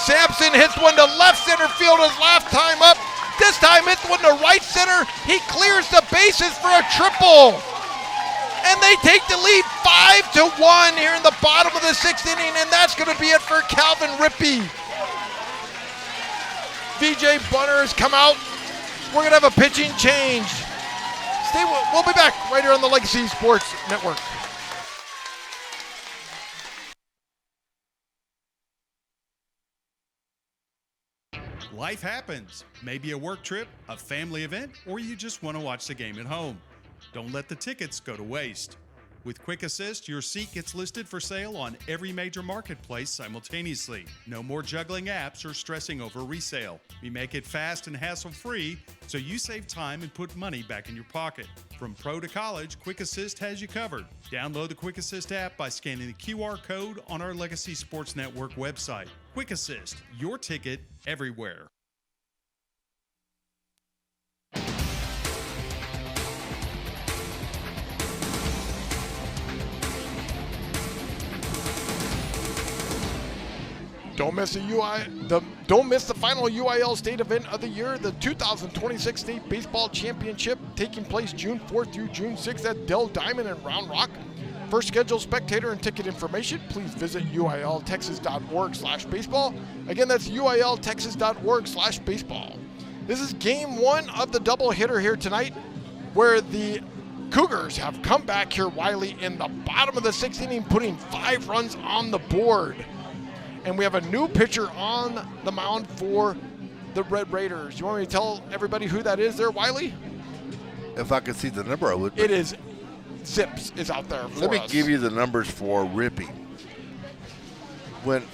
Sampson hits one to left center field his last time up. This time hits one to right center. He clears the bases for a triple. And they take the lead 5-1 here in the bottom of the 6th inning, and that's going to be it for Calvin Rippey. VJ Bunner has come out. We're going to have a pitching change. We'll be back right here on the Legacy Sports Network. Life happens. Maybe a work trip, a family event, or you just want to watch the game at home. Don't let the tickets go to waste. With Quick Assist, your seat gets listed for sale on every major marketplace simultaneously. No more juggling apps or stressing over resale. We make it fast and hassle-free, so you save time and put money back in your pocket. From pro to college, Quick Assist has you covered. Download the Quick Assist app by scanning the QR code on our Legacy Sports Network website. Quick Assist, your ticket everywhere. Don't miss the final UIL state event of the year, the 2026 State Baseball Championship, taking place June 4th through June 6th at Dell Diamond in Round Rock. For scheduled spectator and ticket information, please visit uiltexas.org/baseball. Again, that's uiltexas.org/baseball. This is game 1 of the doubleheader here tonight, where the Cougars have come back here, Wylie, in the bottom of the 6th inning, putting 5 runs on the board. And we have a new pitcher on the mound for the Red Raiders. You want me to tell everybody who that is there, Wylie? If I could see the number, I would. It is Zips is out there for Let me us. give you the numbers for Rippey. Went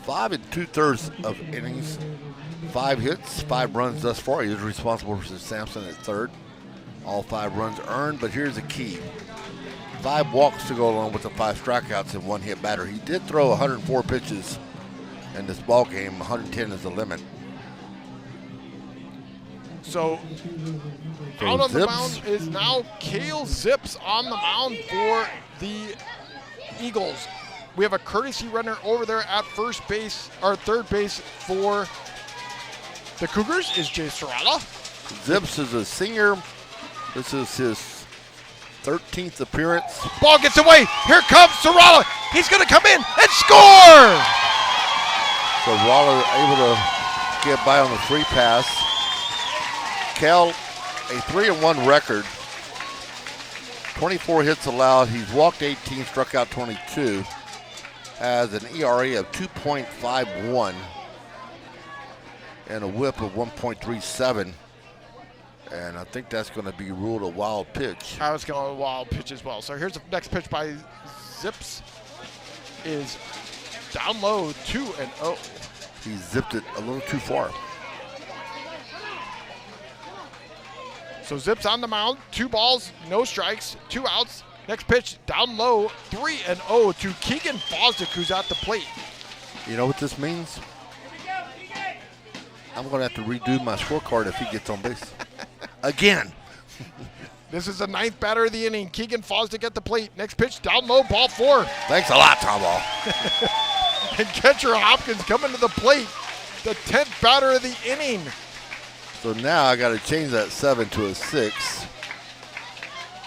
5 2/3 of innings, 5 hits, 5 runs thus far. He was responsible for Sampson at third. All 5 runs earned, but here's the key. 5 walks to go along with the 5 strikeouts and 1 hit batter. He did throw 104 pitches in this ball game. 110 is the limit. So out on the mound is now Cale Zips on the mound for the Eagles. We have a courtesy runner over there at first base, or third base for the Cougars is Jay Serrata. Zips is a senior. This is his 13th appearance. Ball gets away. Here comes Serrata. He's going to come in and score. So Waller able to get by on the free pass. Cal, a 3-1 record. 24 hits allowed. He's walked 18, struck out 22. Has an ERA of 2.51 and a whip of 1.37. And I think that's going to be ruled a wild pitch. I was going a wild pitch as well. So here's the next pitch by Zips. Is down low, 2-0. He zipped it a little too far. So Zips on the mound, 2 balls, no strikes, 2 outs. Next pitch, down low, 3-0 to Keegan Fosdick, who's at the plate. You know what this means? I'm going to have to redo my scorecard if he gets on base. Again. This is the 9th batter of the inning. Keegan Fosdick at the plate. Next pitch, down low, ball 4. Thanks a lot, Tomball. And catcher Hopkins coming to the plate. The 10th batter of the inning. So now I got to change that 7 to a 6.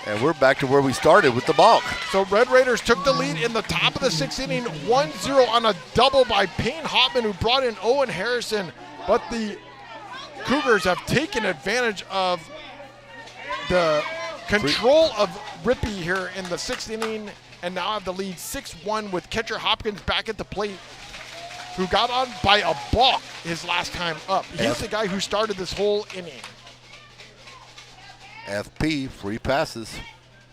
And we're back to where we started with the balk. So Red Raiders took the lead in the top of the 6th inning, 1-0 on a double by Payne Hoffman, who brought in Owen Harrison. But the Cougars have taken advantage of the control of Rippey here in the 6th inning and now have the lead 6-1 with catcher Hopkins back at the plate, who got on by a balk his last time up. He's the guy who started this whole inning. FP, free passes.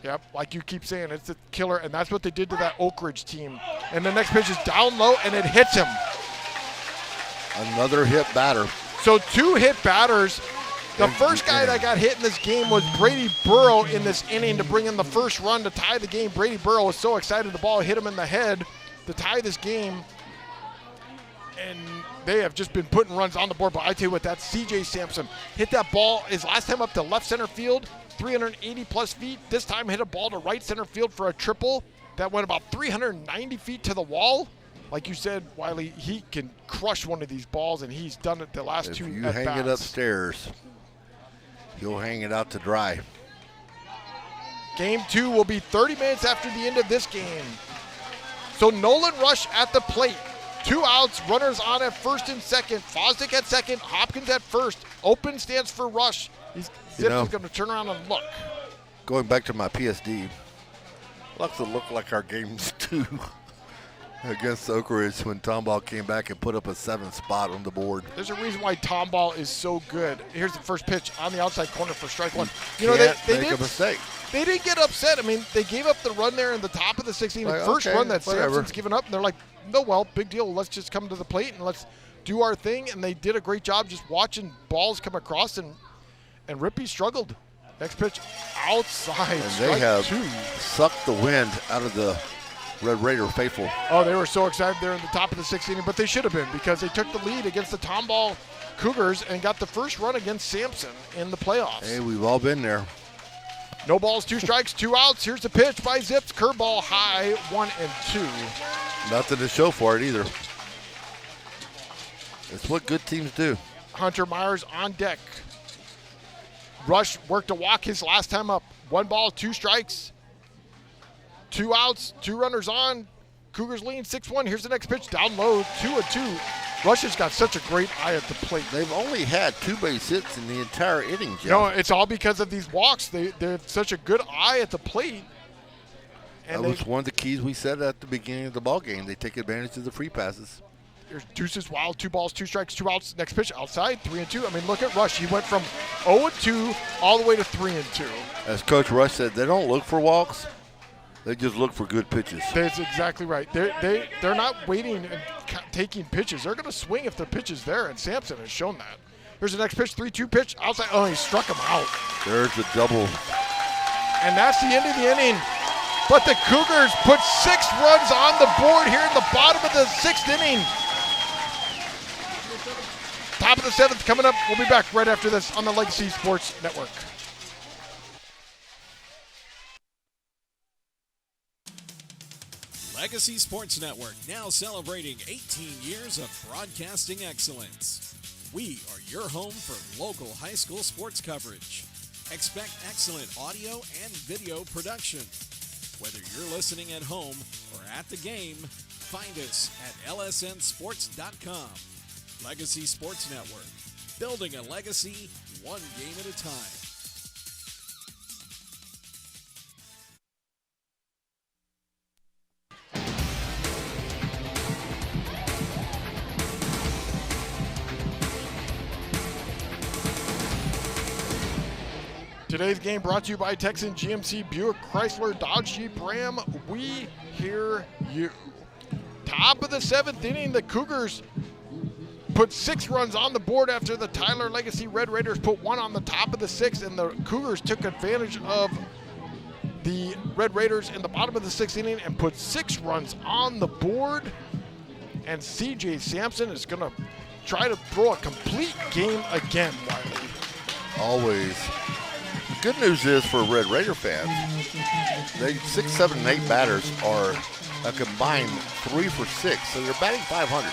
Yep, like you keep saying, it's a killer, and that's what they did to that Oak Ridge team. And the next pitch is down low, and it hits him. Another hit batter. So 2 hit batters. The first guy that got hit in this game was Brady Burrow in this inning to bring in the first run to tie the game. Brady Burrow was so excited the ball hit him in the head to tie this game. And they have just been putting runs on the board. But I tell you what, that C.J. Sampson hit that ball his last time up to left center field, 380-plus feet. This time hit a ball to right center field for a triple that went about 390 feet to the wall. Like you said, Wylie, he can crush one of these balls, and he's done it the last 2 at-bats. If you hang it upstairs, he'll hang it out to dry. Game 2 will be 30 minutes after the end of this game. So Nolan Rush at the plate. 2 outs, runners on at first and second. Fosdick at second, Hopkins at first. Open stance for Rush. Zips is going to turn around and look. Going back to my PSD, looks to look like our games 2 against Oak Ridge when Tomball came back and put up a 7th spot on the board. There's a reason why Tomball is so good. Here's the first pitch on the outside corner for strike 1. You know, they make a mistake. They didn't get upset. I mean, they gave up the run there in the top of the 16th. Like, first okay, run that whatever. Sampson's given up, and they're like, no, well, big deal. Let's just come to the plate and let's do our thing. And they did a great job just watching balls come across, and Rippey struggled. Next pitch outside. And they have sucked the wind out of the Red Raider faithful. Oh, they were so excited there in the top of the 16th, but they should have been, because they took the lead against the Tomball Cougars and got the first run against Sampson in the playoffs. Hey, we've all been there. No balls, 2 strikes, 2 outs. Here's the pitch by Zips. Curveball high, 1-2. Nothing to show for it either. It's what good teams do. Hunter Myers on deck. Rush worked a walk his last time up. 1 ball, 2 strikes. 2 outs, 2 runners on. Cougars lean 6-1. Here's the next pitch. Down low, 2-2. Rush has got such a great eye at the plate. They've only had 2 base hits in the entire inning, Jeff. No, it's all because of these walks. They have such a good eye at the plate. And that was one of the keys we said at the beginning of the ball game. They take advantage of the free passes. Here's Deuces Wild, 2 balls, 2 strikes, 2 outs. Next pitch outside, 3-2. I mean, look at Rush. He went from 0-2 all the way to 3-2. As Coach Rush said, they don't look for walks. They just look for good pitches. That's exactly right. They're not waiting and taking pitches. They're going to swing if the pitch is there, and Sampson has shown that. Here's the next pitch, 3-2 pitch outside. Oh, he struck him out. There's the double. And that's the end of the inning. But the Cougars put 6 runs on the board here in the bottom of the 6th inning. Top of the 7th coming up. We'll be back right after this on the Legacy Sports Network. Legacy Sports Network, now celebrating 18 years of broadcasting excellence. We are your home for local high school sports coverage. Expect excellent audio and video production. Whether you're listening at home or at the game, find us at lsnsports.com. Legacy Sports Network, building a legacy one game at a time. Today's game brought to you by Texan GMC, Buick, Chrysler, Dodge, Jeep, Ram. We hear you. Top of the 7th inning, the Cougars put 6 runs on the board after the Tyler Legacy Red Raiders put 1 on the top of the 6th, and the Cougars took advantage of the Red Raiders in the bottom of the 6th inning and put 6 runs on the board. And C.J. Sampson is going to try to throw a complete game again, Wylie. Always. The good news is for Red Raider fans, they 6, 7, and 8 batters are a combined 3 for 6, so they're batting .500.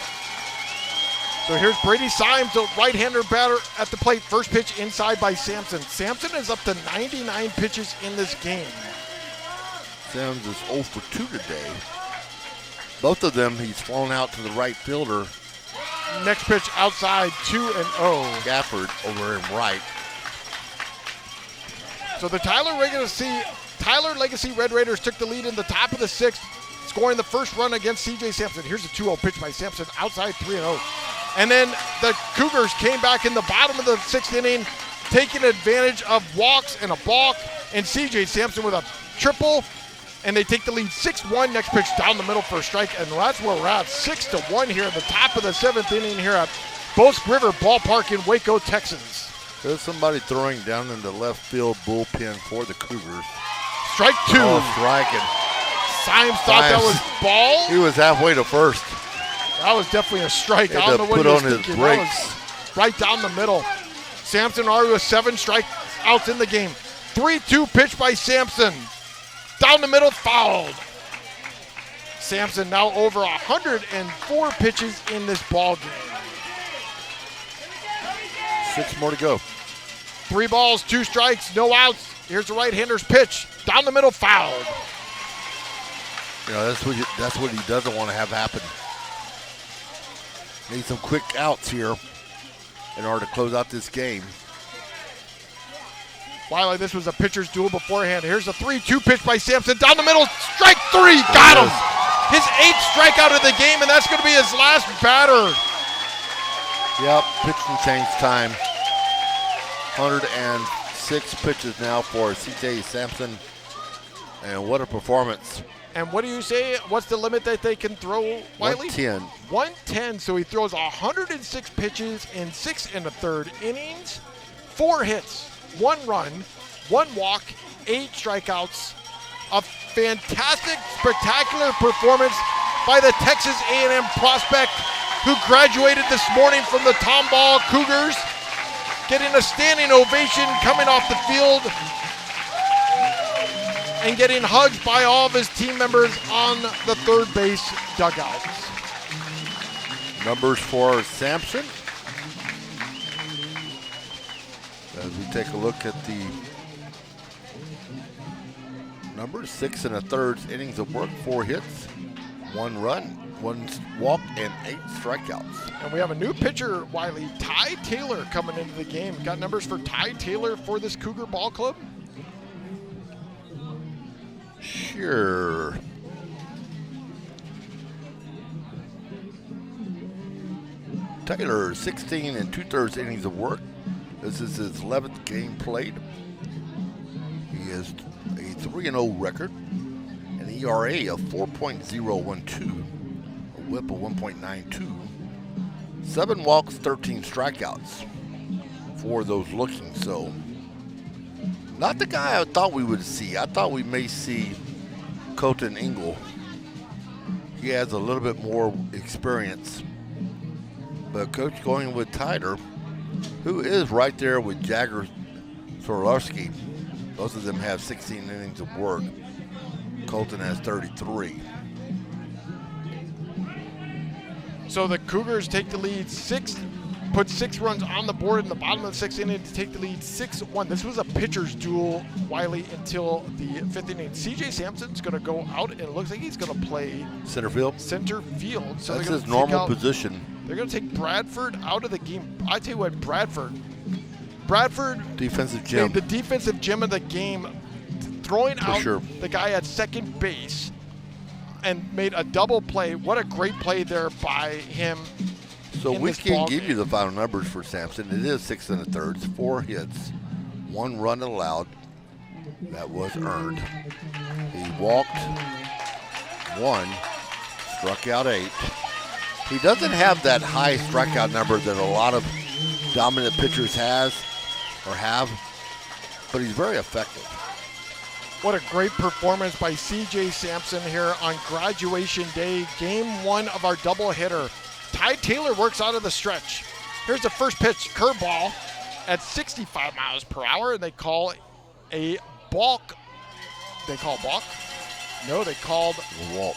So here's Brady Symes, the right-hander batter at the plate. First pitch inside by Sampson. Sampson is up to 99 pitches in this game. Sims is 0 for 2 today. Both of them, he's flown out to the right fielder. Next pitch outside, 2-0. Gafford over in right. So the Tyler Legacy Red Raiders took the lead in the top of the sixth, scoring the first run against C.J. Sampson. Here's a 2-0 pitch by Sampson, outside 3-0. And then the Cougars came back in the bottom of the sixth inning, taking advantage of walks and a balk, and C.J. Sampson with a triple, and they take the lead 6-1. Next pitch down the middle for a strike, and that's where we're at, 6-1 here at the top of the seventh inning here at Bosque River Ballpark in Waco, Texas. There's somebody throwing down in the left field bullpen for the Cougars. Strike 2. Oh, striking. Symes thought that was ball. He was halfway to first. That was definitely a strike. Had to put on his brakes. Right down the middle. Sampson already with 7 strikeouts in the game. 3-2 pitch by Sampson. Down the middle, fouled. Sampson now over 104 pitches in this ball game. 6 more to go. 3 balls, 2 strikes, no outs. Here's the right-hander's pitch. Down the middle, fouled. You know, that's what he doesn't want to have happen. Need some quick outs here in order to close out this game. Wylie, this was a pitcher's duel beforehand. Here's a 3-2 pitch by Sampson. Down the middle, strike 3, got him. His 8th strikeout of the game, and that's going to be his last batter. Yep, pitch and change time. 106 pitches now for C.J. Sampson. And what a performance. And what do you say? What's the limit that they can throw, Wylie? 110. 110, so he throws 106 pitches in 6 1/3 innings, 4 hits, 1 run, 1 walk, 8 strikeouts. A fantastic, spectacular performance by the Texas A&M prospect who graduated this morning from the Tomball Cougars, getting a standing ovation coming off the field and getting hugged by all of his team members on the third base dugouts. Numbers for Sampson. As we take a look at the numbers, 6 1/3 innings of work, 4 hits, 1 run, 1 walk, and 8 strikeouts. And we have a new pitcher, Wylie, Ty Taylor, coming into the game. Got numbers for Ty Taylor for this Cougar ball club? Sure. Taylor, 16 2/3 innings of work. This is his 11th game played. He has a 3-0 record, an ERA of 4.012, a whip of 1.92, 7 walks, 13 strikeouts for those looking. So, not the guy I thought we would see. I thought we may see Colton Engel. He has a little bit more experience. But Coach going with Tyler, who is right there with Jagger Sorlowski. Both of them have 16 innings of work. Colton has 33. So the Cougars take the lead, put 6 runs on the board in the bottom of the 6th inning to take the lead 6-1. This was a pitcher's duel, Wylie, until the 5th inning. C.J. Sampson's going to go out, and it looks like he's going to play center field. So that's his normal position. They're going to take Bradford out of the game. I tell you what, Bradford, defensive gem. the defensive gem of the game, throwing For out sure. the guy at second base and made a double play. What a great play there by him. So we can give you the final numbers for Sampson. It is 6 1/3, 4 hits, 1 run allowed. That was earned. He walked 1, struck out 8. He doesn't have that high strikeout number that a lot of dominant pitchers have, but he's very effective. What a great performance by C.J. Sampson here on graduation day, game 1 of our doubleheader. Ty Taylor works out of the stretch. Here's the first pitch, curveball at 65 miles per hour, and they call a balk. They call balk? No, they called a walk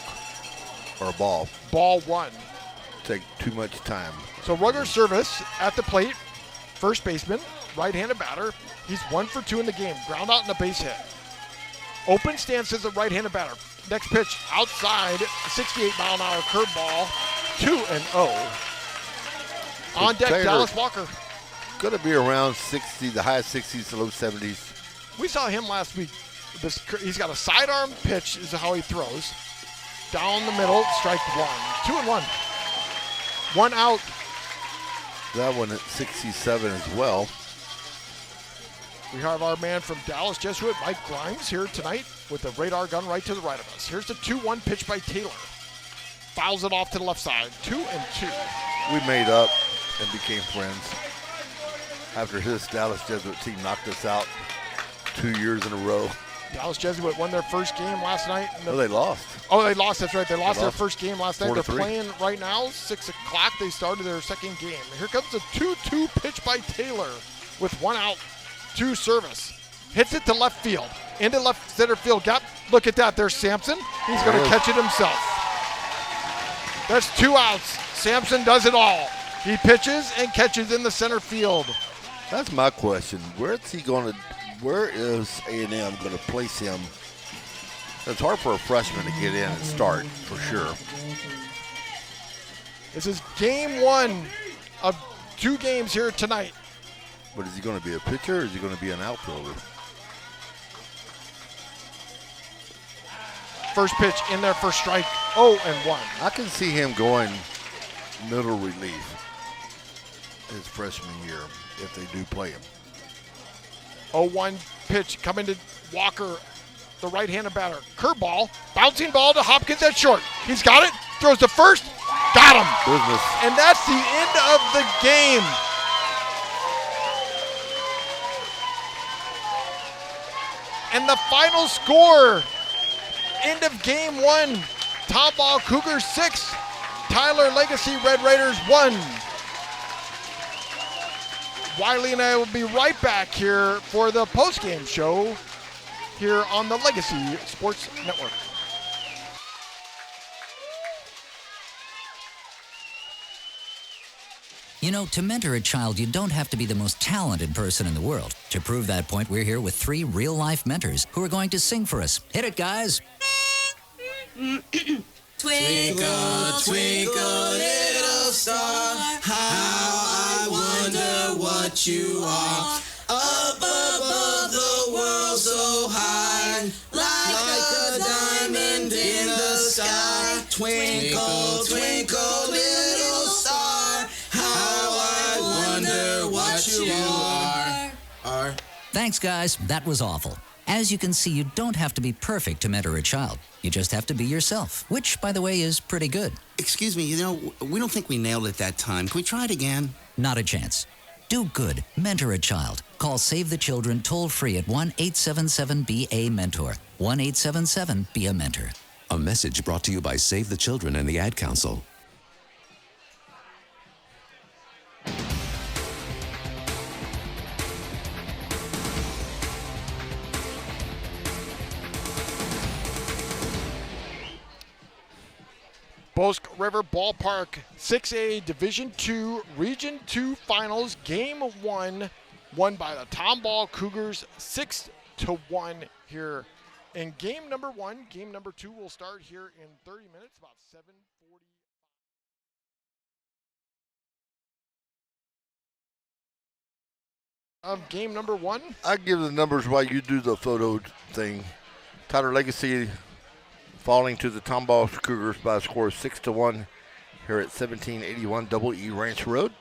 or a ball. Ball 1. take too much time. So Rugger service at the plate. First baseman, right-handed batter. He's 1 for 2 in the game. Ground out and a base hit. Open stance as a right-handed batter. Next pitch outside, 68-mile-an-hour curveball, 2-0. On deck, Taylor, Dallas Walker. Going to be around 60, the high 60s to low 70s. We saw him last week. He's got a sidearm pitch is how he throws. Down the middle, strike 1. 2-1. 1 out. That one at 67 as well. We have our man from Dallas Jesuit, Mike Grimes, here tonight with a radar gun right to the right of us. Here's the 2-1 pitch by Taylor. Fouls it off to the left side. 2-2. We made up and became friends after his Dallas Jesuit team knocked us out 2 years in a row. Dallas Jesuit won their first game last night. No, they lost. Oh, they lost. That's right. They lost their first game last night. They're 4-3. playing right now. 6 o'clock. They started their second game. Here comes a 2-2 pitch by Taylor with 1 out, 2 service. Hits it to left field. Into left center field gap. Look at that. There's Sampson. He's going to catch it himself. That's 2 outs. Sampson does it all. He pitches and catches in the center field. That's my question. Where is A&M going to place him? It's hard for a freshman to get in and start, for sure. This is game 1 of 2 games here tonight. But is he going to be a pitcher or is he going to be an outfielder? First pitch in there for strike 0-1. I can see him going middle relief his freshman year if they do play him. 0-1 pitch coming to Walker, the right-handed batter. Curveball, bouncing ball to Hopkins at short. He's got it, throws to first, got him. Business. And that's the end of the game. And the final score, end of game 1, Tomball Cougars 6, Tyler Legacy Red Raiders 1. Wylie and I will be right back here for the post-game show here on the Legacy Sports Network. You know, to mentor a child, you don't have to be the most talented person in the world. To prove that point, we're here with 3 real-life mentors who are going to sing for us. Hit it, guys. Twinkle, twinkle, little star, how I wonder what you are. Up above the world so high, like a diamond in the sky. Twinkle, twinkle, little star, how I wonder what you are. Thanks, guys. That was awful. As you can see, you don't have to be perfect to mentor a child. You just have to be yourself, which, by the way, is pretty good. Excuse me, we don't think we nailed it that time. Can we try it again? Not a chance. Do good. Mentor a child. Call Save the Children toll-free at 1-877-BA-MENTOR. 1-877-BE-A-MENTOR. A message brought to you by Save the Children and the Ad Council. Bosque River Ballpark 6A Division II Region 2 Finals Game 1 won by the Tomball Cougars 6-1 here in game number 1. Game number 2 will start here in 30 minutes, about 7:40. Of game number 1. I give the numbers while you do the photo thing. Tyler Legacy falling to the Tomball Cougars by a score of 6-1 here at 1781 Double E Ranch Road.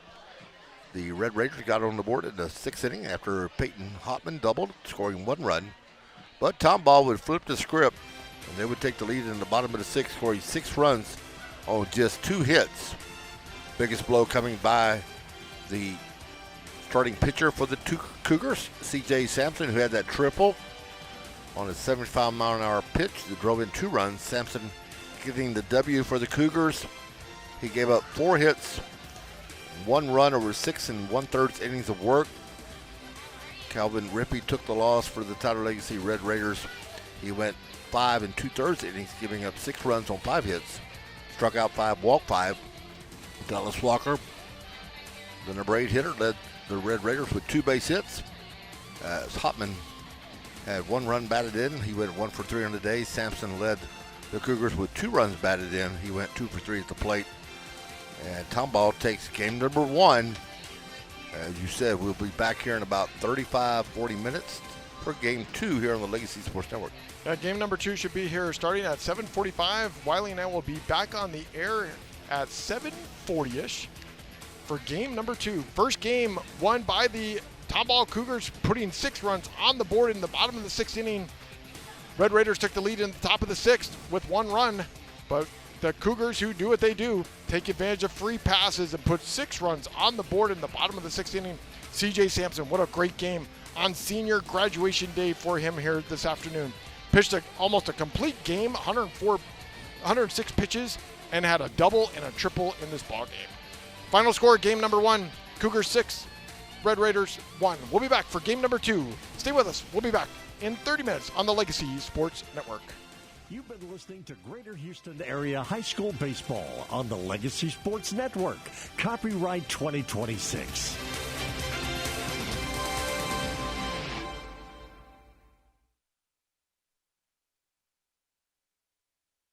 The Red Raiders got on the board in the 6th inning after Peyton Hopman doubled, scoring 1 run. But Tomball would flip the script, and they would take the lead in the bottom of the 6th, scoring 6 runs on just 2 hits. Biggest blow coming by the starting pitcher for the Cougars, C.J. Sampson, who had that triple on a 75-mile-an-hour pitch that drove in 2 runs. Sampson getting the W for the Cougars. He gave up 4 hits, 1 run over 6 1/3 innings of work. Calvin Rippey took the loss for the Tyler Legacy Red Raiders. He went 5 2/3 innings, giving up 6 runs on 5 hits. Struck out 5, walked 5. Dallas Walker, the number 8 hitter, led the Red Raiders with 2 base hits. Hopman had 1 run batted in. He went 1 for 3 on the day. Sampson led the Cougars with 2 runs batted in. He went 2 for 3 at the plate. And Tomball takes game number 1. As you said, we'll be back here in about 35-40 minutes for game 2 here on the Legacy Sports Network. Game number 2 should be here starting at 7:45. Wylie and I will be back on the air at 7:40-ish for game number 2. First game won by the Tomball Cougars, putting 6 runs on the board in the bottom of the 6th inning. Red Raiders took the lead in the top of the 6th with 1 run, but the Cougars, who do what they do, take advantage of free passes and put 6 runs on the board in the bottom of the 6th inning. C.J. Sampson, what a great game on senior graduation day for him here this afternoon. Pitched almost a complete game, 106 pitches, and had a double and a triple in this ball game. Final score, game number 1, Cougars 6, Red Raiders 1. We'll be back for game number 2. Stay with us. We'll be back in 30 minutes on the Legacy Sports Network. You've been listening to Greater Houston Area High School Baseball on the Legacy Sports Network. Copyright 2026.